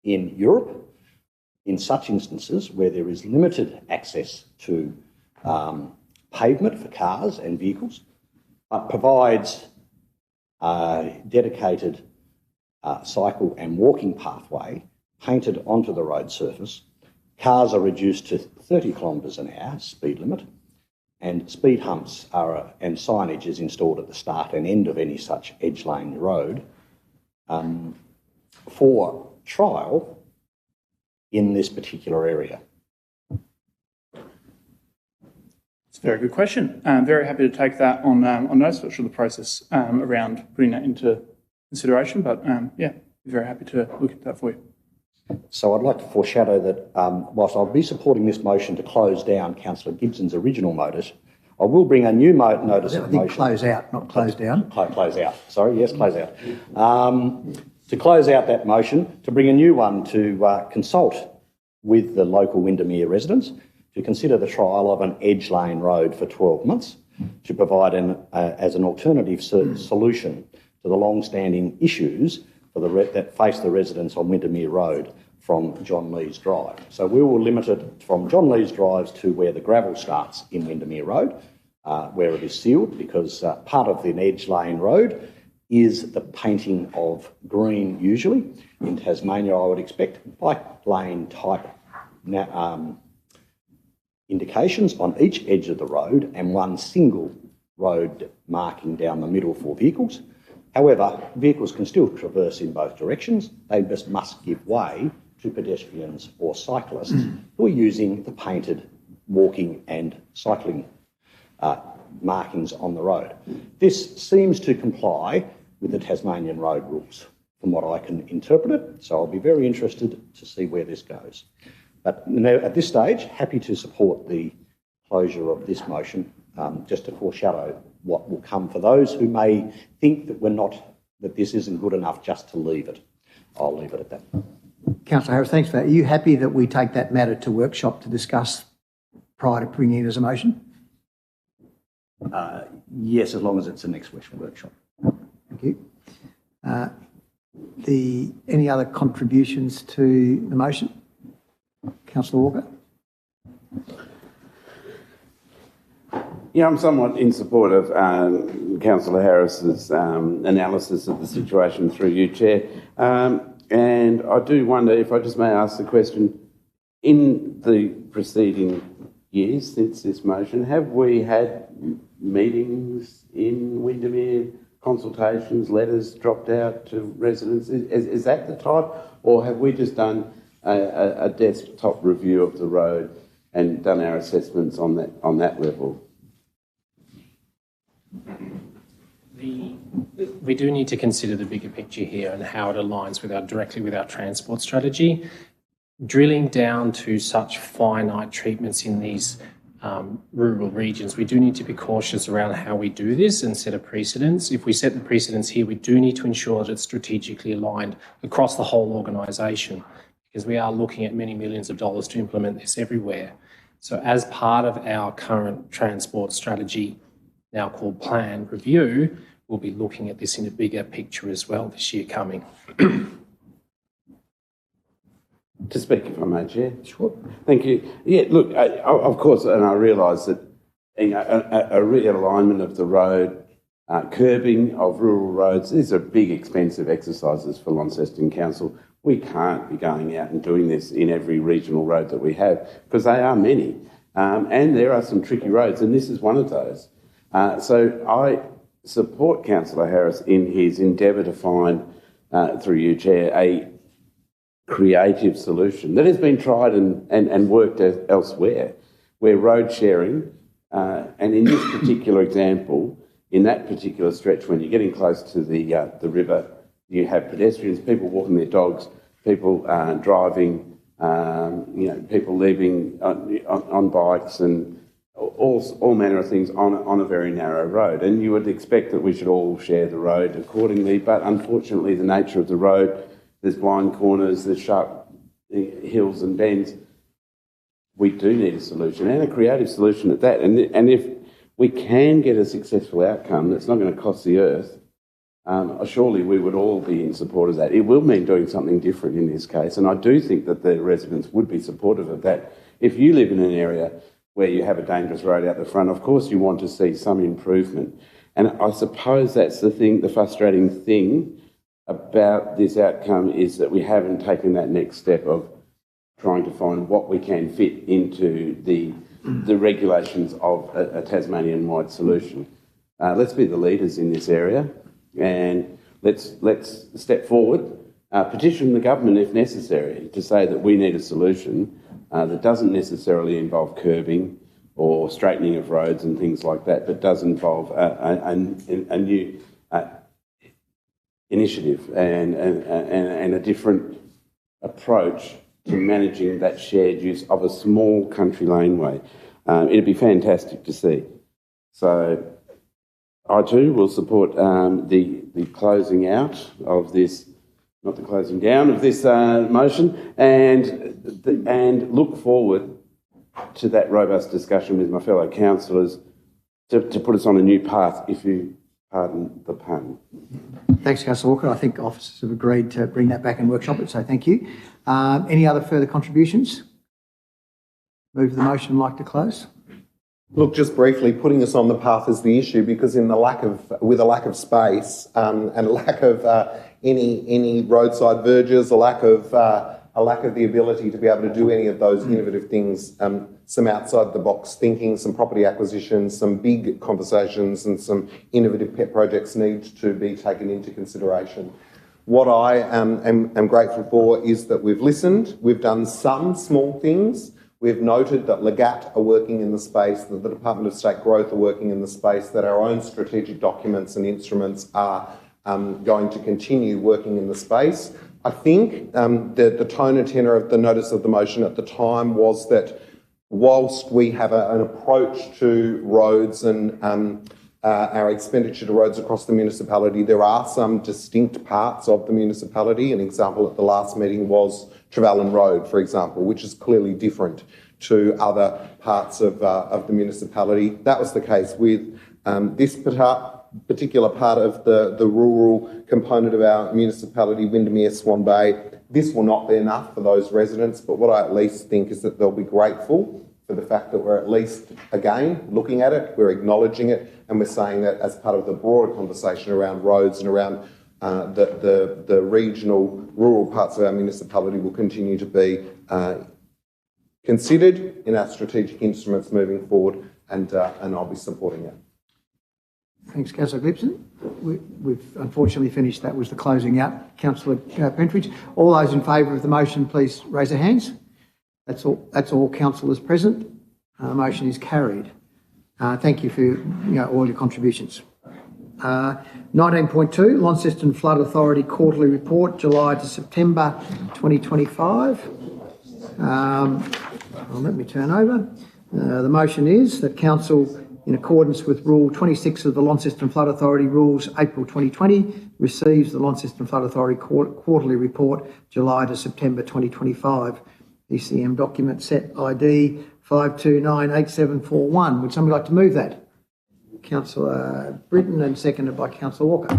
[SPEAKER 9] in Europe, in such instances where there is limited access to pavement for cars and vehicles, but provides a dedicated cycle and walking pathway painted onto the road surface. Cars are reduced to 30 kilometres an hour speed limit, and speed humps and signage is installed at the start and end of any such edge lane road for trial in this particular area?
[SPEAKER 19] It's a very good question. I'm very happy to take that on notice, which is the process around putting that into consideration. But yeah, very happy to look at that for you.
[SPEAKER 9] So I'd like to foreshadow that whilst I'll be supporting this motion to close down Councillor Gibson's original notice, I will bring a new notice of motion.
[SPEAKER 1] Close out, not close down.
[SPEAKER 9] Close out. Sorry, yes, close out. To close out that motion, to bring a new one to consult with the local Windermere residents to consider the trial of an edge lane road for 12 months to provide as an alternative solution to the long-standing issues that face the residents on Windermere Road from John Lees Drive. So we will limit it from John Lees Drive to where the gravel starts in Windermere Road, where it is sealed, because part of an edge lane road is the painting of green usually. In Tasmania, I would expect bike lane type indications on each edge of the road and one single road marking down the middle for vehicles. However, vehicles can still traverse in both directions. They just must give way to pedestrians or cyclists who are using the painted walking and cycling markings on the road. This seems to comply with the Tasmanian road rules, from what I can interpret it, so I'll be very interested to see where this goes. But now, at this stage, happy to support the closure of this motion, just to foreshadow what will come for those who may think that this isn't good enough just to leave it. I'll leave it at that.
[SPEAKER 1] Councillor Harris, thanks for that. Are you happy that we take that matter to workshop to discuss prior to bringing it as a motion?
[SPEAKER 9] Yes, as long as it's the next workshop.
[SPEAKER 1] Thank you. Any other contributions to the motion? Councillor Walker?
[SPEAKER 4] Yeah, I'm somewhat in support of Councillor Harris's analysis of the situation through you, Chair. And I do wonder, if I just may ask the question, in the preceding years since this motion, have we had meetings in Windermere, consultations, letters dropped out to residents? Is that the type, or have we just done a desktop review of the road and done our assessments on that level?
[SPEAKER 20] We do need to consider the bigger picture here and how it aligns directly with our transport strategy. Drilling down to such finite treatments in these rural regions, we do need to be cautious around how we do this and set a precedence. If we set the precedence here, we do need to ensure that it's strategically aligned across the whole organisation, because we are looking at many millions of dollars to implement this everywhere. So as part of our current transport strategy, now called Plan Review, we'll be looking at this in a bigger picture as well this year coming.
[SPEAKER 4] To speak, if I may, Chair. Sure. Thank you. Yeah, look, of course, and I realise that a realignment of the road, curbing of rural roads, these are big, expensive exercises for Launceston Council. We can't be going out and doing this in every regional road that we have, because they are many. And there are some tricky roads, and this is one of those. So I support Councillor Harris in his endeavour to find, through you, Chair, a creative solution that has been tried and worked elsewhere, where road sharing, and in this particular example, in that particular stretch, when you're getting close to the river, you have pedestrians, people walking their dogs, people driving, people leaving on bikes and all manner of things on a very narrow road. And you would expect that we should all share the road accordingly, but unfortunately the nature of the road, there's blind corners, there's sharp hills and bends. We do need a solution, and a creative solution at that. And if we can get a successful outcome that's not going to cost the earth, surely we would all be in support of that. It will mean doing something different in this case, and I do think that the residents would be supportive of that. If you live in an area where you have a dangerous road out the front, of course you want to see some improvement. And I suppose that's the frustrating thing about this outcome, is that we haven't taken that next step of trying to find what we can fit into the regulations of a Tasmanian-wide solution. Let's be the leaders in this area, and let's step forward, petition the government if necessary to say that we need a solution that doesn't necessarily involve curbing or straightening of roads and things like that, but does involve a new initiative and a different approach to managing that shared use of a small country laneway. It'd be fantastic to see. So I too will support the closing out of this, not the closing down of this motion, and look forward to that robust discussion with my fellow councillors to put us on a new path, if you pardon the pun.
[SPEAKER 1] Thanks, Councillor Walker. I think officers have agreed to bring that back and workshop it, so thank you. Any other further contributions? Move the motion, like to close.
[SPEAKER 10] Look, just briefly, putting us on the path is the issue, because with a lack of space and a lack of any roadside verges, a lack of the ability to be able to do any of those innovative things, some outside the box thinking, some property acquisitions, some big conversations and some innovative pet projects need to be taken into consideration. What I am grateful for is that we've listened, we've done some small things. We've noted that Legat are working in the space, that the Department of State Growth are working in the space, that our own strategic documents and instruments are going to continue working in the space. I think the tone and tenor of the notice of the motion at the time was that whilst we have an approach to roads and our expenditure to roads across the municipality, there are some distinct parts of the municipality. An example at the last meeting was Trevelyan Road, for example, which is clearly different to other parts of the municipality. That was the case with this particular part of the rural component of our municipality, Windermere, Swan Bay. This will not be enough for those residents, but what I at least think is that they'll be grateful for the fact that we're at least, again, looking at it, we're acknowledging it, and we're saying that as part of the broader conversation around roads and around the regional, rural parts of our municipality will continue to be considered in our strategic instruments moving forward, and I'll be supporting it.
[SPEAKER 1] Thanks, Councillor Gibson. We've unfortunately finished. That was the closing out. Councillor Pentridge. All those in favour of the motion, please raise their hands. That's all councillors present. Motion is carried. Thank you for all your contributions. 19.2, Launceston Flood Authority Quarterly Report, July to September 2025. Let me turn over. The motion is that Council, in accordance with Rule 26 of the Launceston Flood Authority Rules, April 2020, receives the Launceston Flood Authority Quarterly Report, July to September 2025. ECM document set ID 5298741. Would somebody like to move that? Councillor Britton, and seconded by Councillor Walker.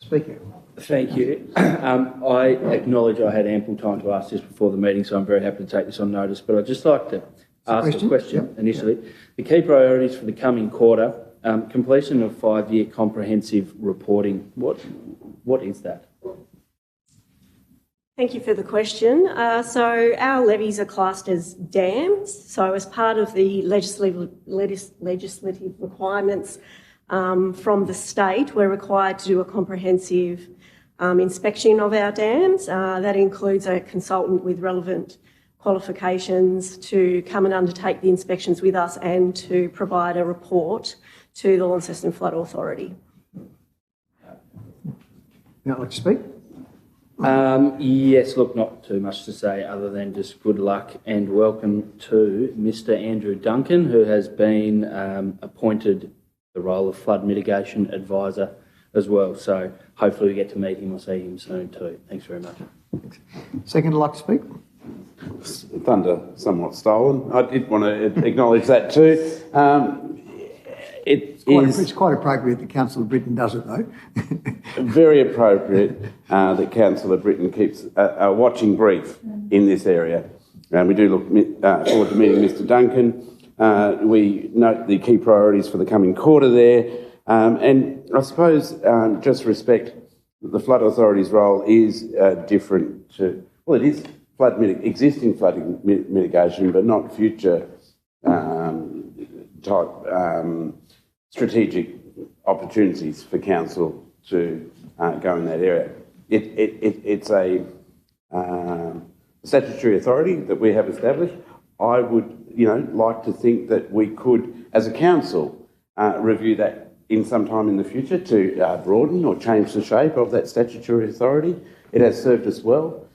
[SPEAKER 1] Speaker.
[SPEAKER 11] Thank you. I acknowledge I had ample time to ask this before the meeting, so I'm very happy to take this on notice, but I'd just like to ask a question initially. Yep. The key priorities for the coming quarter, completion of 5-year comprehensive reporting. What is that?
[SPEAKER 21] Thank you for the question. So our levies are classed as dams. So as part of the legislative requirements from the state, we're required to do a comprehensive inspection of our dams. That includes a consultant with relevant qualifications to come and undertake the inspections with us and to provide a report to the Launceston Flood Authority.
[SPEAKER 1] Now, like to speak?
[SPEAKER 11] Yes, look, not too much to say other than just good luck and welcome to Mr. Andrew Duncan, who has been appointed the role of Flood Mitigation Advisor as well. So hopefully we get to meet him or see him soon too. Thanks very much.
[SPEAKER 1] Second, like to speak?
[SPEAKER 4] Thunder somewhat stolen. I did want to acknowledge that too.
[SPEAKER 1] It's quite appropriate that Councillor Britton does it, though.
[SPEAKER 4] Very appropriate that Councillor Britton keeps a watching brief in this area. We do look forward to meeting Mr. Duncan. We note the key priorities for the coming quarter there. And I suppose just respect that the Flood Authority's role is different to, well, it is existing flooding mitigation, but not future type strategic opportunities for council to go in that area. It's a statutory authority that we have established. I would, like to think that we could, as a council, review that in some time in the future to broaden or change the shape of that statutory authority. It has served us well.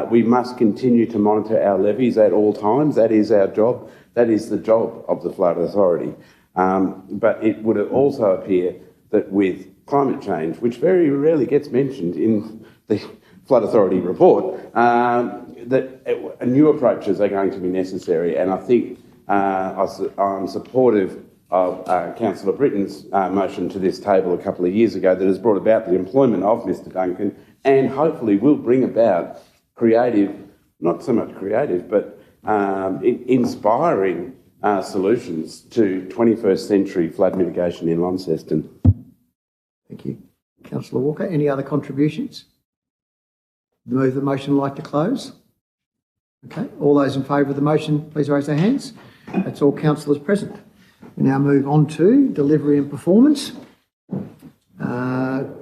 [SPEAKER 4] We must continue to monitor our levies at all times. That is our job. That is the job of the Flood Authority. But it would also appear that with climate change, which very rarely gets mentioned in the Flood Authority report, that new approaches are going to be necessary. And I think I'm supportive of Councillor Britton's motion to this table a couple of years ago that has brought about the employment of Mr. Duncan and hopefully will bring about creative, not so much creative, but inspiring solutions to 21st century flood mitigation in Launceston.
[SPEAKER 1] Thank you. Councillor Walker, any other contributions? Move the motion, like to close? Okay, all those in favour of the motion, please raise their hands. That's all councillors present. We now move on to delivery and performance. Item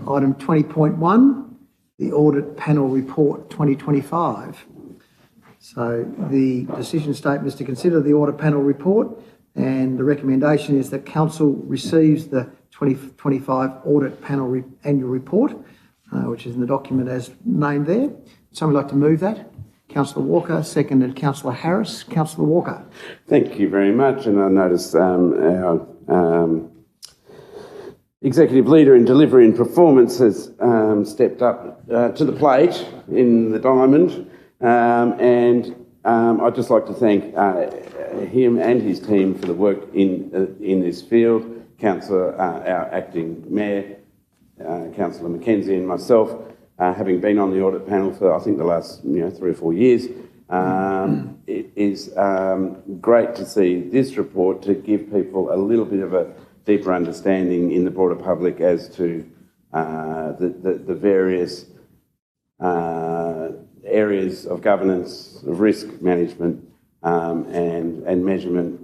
[SPEAKER 1] 20.1, the Audit Panel Report 2025. So the decision statement is to consider the Audit Panel Report, and the recommendation is that Council receives the 2025 Audit Panel Annual Report, which is in the document as named there. Someone like to move that? Councillor Walker, seconded Councillor Harris. Councillor Walker.
[SPEAKER 4] Thank you very much. And I notice our Executive Leader in Delivery and Performance has stepped up to the plate in the diamond. And I'd just like to thank him and his team for the work in this field. Councillor, our Acting Mayor, Councillor Mackenzie and myself, having been on the audit panel for I think the last 3 or 4 years, it is great to see this report to give people a little bit of a deeper understanding in the broader public as to the various areas of governance, of risk management and measurement.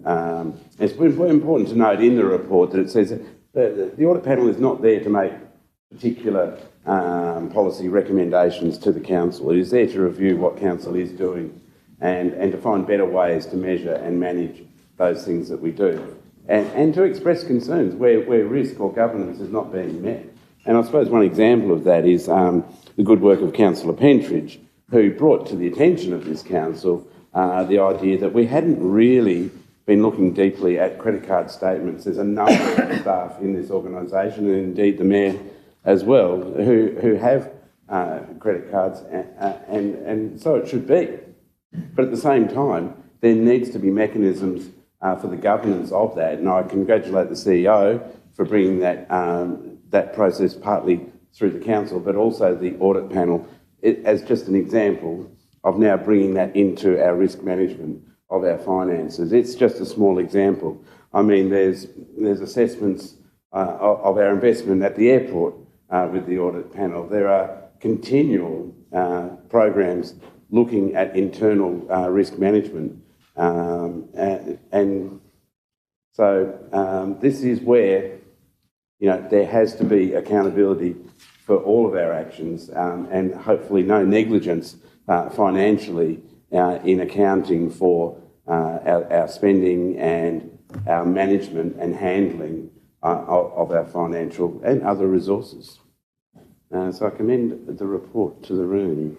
[SPEAKER 4] It's important to note in the report that it says that the audit panel is not there to make particular policy recommendations to the council. It is there to review what council is doing and to find better ways to measure and manage those things that we do and to express concerns where risk or governance is not being met. And I suppose one example of that is the good work of Councillor Pentridge, who brought to the attention of this council the idea that we hadn't really been looking deeply at credit card statements. There's a number of staff in this organisation, and indeed the Mayor as well, who have credit cards, and so it should be. But at the same time, there needs to be mechanisms for the governance of that, and I congratulate the CEO for bringing that process partly through the council, but also the audit panel as just an example of now bringing that into our risk management of our finances. It's just a small example. I mean, there's assessments of our investment at the airport with the audit panel. There are continual programs looking at internal risk management. And so this is where, there has to be accountability for all of our actions, and hopefully no negligence financially in accounting for our spending and our management and handling of our financial and other resources. So I commend the report to the room.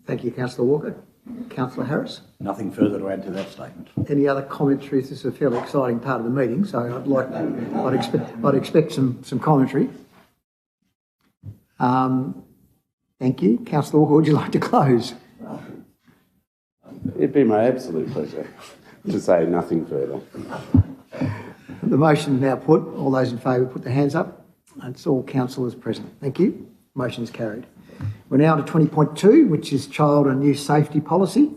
[SPEAKER 1] Thank you, Councillor Walker. Councillor Harris?
[SPEAKER 9] Nothing further to add to that statement.
[SPEAKER 1] Any other commentary? This is a fairly exciting part of the meeting, so I'd expect some commentary. Thank you. Councillor Walker, would you like to close?
[SPEAKER 4] It'd be my absolute pleasure to say nothing further.
[SPEAKER 1] The motion is now put. All those in favour put their hands up. That's all councillors present. Thank you. Motion is carried. We're now to 20.2, which is Child and Youth Safety Policy.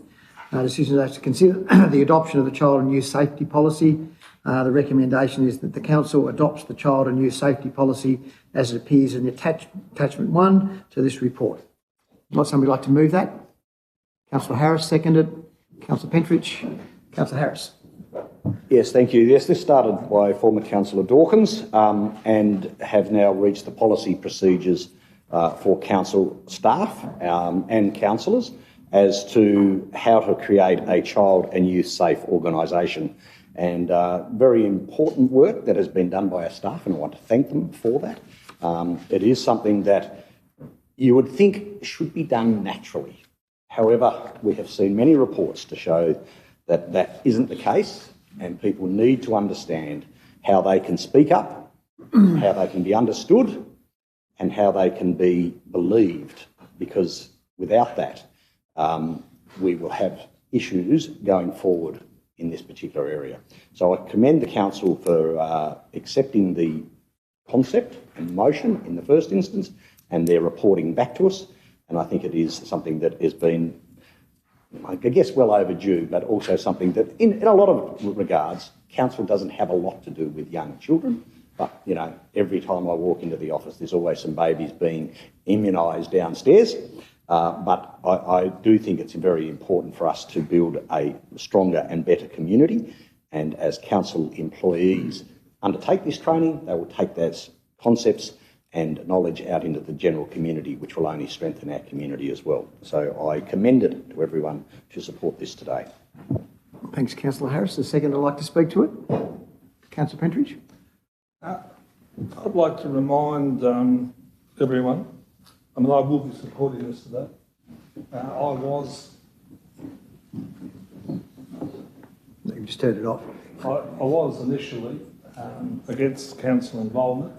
[SPEAKER 1] Decision is to consider the adoption of the Child and Youth Safety Policy. The recommendation is that the Council adopts the Child and Youth Safety Policy as it appears in attachment 1 to this report. Would somebody like to move that? Councillor Harris, seconded. Councillor Pentridge. Councillor Harris.
[SPEAKER 9] Yes, thank you. Yes, this started by former Councillor Dawkins and have now reached the policy procedures for council staff and councillors as to how to create a child and youth safe organisation. And very important work that has been done by our staff, and I want to thank them for that. It is something that you would think should be done naturally. However, we have seen many reports to show that that isn't the case, and people need to understand how they can speak up, how they can be understood, and how they can be believed, because without that, we will have issues going forward in this particular area. So I commend the Council for accepting the concept and motion in the first instance, and they're reporting back to us. And I think it is something that has been, I guess, well overdue, but also something that in a lot of regards, Council doesn't have a lot to do with young children. But, every time I walk into the office, there's always some babies being immunised downstairs. But I do think it's very important for us to build a stronger and better community. And as council employees undertake this training, they will take those concepts and knowledge out into the general community, which will only strengthen our community as well. So I commend it to everyone to support this today.
[SPEAKER 1] Thanks, Councillor Harris. The second I'd like to speak to it. Councillor Pentridge.
[SPEAKER 15] I'd like to remind everyone, I will be supporting this today. I was...
[SPEAKER 1] You just turned it off.
[SPEAKER 15] I was initially against council involvement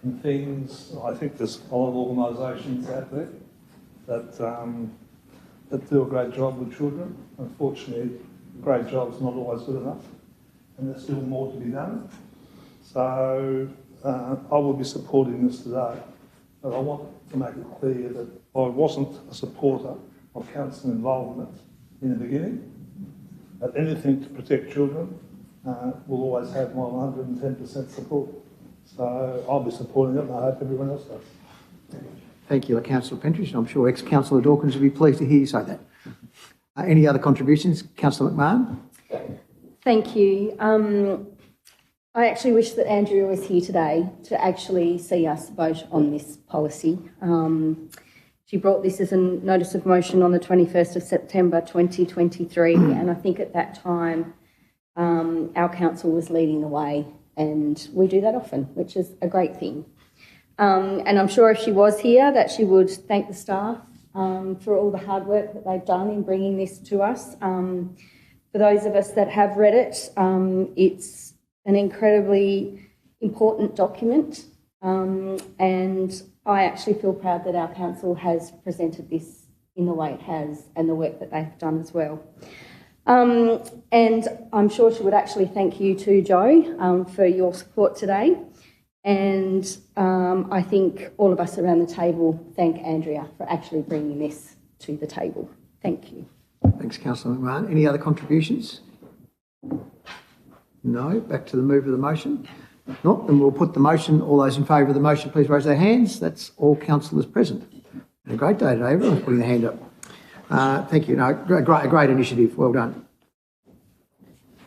[SPEAKER 15] in things. I think there's a lot of organisations out there that do a great job with children. Unfortunately, a great job's not always good enough, and there's still more to be done. So I will be supporting this today, but I want to make it clear that I wasn't a supporter of council involvement in the beginning. But anything to protect children will always have my 110% support. So I'll be supporting it, and I hope everyone else does.
[SPEAKER 1] Thank you, Councillor Pentridge. I'm sure ex-Councillor Dawkins will be pleased to hear you say that. Any other contributions? Councillor McMahon.
[SPEAKER 16] Thank you. I actually wish that Andrea was here today to actually see us vote on this policy. She brought this as a notice of motion on the 21st of September 2023, and I think at that time our council was leading the way, and we do that often, which is a great thing. And I'm sure if she was here that she would thank the staff for all the hard work that they've done in bringing this to us. For those of us that have read it, it's an incredibly important document, and I actually feel proud that our council has presented this in the way it has and the work that they've done as well. And I'm sure she would actually thank you too, Joe, for your support today. And I think all of us around the table thank Andrea for actually bringing this to the table. Thank you.
[SPEAKER 1] Thanks, Councillor McMahon. Any other contributions? No. Back to the move of the motion. Not, then we'll put the motion. All those in favour of the motion, please raise their hands. That's all councillors present. A great day today. Everyone's putting their hand up. Thank you. No, a great initiative. Well done.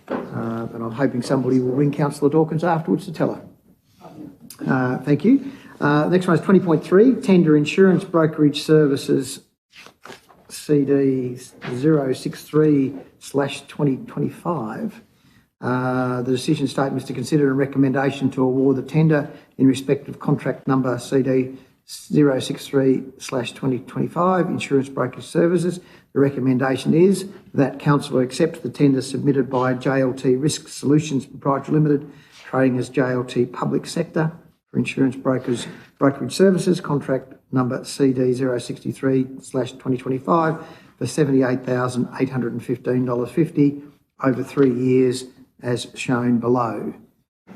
[SPEAKER 1] And I'm hoping somebody will ring Councillor Dawkins afterwards to tell her. Thank you. Next one is 20.3, Tender Insurance Brokerage Services CD 063/2025. The decision statement is to consider a recommendation to award the tender in respect of contract number CD 063/2025, Insurance Brokerage Services. The recommendation is that Council accept the tender submitted by JLT Risk Solutions Proprietary Limited, trading as JLT Public Sector, for insurance brokerage services, contract number CD 063/2025 for $78,815.50 over 3 years, as shown below.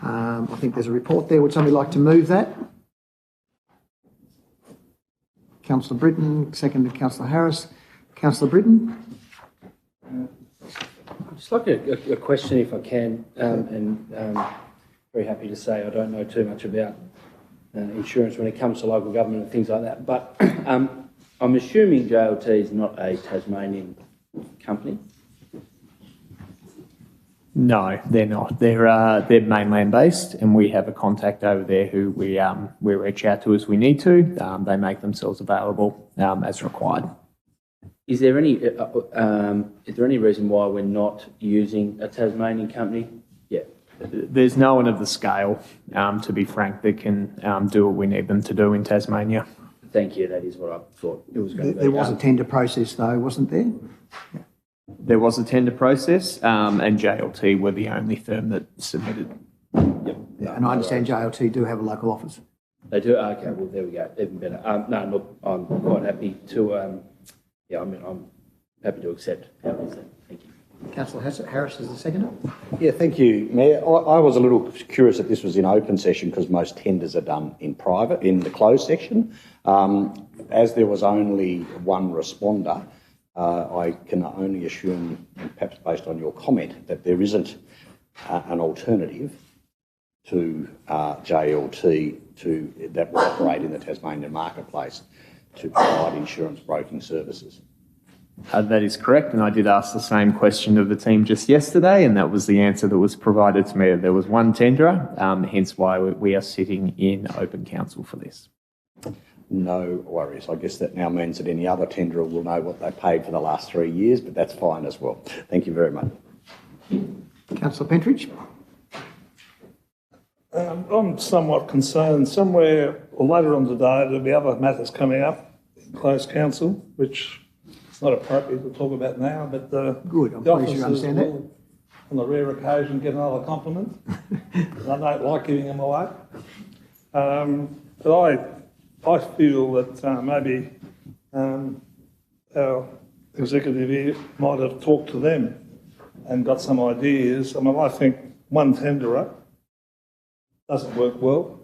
[SPEAKER 1] I think there's a report there. Would somebody like to move that? Councillor Britton, seconded Councillor Harris. Councillor Britton?
[SPEAKER 11] I'd just like a question, if I can, and very happy to say I don't know too much about insurance when it comes to local government and things like that, but I'm assuming JLT is not a Tasmanian company.
[SPEAKER 5] No, they're not. They're mainland based, and we have a contact over there who we reach out to as we need to. They make themselves available as required.
[SPEAKER 11] Is there any reason why we're not using a Tasmanian company? Yeah.
[SPEAKER 5] There's no one of the scale, to be frank, that can do what we need them to do in Tasmania.
[SPEAKER 11] Thank you. That is what I thought it was going to be.
[SPEAKER 1] There was a tender process, though, wasn't there? Yeah.
[SPEAKER 5] There was a tender process, and JLT were the only firm that submitted.
[SPEAKER 11] Yep.
[SPEAKER 1] Yeah, and I understand JLT do have a local office.
[SPEAKER 11] They do? Okay, well, there we go. Even better. No, look, I'm quite happy to, I'm happy to accept how it is then. Thank you.
[SPEAKER 1] Councillor Harris is the seconder.
[SPEAKER 9] Yeah, thank you, Mayor. I was a little curious that this was in open session because most tenders are done in private, in the closed section. As there was only one responder, I can only assume, perhaps based on your comment, that there isn't an alternative to JLT that will operate in the Tasmanian marketplace to provide insurance broking services.
[SPEAKER 5] That is correct, and I did ask the same question of the team just yesterday, and that was the answer that was provided to me. There was one tenderer, hence why we are sitting in open council for this.
[SPEAKER 9] No worries. I guess that now means that any other tenderer will know what they paid for the last 3 years, but that's fine as well. Thank you very much.
[SPEAKER 1] Councillor Pentridge.
[SPEAKER 15] I'm somewhat concerned. Somewhere or later on today, there'll be other matters coming up in closed council, which it's not appropriate to talk about now, but
[SPEAKER 1] good. I'm pleased you understand that.
[SPEAKER 15] On a rare occasion, get another compliment. I don't like giving them away. But I feel that maybe our executive here might have talked to them and got some ideas. I mean, I think one tenderer doesn't work well.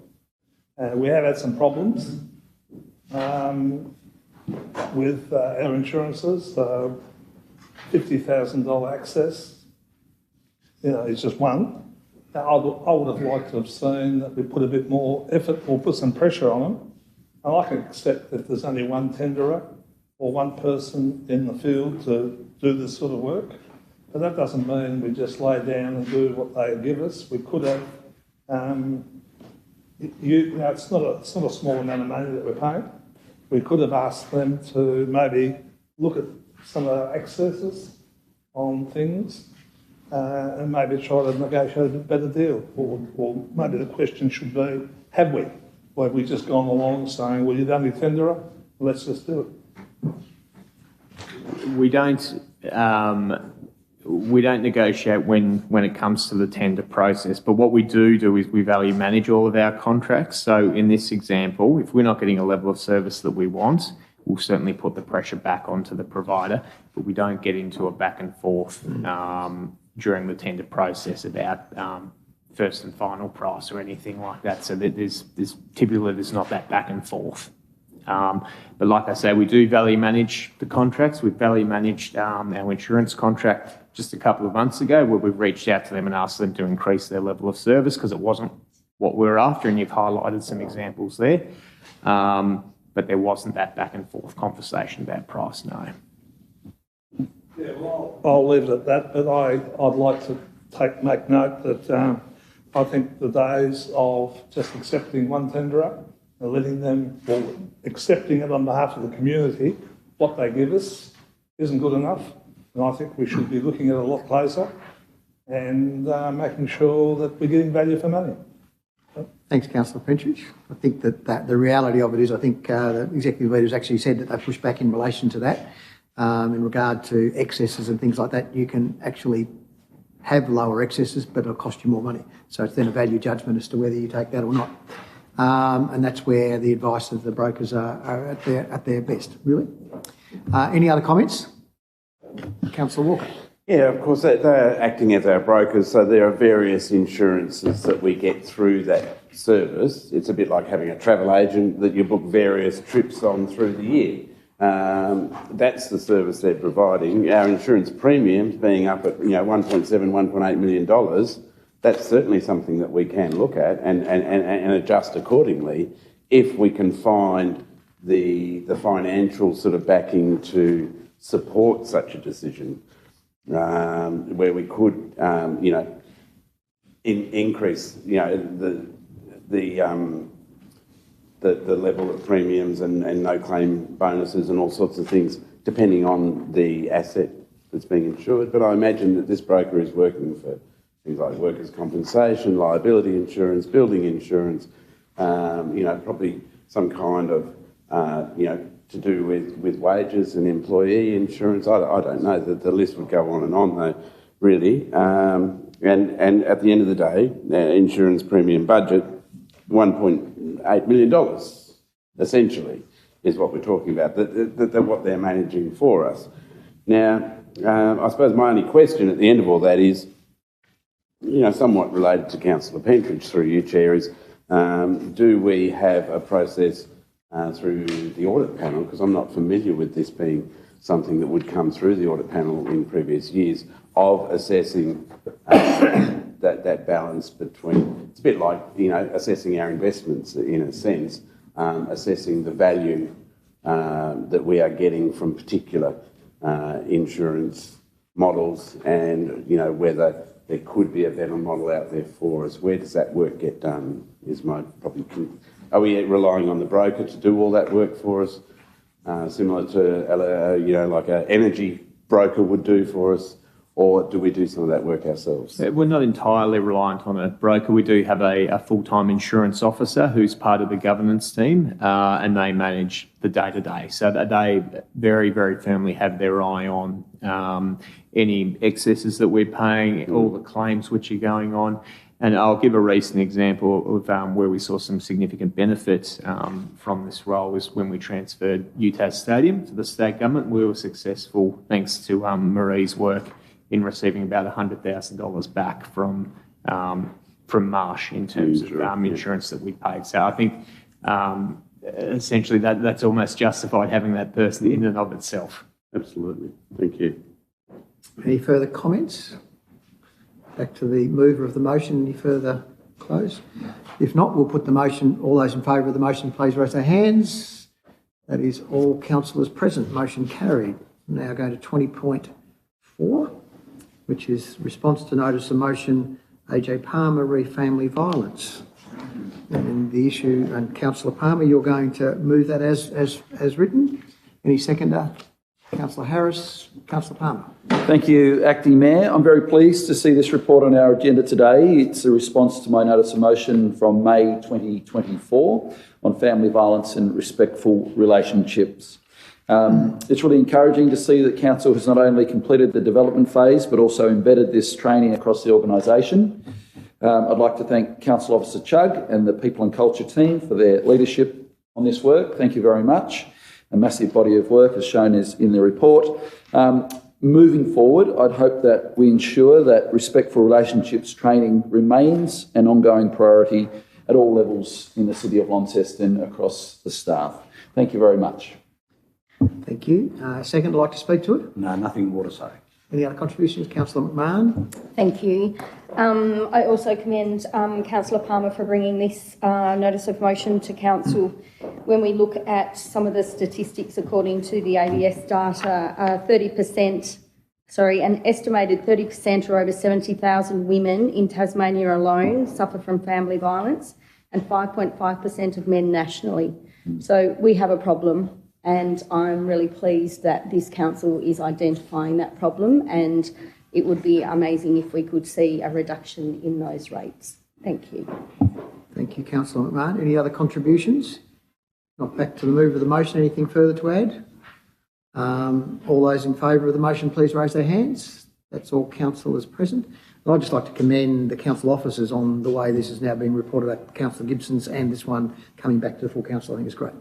[SPEAKER 15] We have had some problems with our insurances. $50,000 access, is just one. I would have liked to have seen that we put a bit more effort or put some pressure on them. And I can accept if there's only one tenderer or one person in the field to do this sort of work, but that doesn't mean we just lay down and do what they give us. We could have, it's not a small amount of money that we're paying. We could have asked them to maybe look at some of our excesses on things and maybe try to negotiate a bit better deal. Or maybe the question should be, have we? Or have we just gone along saying, well, you're the only tenderer, let's just do it?
[SPEAKER 5] We don't negotiate when it comes to the tender process, but what we do is we value manage all of our contracts. So in this example, if we're not getting a level of service that we want, we'll certainly put the pressure back onto the provider, but we don't get into a back and forth during the tender process about first and final price or anything like that. So there's typically not that back and forth. But like I say, we do value manage the contracts. We've value managed our insurance contract just a couple of months ago, where we've reached out to them and asked them to increase their level of service because it wasn't what we were after, and you've highlighted some examples there. but there wasn't that back and forth conversation about price, no.
[SPEAKER 15] Yeah, well, I'll leave it at that, but I'd like to make note that I think the days of just accepting one tenderer and letting them, well, accepting it on behalf of the community, what they give us isn't good enough. And I think we should be looking at it a lot closer and making sure that we're getting value for money.
[SPEAKER 1] Thanks, Councillor Pentridge. I think that the reality of it is, I think the executive leaders actually said that they pushed back in relation to that. In regard to excesses and things like that, you can actually have lower excesses, but it'll cost you more money. So it's then a value judgment as to whether you take that or not. And that's where the advice of the brokers are at their best, really. Any other comments? Councillor Walker.
[SPEAKER 4] Yeah, of course, they're acting as our brokers, so there are various insurances that we get through that service. It's a bit like having a travel agent that you book various trips on through the year. That's the service they're providing. Our insurance premiums being up at $1.7, $1.8 million, that's certainly something that we can look at and adjust accordingly if we can find the financial sort of backing to support such a decision. Where we could, increase, the level of premiums and no claim bonuses and all sorts of things, depending on the asset that's being insured. But I imagine that this broker is working for things like workers' compensation, liability insurance, building insurance, probably some kind of, to do with wages and employee insurance. I don't know. The list would go on and on, though, really. And at the end of the day, our insurance premium budget, $1.8 million, essentially, is what we're talking about, what they're managing for us. Now, I suppose my only question at the end of all that is, somewhat related to Councillor Pentridge through you, Chair, is do we have a process through the audit panel, because I'm not familiar with this being something that would come through the audit panel in previous years, of assessing that balance between, it's a bit like, assessing our investments in a sense, assessing the value that we are getting from particular insurance models and, whether there could be a better model out there for us. Where does that work get done is my probably... Are we relying on the broker to do all that work for us, similar to, like an energy broker would do for us, or do we do some of that work ourselves?
[SPEAKER 5] We're not entirely reliant on a broker. We do have a full-time insurance officer who's part of the governance team, and they manage the day-to-day. So that they very, very firmly have their eye on any excesses that we're paying, all the claims which are going on. And I'll give a recent example of where we saw some significant benefit from this role was when we transferred UTAS Stadium to the state government. We were successful, thanks to Marie's work, in receiving about $100,000 back from Marsh in terms of insurance that we paid. So I think essentially that's almost justified having that person in and of itself.
[SPEAKER 4] Absolutely. Thank you.
[SPEAKER 1] Any further comments? Back to the mover of the motion. Any further close? If not, we'll put the motion. All those in favour of the motion, please raise their hands. That is all councillors present. Motion carried. Now going to 20.4, which is response to notice of motion AJ Palmer re family violence. And the issue, and Councillor Palmer, you're going to move that as written. Any seconder? Councillor Harris. Councillor Palmer.
[SPEAKER 2] Thank you, Acting Mayor. I'm very pleased to see this report on our agenda today. It's a response to my notice of motion from May 2024 on family violence and respectful relationships. It's really encouraging to see that Council has not only completed the development phase but also embedded this training across the organisation. I'd like to thank Council Officer Chugg and the People and Culture team for their leadership on this work. Thank you very much. A massive body of work as shown is in the report. Moving forward, I'd hope that we ensure that respectful relationships training remains an ongoing priority at all levels in the City of Launceston across the staff. Thank you very much.
[SPEAKER 1] Thank you. Second, I'd like to speak to it.
[SPEAKER 9] No, nothing more to say.
[SPEAKER 1] Any other contributions? Councillor McMahon.
[SPEAKER 16] Thank you. I also commend Councillor Palmer for bringing this notice of motion to council. When we look at some of the statistics according to the ABS data, an estimated 30% or over 70,000 women in Tasmania alone suffer from family violence and 5.5% of men nationally. So we have a problem, and I'm really pleased that this council is identifying that problem, and it would be amazing if we could see a reduction in those rates. Thank you.
[SPEAKER 1] Thank you, Councillor McMahon. Any other contributions? Not back to the move of the motion. Anything further to add? All those in favour of the motion, please raise their hands. That's all councillors present. And I'd just like to commend the council officers on the way this is now being reported at Councillor Gibson's, and this one coming back to the full council. I think is great.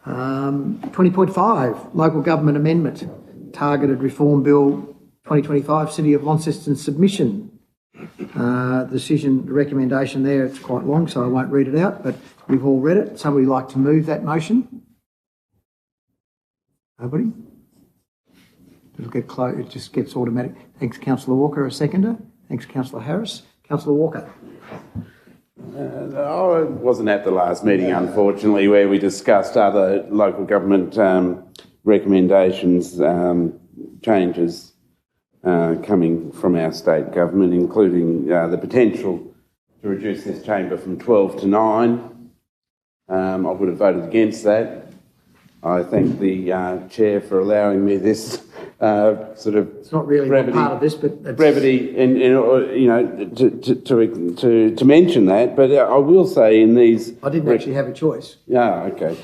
[SPEAKER 1] 20.5, Local Government Amendment, Targeted Reform Bill 2025, City of Launceston submission. The decision, the recommendation there, it's quite long, so I won't read it out, but we've all read it. Somebody like to move that motion? Nobody? It'll get close, it just gets automatic. Thanks, Councillor Walker. A seconder. Thanks, Councillor Harris. Councillor Walker.
[SPEAKER 4] I wasn't at the last meeting, unfortunately, where we discussed other local government recommendations, changes coming from our state government, including the potential to reduce this chamber from 12 to 9. I would have voted against that. I thank the chair for allowing me this sort of
[SPEAKER 1] it's not really
[SPEAKER 4] brevity,
[SPEAKER 1] part of this, but
[SPEAKER 4] brevity, and you know, to mention that. But I will say in these,
[SPEAKER 1] I didn't actually have a choice.
[SPEAKER 4] Yeah, okay.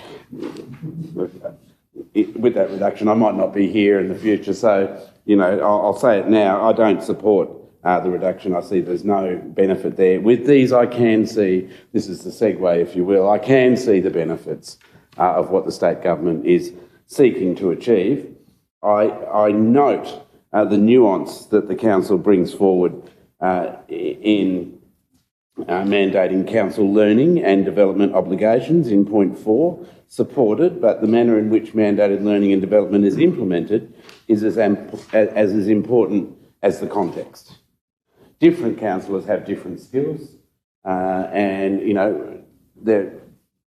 [SPEAKER 4] With that reduction, I might not be here in the future, so you know, I'll say it now. I don't support the reduction. I see there's no benefit there. With these, I can see, this is the segue, if you will. I can see the benefits of what the state government is seeking to achieve. I note the nuance that the council brings forward in mandating council learning and development obligations in point 4, supported, but the manner in which mandated learning and development is implemented is as important as the context. Different councillors have different skills, and you know,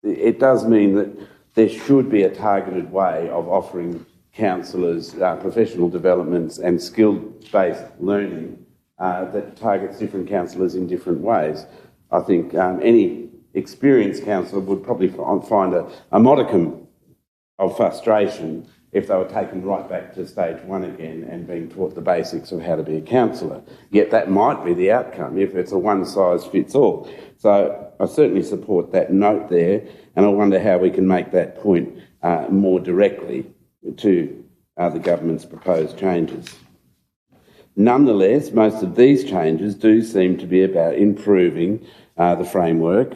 [SPEAKER 4] it does mean that there should be a targeted way of offering councillors professional developments and skill-based learning that targets different councillors in different ways. I think any experienced councillor would probably find a modicum of frustration if they were taken right back to stage 1 again and being taught the basics of how to be a councillor. Yet that might be the outcome if it's a one-size-fits-all. So I certainly support that note there, and I wonder how we can make that point more directly to the government's proposed changes. Nonetheless, most of these changes do seem to be about improving the framework,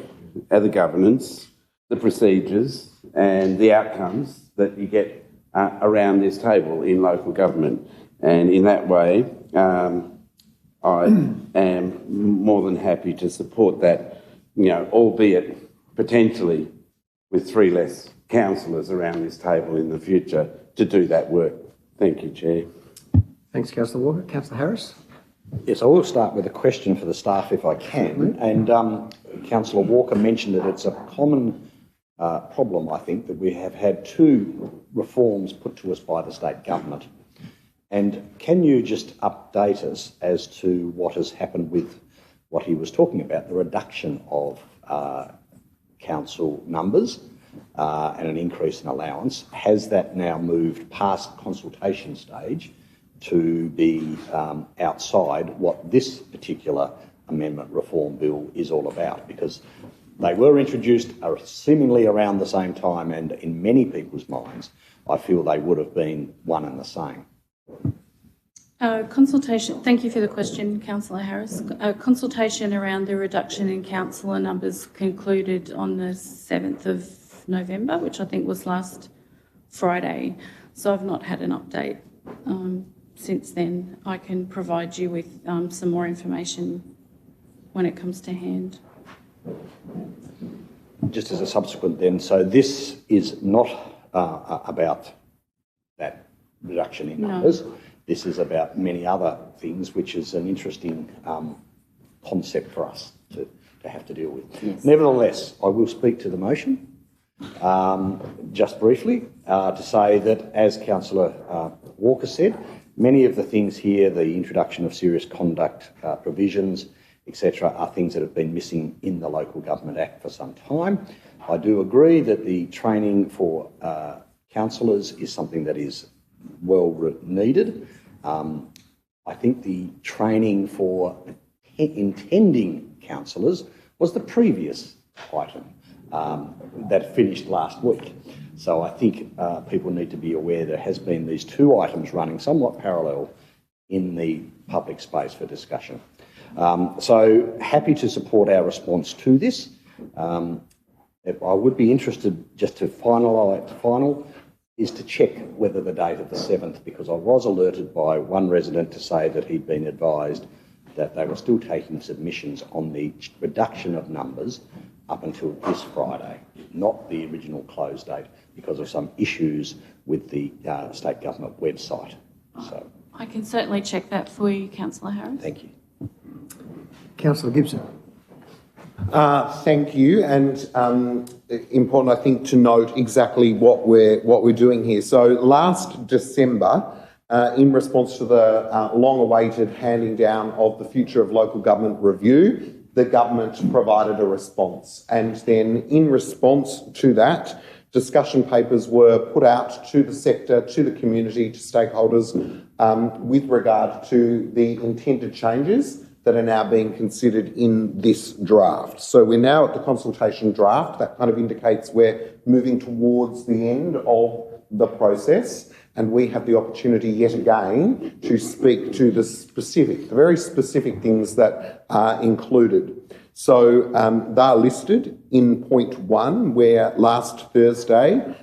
[SPEAKER 4] the governance, the procedures and the outcomes that you get around this table in local government. And in that way, I am more than happy to support that, you know, albeit potentially with 3 less councillors around this table in the future to do that work. Thank you, Chair.
[SPEAKER 1] Thanks, Councillor Walker. Councillor Harris.
[SPEAKER 9] Yes, I will start with a question for the staff if I can. And Councillor Walker mentioned that it's a common problem, I think, that we have had 2 reforms put to us by the state government. And can you just update us as to what has happened with what he was talking about, the reduction of council numbers and an increase in allowance? Has that now moved past consultation stage to be outside what this particular amendment reform bill is all about? Because they were introduced seemingly around the same time, and in many people's minds, I feel they would have been one and the same.
[SPEAKER 3] Consultation. Thank you for the question, Councillor Harris. Consultation around the reduction in councillor numbers concluded on the 7th of November, which I think was last Friday. So I've not had an update since then. I can provide you with some more information when it comes to hand.
[SPEAKER 9] Just as a subsequent then, so this is not about that reduction in
[SPEAKER 3] No.
[SPEAKER 9] numbers. This is about many other things, which is an interesting concept for us to have to deal with.
[SPEAKER 3] Yes.
[SPEAKER 9] Nevertheless, I will speak to the motion just briefly to say that, as Councillor Walker said, many of the things here, the introduction of serious conduct provisions, etc., are things that have been missing in the Local Government Act for some time. I do agree that the training for councillors is something that is well needed. I think the training for intending councillors was the previous item that finished last week. So I think people need to be aware there has been these two items running somewhat parallel in the public space for discussion. So happy to support our response to this. I would be interested, just to final, is to check whether the date of the 7th, because I was alerted by one resident to say that he'd been advised that they were still taking submissions on the reduction of numbers up until this Friday, not the original close date, because of some issues with the state government website. So,
[SPEAKER 3] I can certainly check that for you, Councillor Harris.
[SPEAKER 9] thank you.
[SPEAKER 1] Councillor Gibson.
[SPEAKER 10] Thank you, and important, I think, to note exactly what we're doing here. So last December, in response to the long-awaited handing down of the Future of Local Government review, the government provided a response, and then in response to that, discussion papers were put out to the sector, to the community, to stakeholders with regard to the intended changes that are now being considered in this draft. So we're now at the consultation draft. That kind of indicates we're moving towards the end of the process, and we have the opportunity yet again to speak to the very specific things that are included. So they're listed in point 1, where last Thursday,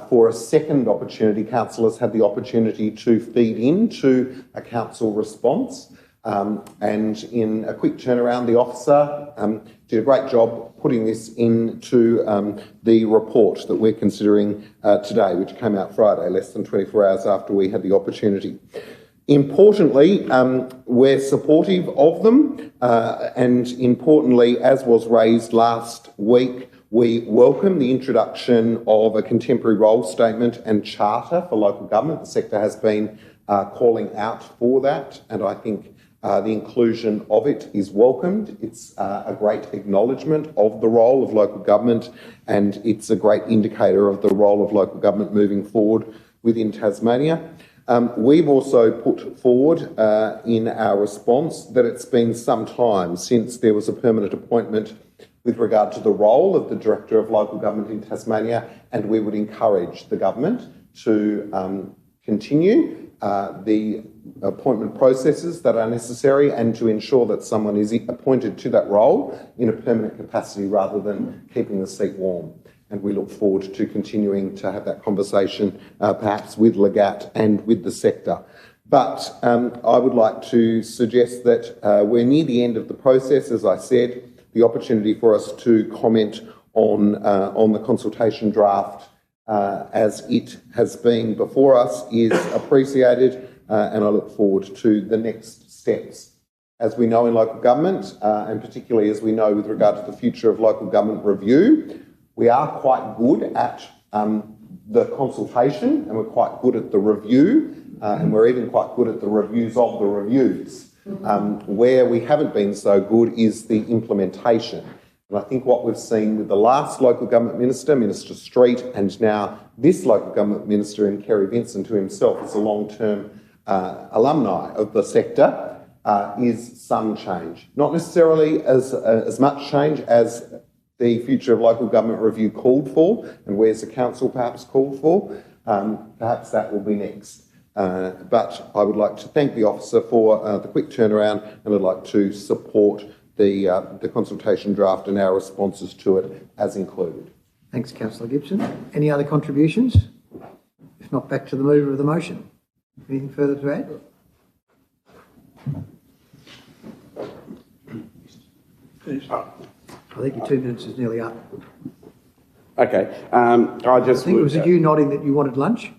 [SPEAKER 10] for a second opportunity, councillors had the opportunity to feed into a council response. And in a quick turnaround, the officer did a great job putting this into the report that we're considering today, which came out Friday, less than 24 hours after we had the opportunity. Importantly, we're supportive of them, and importantly, as was raised last week, we welcome the introduction of a contemporary role statement and charter for local government. The sector has been calling out for that, and I think the inclusion of it is welcomed. It's a great acknowledgement of the role of local government, and it's a great indicator of the role of local government moving forward within Tasmania. We've also put forward in our response that it's been some time since there was a permanent appointment with regard to the role of the Director of Local Government in Tasmania, and we would encourage the government to continue the appointment processes that are necessary and to ensure that someone is appointed to that role in a permanent capacity rather than keeping the seat warm. And we look forward to continuing to have that conversation perhaps with Legat and with the sector. But I would like to suggest that we're near the end of the process. As I said, the opportunity for us to comment on the consultation draft as it has been before us is appreciated, and I look forward to the next steps. As we know in local government, and particularly as we know with regard to the Future of Local Government review, we are quite good at the consultation, and we're quite good at the review, and we're even quite good at the reviews of the reviews. Where we haven't been so good is the implementation. And I think what we've seen with the last local government minister, Minister Street, and now this local government minister in Kerry Vincent, who himself is a long-term alumni of the sector, is some change. Not necessarily as much change as the Future of Local Government review called for, and where's the council perhaps called for. Perhaps that will be next. But I would like to thank the officer for the quick turnaround, and I'd like to support the consultation draft and our responses to it as included.
[SPEAKER 1] Thanks, Councillor Gibson. Any other contributions? If not, back to the mover of the motion. Anything further to add? I think your 2 minutes is nearly up.
[SPEAKER 4] Okay.
[SPEAKER 1] I think it was you nodding that you wanted lunch.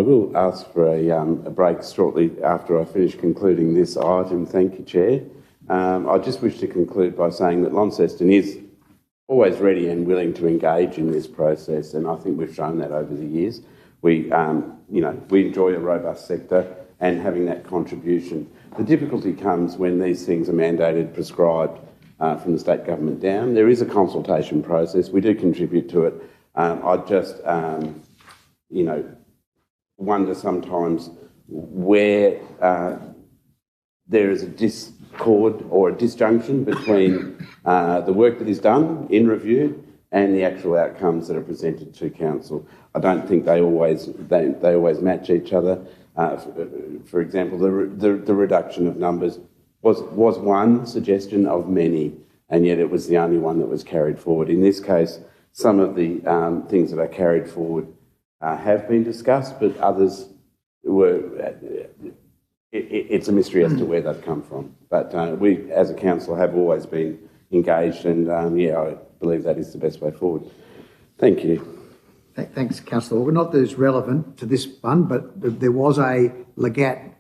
[SPEAKER 4] will ask for a break shortly after I finish concluding this item. Thank you, Chair. I just wish to conclude by saying that Launceston is always ready and willing to engage in this process, and I think we've shown that over the years. We enjoy a robust sector and having that contribution. The difficulty comes when these things are mandated, prescribed from the state government down. There is a consultation process. We do contribute to it. I just, wonder sometimes where there is a discord or a disjunction between the work that is done in review and the actual outcomes that are presented to council. I don't think they always match each other. For example, the reduction of numbers was one suggestion of many, and yet it was the only one that was carried forward. In this case, some of the things that are carried forward have been discussed, but others were. It's a mystery as to where they've come from. But we, as a council, have always been engaged, and I believe that is the best way forward. Thank you.
[SPEAKER 1] Thanks, Councillor Organ. Not that it's relevant to this one, but there was a Legat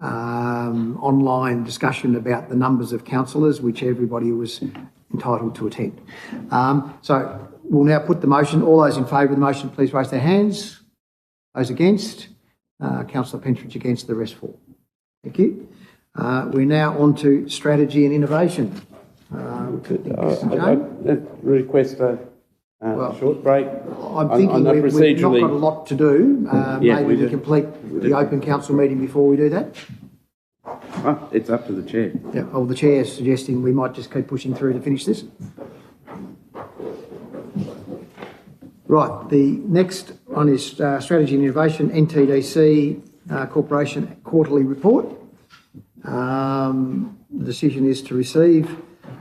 [SPEAKER 1] online discussion about the numbers of councillors, which everybody was entitled to attend. So we'll now put the motion. All those in favour of the motion, please raise their hands. Those against? Councillor Pentridge against, the rest for. Thank you. We're now on to strategy and innovation.
[SPEAKER 4] I request a short break.
[SPEAKER 1] I'm thinking we've not got a lot to do. Maybe we complete the open council meeting before we do that.
[SPEAKER 4] It's up to the chair.
[SPEAKER 1] Yeah, well, the chair is suggesting we might just keep pushing through to finish this. Right, the next one is Strategy and Innovation, NTDC Corporation Quarterly Report. The decision is to receive,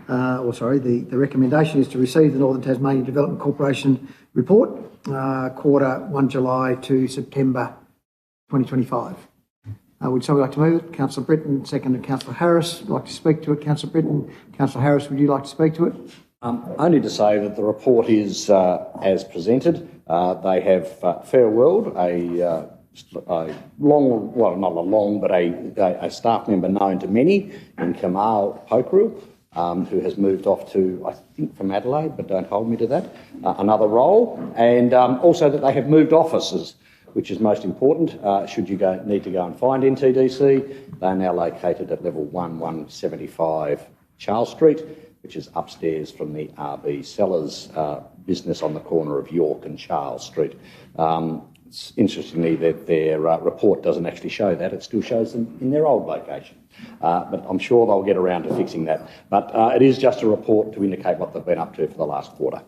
[SPEAKER 1] the recommendation is to receive the Northern Tasmania Development Corporation report, quarter 1 July to September 2025. Would somebody like to move it? Councillor Britton, second, and Councillor Harris would like to speak to it. Councillor Britton, Councillor Harris, would you like to speak to it?
[SPEAKER 9] Only to say that the report is as presented. They have farewelled a long, well, not a long, but a staff member known to many in Kamal Pokril, who has moved off to, I think, from Adelaide, but don't hold me to that, another role, and also that they have moved offices, which is most important. Should you need to go and find NTDC, they are now located at level 175 Charles Street, which is upstairs from the RB Sellers business on the corner of York and Charles Street. Interestingly, that their report doesn't actually show that. It still shows them in their old location. But I'm sure they'll get around to fixing that. But it is just a report to indicate what they've been up to for the last quarter.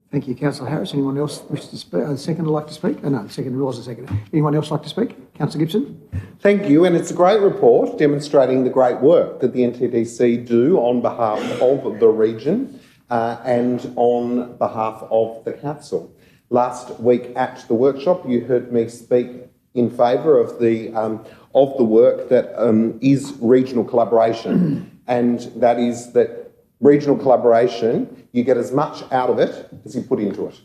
[SPEAKER 1] Thank you, Councillor Harris. Anyone else wish to speak? Second would like to speak? No, the second was a second. Anyone else like to speak? Councillor Gibson?
[SPEAKER 10] Thank you, and it's a great report demonstrating the great work that the NTDC do on behalf of the region and on behalf of the council. Last week at the workshop, you heard me speak in favour of the work that is regional collaboration, and that is that regional collaboration, you get as much out of it as you put into it.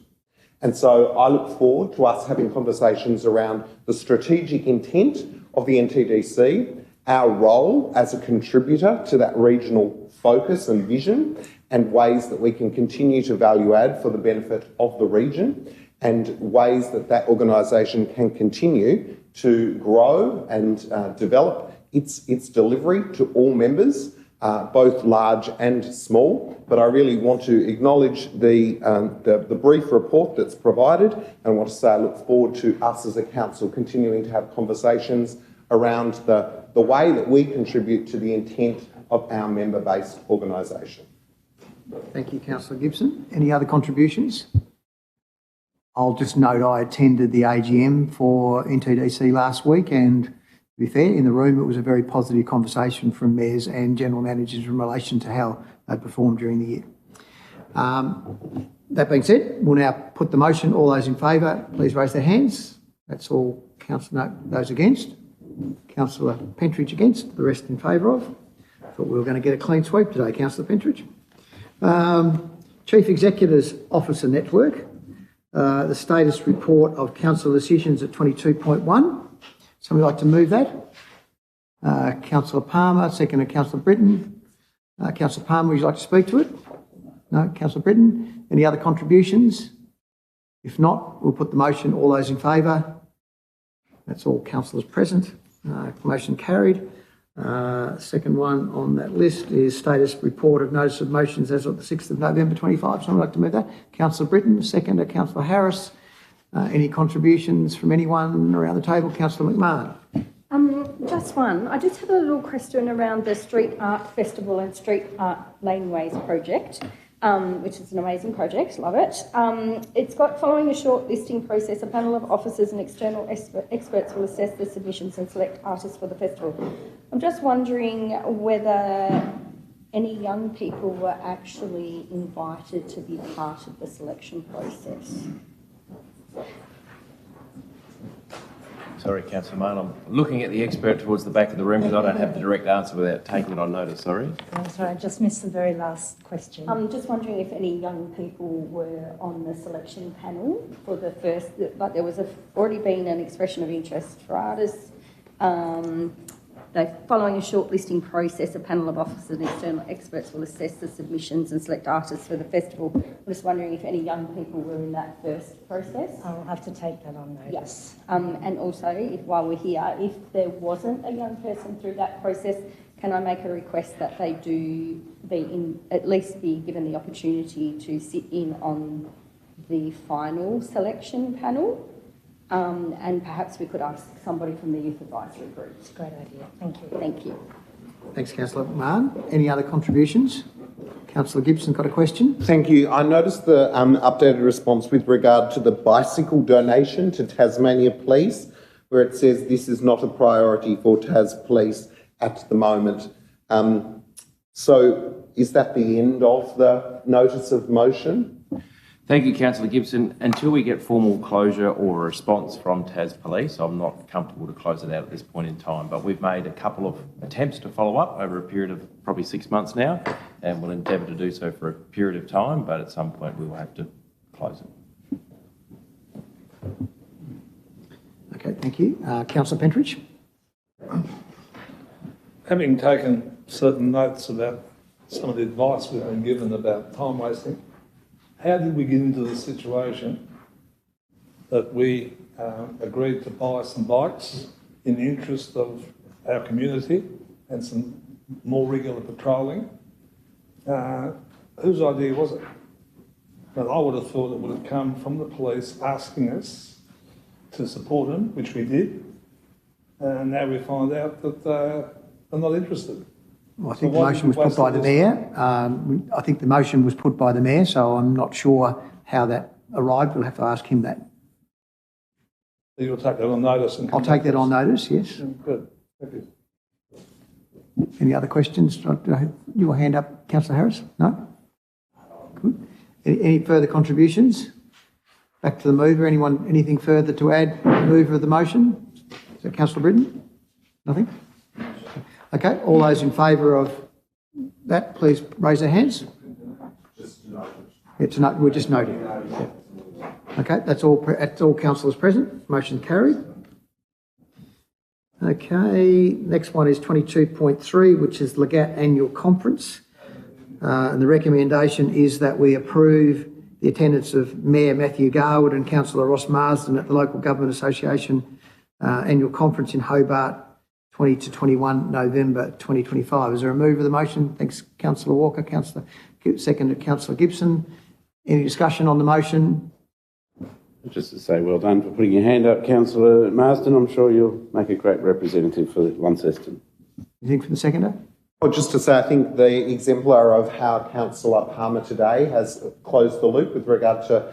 [SPEAKER 10] And so I look forward to us having conversations around the strategic intent of the NTDC, our role as a contributor to that regional focus and vision, and ways that we can continue to value add for the benefit of the region, and ways that that organisation can continue to grow and develop its delivery to all members, both large and small. But I really want to acknowledge the brief report that's provided, and want to say I look forward to us as a council continuing to have conversations around the way that we contribute to the intent of our member-based organisation.
[SPEAKER 1] Thank you, Councillor Gibson. Any other contributions? I'll just note I attended the AGM for NTDC last week, and to be fair, in the room it was a very positive conversation from mayors and general managers in relation to how they performed during the year. That being said, we'll now put the motion. All those in favour, please raise their hands. That's all. Councillor, those against? Councillor Pentridge against, the rest in favour of. Thought we were going to get a clean sweep today, Councillor Pentridge. Chief Executive's Officer Network. the status report of council decisions at 22.1. Somebody like to move that? Councillor Palmer, second to Councillor Britton. Councillor Palmer, would you like to speak to it? No. Councillor Britton, any other contributions? If not, we'll put the motion. All those in favour? That's all councillors present. Motion carried. Second one on that list is status report of notice of motions as of the 6th of November 25. Someone like to move that? Councillor Britton, second to Councillor Harris. Any contributions from anyone around the table? Councillor McMahon.
[SPEAKER 16] Just one. I just had a little question around the Street Art Festival and Street Art Laneways project, which is an amazing project, love it. It's got, following a short listing process, a panel of officers and external experts will assess the submissions and select artists for the festival. I'm just wondering whether any young people were actually invited to be part of the selection process.
[SPEAKER 14] Sorry, Councillor Mann, I'm looking at the expert towards the back of the room because I don't have the direct answer without taking it on notice, sorry.
[SPEAKER 17] I'm sorry, I just missed the very last question.
[SPEAKER 16] I'm just wondering if any young people were on the selection panel for the first, but there was already been an expression of interest for artists. Following a shortlisting process, a panel of officers and external experts will assess the submissions and select artists for the festival. I'm just wondering if any young people were in that first process.
[SPEAKER 17] I'll have to take that on notice.
[SPEAKER 16] Yes. And also, while we're here, if there wasn't a young person through that process, can I make a request that they do at least be given the opportunity to sit in on the final selection panel? And perhaps we could ask somebody from the Youth Advisory Group.
[SPEAKER 17] It's a great idea. Thank you.
[SPEAKER 16] Thank you.
[SPEAKER 1] Thanks, Councillor McMahon. Any other contributions? Councillor Gibson got a question.
[SPEAKER 10] Thank you. I noticed the updated response with regard to the bicycle donation to Tasmania Police, where it says this is not a priority for Tas Police at the moment. So is that the end of the notice of motion?
[SPEAKER 14] Thank you, Councillor Gibson. Until we get formal closure or a response from Tas Police, I'm not comfortable to close it out at this point in time, but we've made a couple of attempts to follow up over a period of probably 6 months now, and we'll endeavour to do so for a period of time, but at some point we will have to close it.
[SPEAKER 1] Okay, thank you. Councillor Pentridge.
[SPEAKER 15] Having taken certain notes about some of the advice we've been given about time wasting, how did we get into the situation that we agreed to buy some bikes in the interest of our community and some more regular patrolling? Whose idea was it? Well, I would have thought it would have come from the police asking us to support them, which we did, and now we find out that they're not interested.
[SPEAKER 1] Well, I think the motion was put by the Mayor. I think the motion was put by the Mayor, so I'm not sure how that arrived. We'll have to ask him that.
[SPEAKER 15] So you'll take that on notice? And
[SPEAKER 1] I'll take that on notice, yes.
[SPEAKER 15] Good. Thank you.
[SPEAKER 1] Any other questions? Your hand up, Councillor Harris? No? Good. Any further contributions? Back to the mover. Anyone, anything further to add? The mover of the motion? Is that Councillor Britton? Nothing? Okay, all those in favour of that, please raise their hands. Yeah, we're just noting. Yeah. Okay, that's all councillors present. Motion carried. Okay, next one is 22.3, which is Legat Annual Conference. And the recommendation is that we approve the attendance of Mayor Matthew Garwood and Councillor Ross Marsden at the Local Government Association Annual Conference in Hobart, 20 to 21 November 2025. Is there a move of the motion? Thanks, Councillor Walker. Second to Councillor Gibson. Any discussion on the motion?
[SPEAKER 4] Just to say well done for putting your hand up, Councillor Marsden. I'm sure you'll make a great representative for Launceston.
[SPEAKER 1] Anything from the seconder?
[SPEAKER 10] Well, just to say, I think the exemplar of how Councillor Palmer today has closed the loop with regard to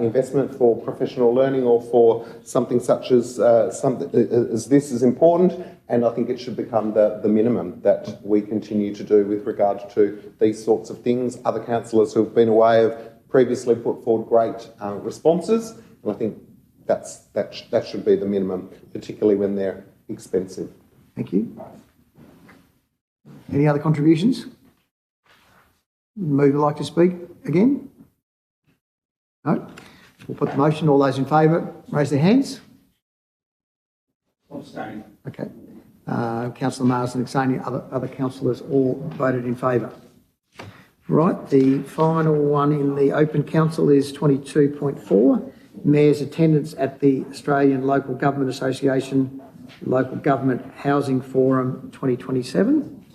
[SPEAKER 10] investment for professional learning or for something such as this is important, and I think it should become the minimum that we continue to do with regard to these sorts of things. Other councillors who have been away have previously put forward great responses, and I think that should be the minimum, particularly when they're expensive.
[SPEAKER 1] Thank you. Any other contributions? Mover like to speak again? No? We'll put the motion. All those in favour, raise their hands.
[SPEAKER 18] Abstain.
[SPEAKER 1] Okay. Councillor Marsden abstaining. Other councillors all voted in favour. Right, the final one in the open council is 22.4, Mayor's attendance at the Australian Local Government Association Local Government Housing Forum 2027.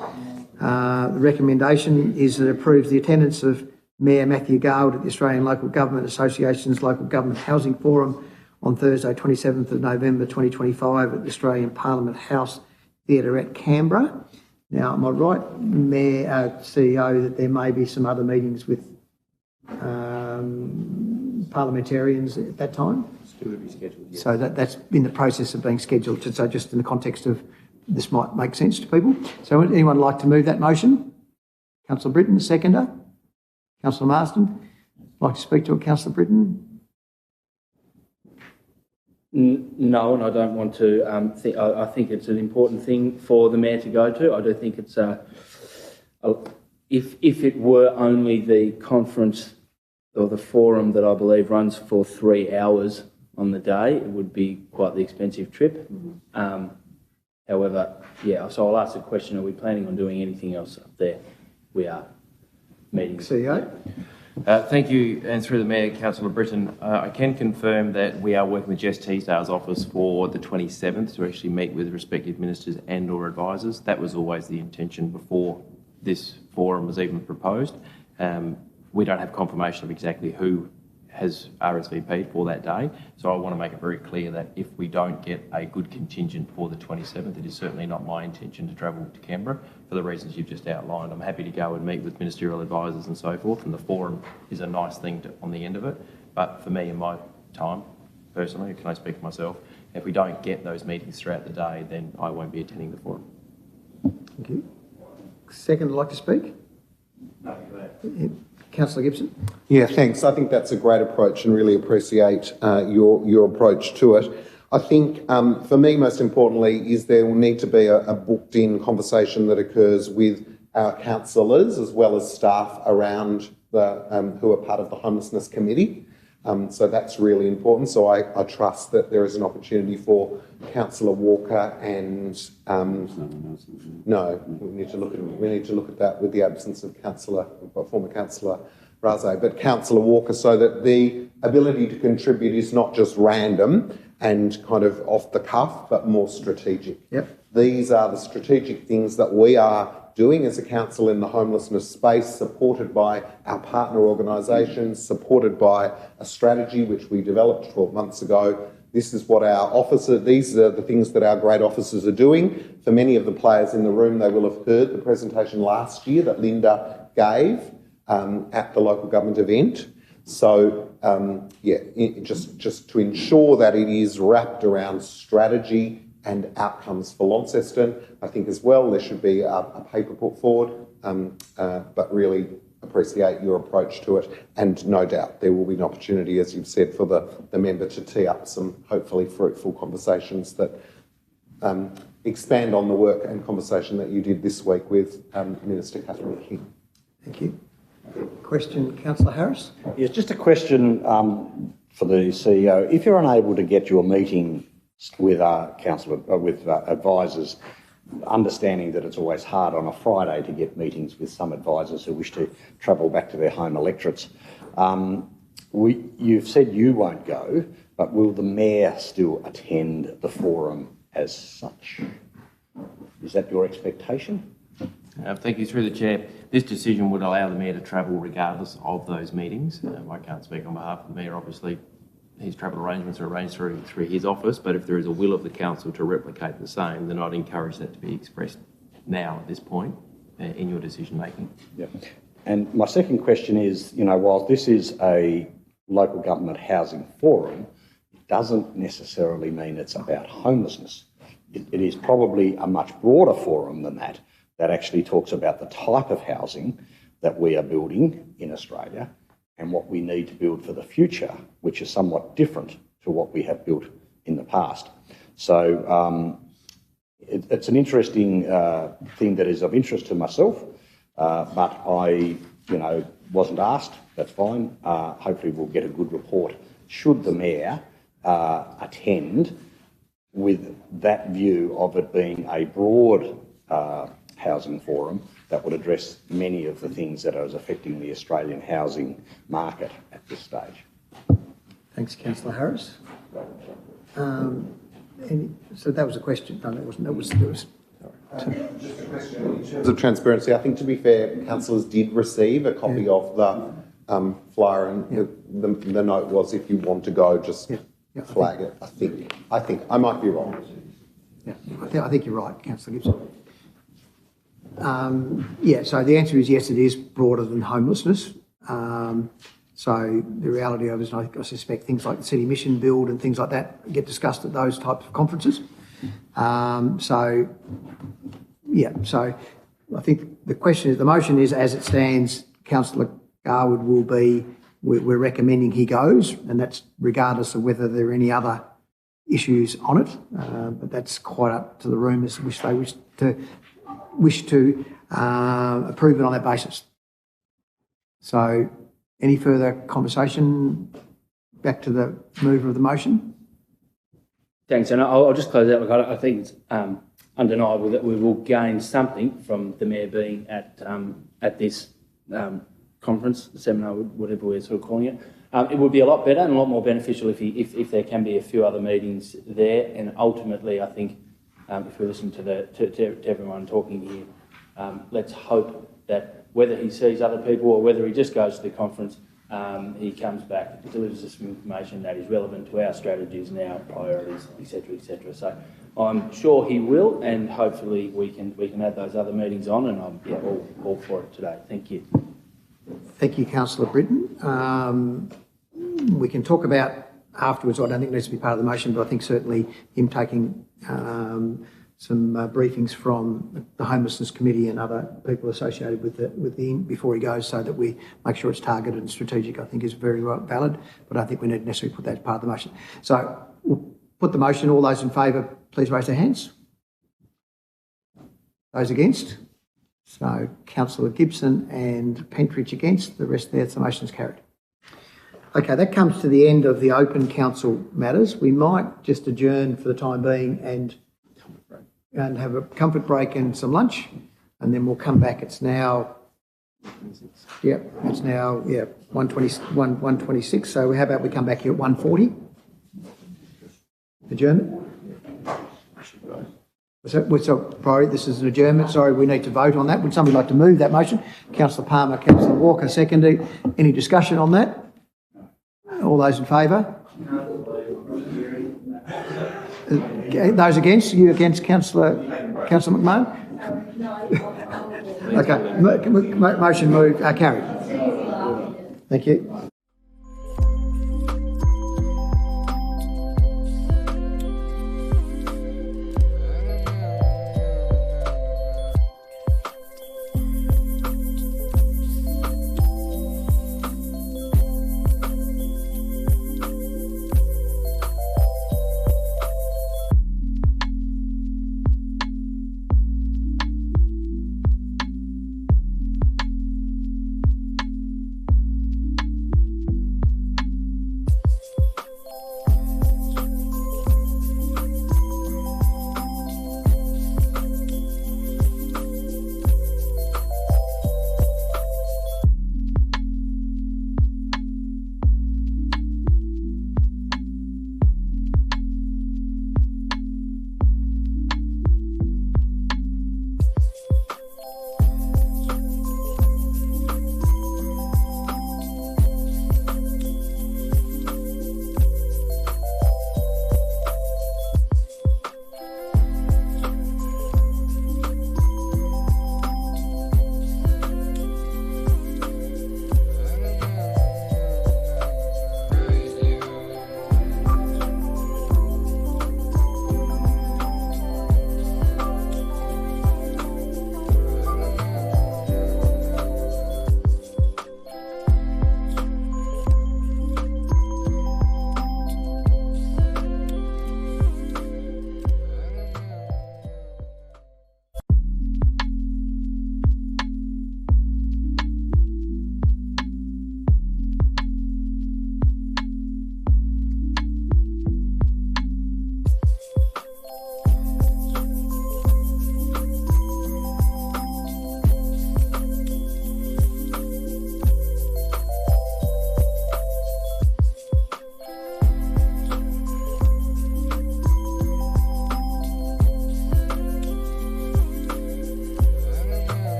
[SPEAKER 1] The recommendation is that it approves the attendance of Mayor Matthew Gould at the Australian Local Government Association's Local Government Housing Forum on Thursday 27th of November 2025 at the Australian Parliament House Theatre at Canberra. Now, am I right, Mayor, CEO, that there may be some other meetings with parliamentarians at that time?
[SPEAKER 14] Still to be scheduled, yes.
[SPEAKER 1] So that's in the process of being scheduled. So just in the context of this might make sense to people. So would anyone like to move that motion? Councillor Britton, seconder. Councillor Marsden, like to speak to it, Councillor Britton?
[SPEAKER 11] No, and I don't want to. I think it's an important thing for the Mayor to go to. I do think it's if it were only the conference or the forum that I believe runs for 3 hours on the day, it would be quite the expensive trip. However, yeah, so I'll ask the question, are we planning on doing anything else up there? We are. Meeting.
[SPEAKER 1] CEO?
[SPEAKER 14] Thank you, and through the Mayor, Councillor Britton, I can confirm that we are working with Jess Teasdale's office for the 27th to actually meet with respective ministers and or advisors. That was always the intention before this forum was even proposed. We don't have confirmation of exactly who has RSVP'd for that day, so I want to make it very clear that if we don't get a good contingent for the 27th, it is certainly not my intention to travel to Canberra for the reasons you've just outlined. I'm happy to go and meet with ministerial advisors and so forth, and the forum is a nice thing on the end of it. But for me and my time, personally, can I speak for myself, if we don't get those meetings throughout the day, then I won't be attending the forum.
[SPEAKER 1] Thank you. Second, like to speak?
[SPEAKER 14] No, go ahead.
[SPEAKER 1] Councillor Gibson.
[SPEAKER 10] Yeah, thanks. I think that's a great approach and really appreciate your approach to it. I think for me, most importantly, is there will need to be a booked-in conversation that occurs with our councillors as well as staff around the who are part of the Homelessness Committee. So that's really important. So I trust that there is an opportunity for Councillor Walker and no, we need to look at that with the absence of former Councillor Raze, but Councillor Walker, so that the ability to contribute is not just random and kind of off the cuff, but more strategic.
[SPEAKER 1] Yep.
[SPEAKER 10] These are the strategic things that we are doing as a council in the homelessness space, supported by our partner organisations, supported by a strategy which we developed 12 months ago. This is what these are the things that our great officers are doing. For many of the players in the room, they will have heard the presentation last year that Linda gave at the local government event. So, just to ensure that it is wrapped around strategy and outcomes for Launceston. I think as well there should be a paper put forward, but really appreciate your approach to it, and no doubt there will be an opportunity, as you've said, for the member to tee up some hopefully fruitful conversations that expand on the work and conversation that you did this week with Minister Catherine King.
[SPEAKER 1] Thank you. Question, Councillor Harris?
[SPEAKER 9] Yes, just a question for the CEO. If you're unable to get your meeting with advisors, understanding that it's always hard on a Friday to get meetings with some advisors who wish to travel back to their home electorates, you've said you won't go, but will the Mayor still attend the forum as such? Is that your expectation?
[SPEAKER 14] Thank you. Through the Chair, this decision would allow the Mayor to travel regardless of those meetings. I can't speak on behalf of the Mayor, obviously. His travel arrangements are arranged through his office, but if there is a will of the council to replicate the same, then I'd encourage that to be expressed now at this point in your decision making.
[SPEAKER 9] Yeah. And my second question is, while this is a local government housing forum, it doesn't necessarily mean it's about homelessness. It is probably a much broader forum than that actually talks about the type of housing that we are building in Australia and what we need to build for the future, which is somewhat different to what we have built in the past. So it's an interesting thing that is of interest to myself, but I wasn't asked. That's fine. Hopefully we'll get a good report should the Mayor attend with that view of it being a broad housing forum that would address many of the things that are affecting the Australian housing market at this stage.
[SPEAKER 1] Thanks, Councillor Harris. So that was a question. No, that wasn't. That was.
[SPEAKER 10] Just a question in terms of transparency. I think, to be fair, councillors did receive a copy of the flyer, and the note was, if you want to go, just flag it. I think I might be wrong.
[SPEAKER 1] Yeah, I think you're right, Councillor Gibson. So the answer is yes, it is broader than homelessness. So the reality of it is, I suspect things like the City Mission Build and things like that get discussed at those types of conferences. So I think the question is, the motion is, as it stands, Councillor Garwood will be, we're recommending he goes, and that's regardless of whether there are any other issues on it. But that's quite up to the room as which they wish to approve it on that basis. So any further conversation? Back to the mover of the motion.
[SPEAKER 11] Thanks, and I'll just close out. Look, I think it's undeniable that we will gain something from the Mayor being at this conference, seminar, whatever we're sort of calling it. It would be a lot better and a lot more beneficial if there can be a few other meetings there. And ultimately, I think if we listen to everyone talking here, let's hope that whether he sees other people or whether he just goes to the conference, he comes back, delivers us some information that is relevant to our strategies and our priorities, etc., etc. So I'm sure he will, and hopefully we can add those other meetings on, and I'm all for it today. Thank you.
[SPEAKER 1] Thank you, Councillor Britton. We can talk about afterwards. I don't think it needs to be part of the motion, but I think certainly him taking some briefings from the Homelessness Committee and other people associated with the before he goes, so that we make sure it's targeted and strategic, I think is very valid, but I don't think we need necessarily put that as part of the motion. So we'll put the motion. All those in favour, please raise their hands. Those against? So Councillor Gibson and Pentridge against. The rest there, the motion is carried. Okay, that comes to the end of the open council matters. We might just adjourn for the time being and have a comfort break and some lunch, and then we'll come back. It's now, it's now 1:26. So how about we come back here at 1:40? Adjournment. What's our priority? This is an adjournment. Sorry, we need to vote on that. Would somebody like to move that motion? Councillor Palmer, Councillor Walker, seconded. Any discussion on that? All those in favour? Those against? Are you against, Councillor McMahon? Okay, motion moved, carried. Thank you.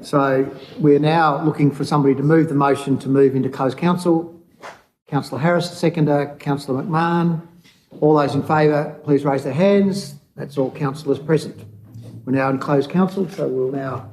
[SPEAKER 1] So we're now looking for somebody to move the motion to move into closed council. Councillor Harris, seconder. Councillor McMahon. All those in favour, please raise their hands. That's all councillors present. We're now in closed council, so we'll now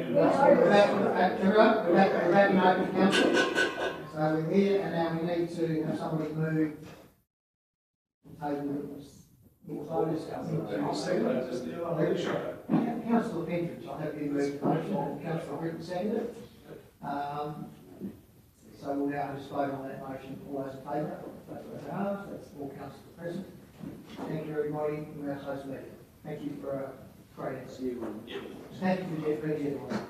[SPEAKER 1] Everyone, we're back in open council. So we're here and now we need to have somebody move. Councillor Pendridge, I'll have you move the motion and Councillor Britton seconded. So we'll now just vote on that motion. All those in favour? That's all councillors present. Thank you everybody. We're now close to meeting. Thank you for a great answer. Thank you, Jeff. Thank you, everyone.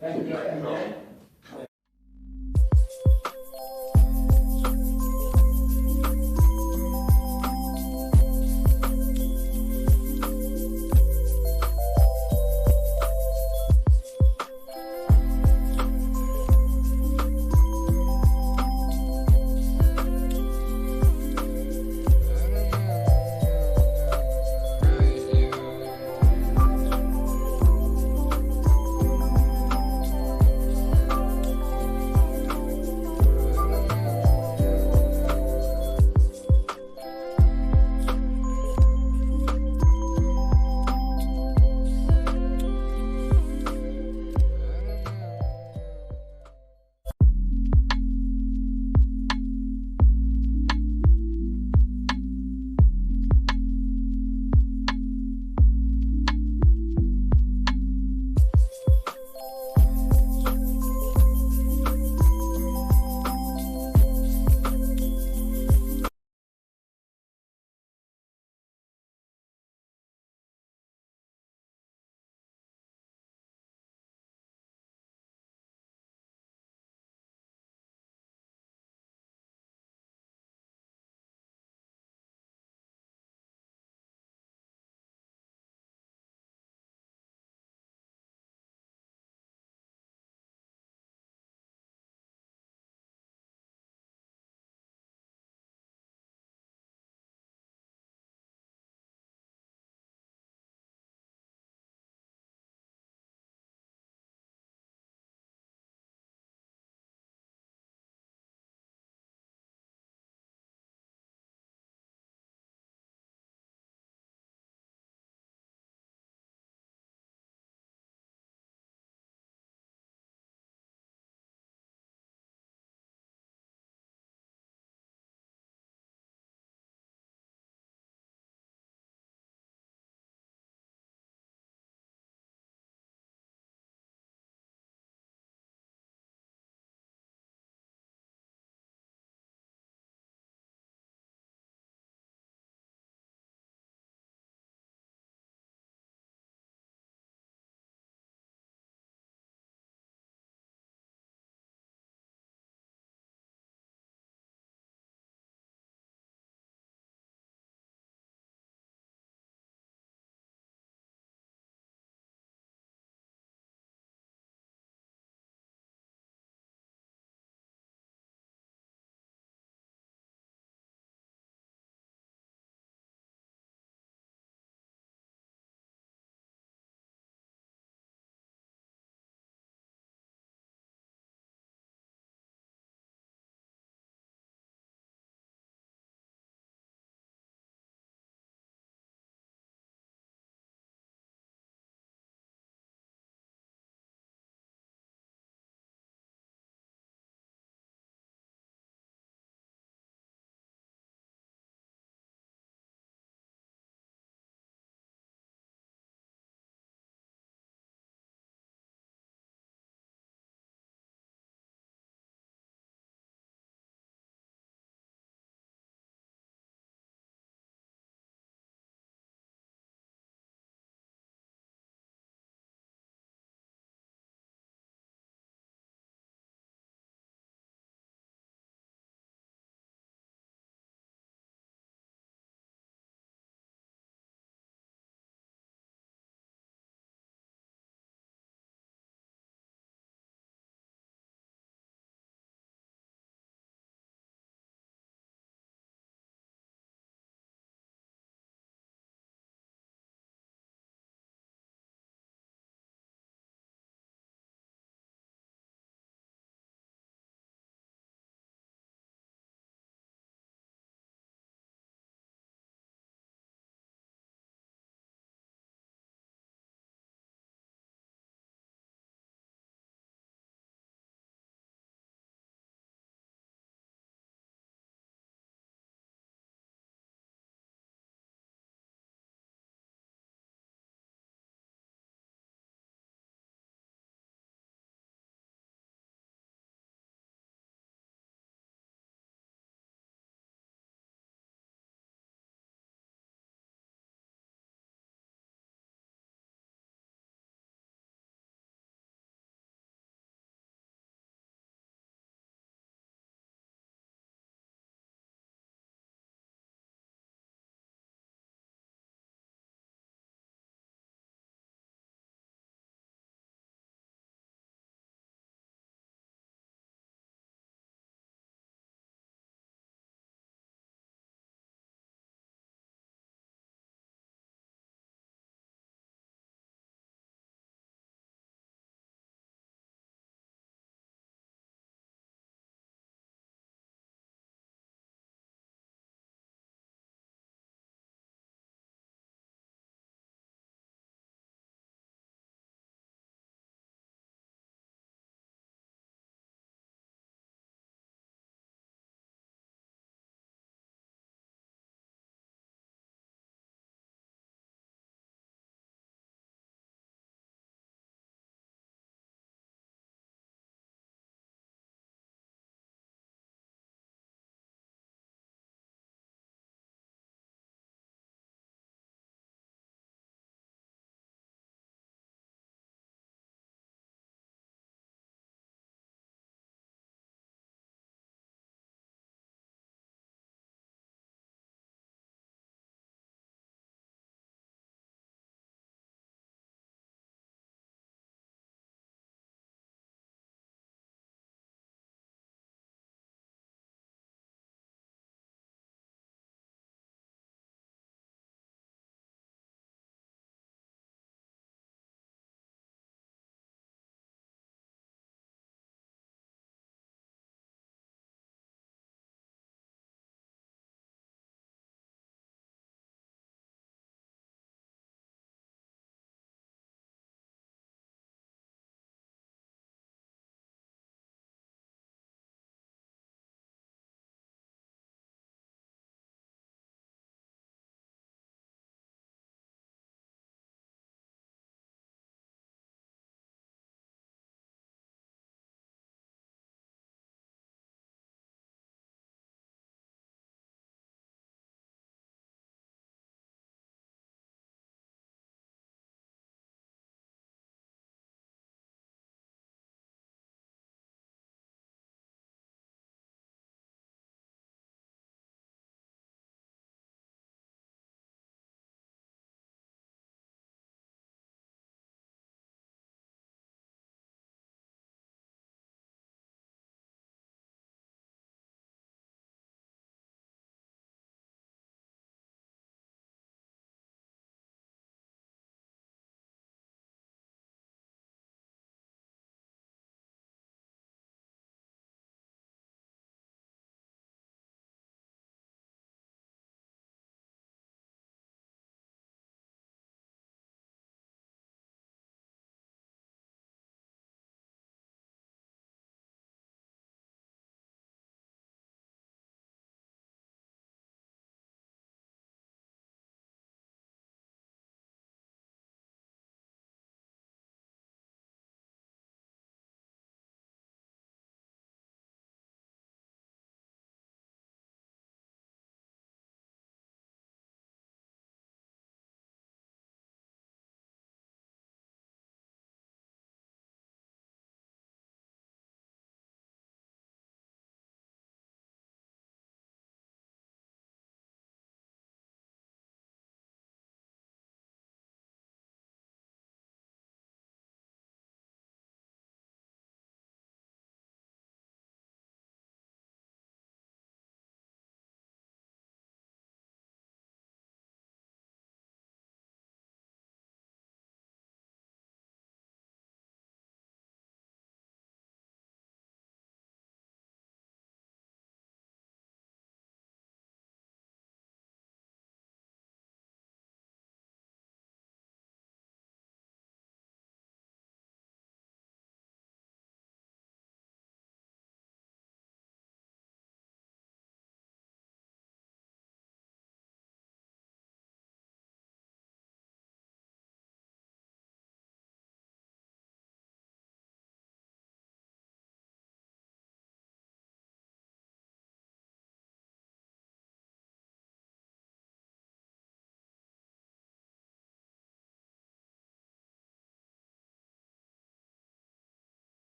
[SPEAKER 1] Thank you.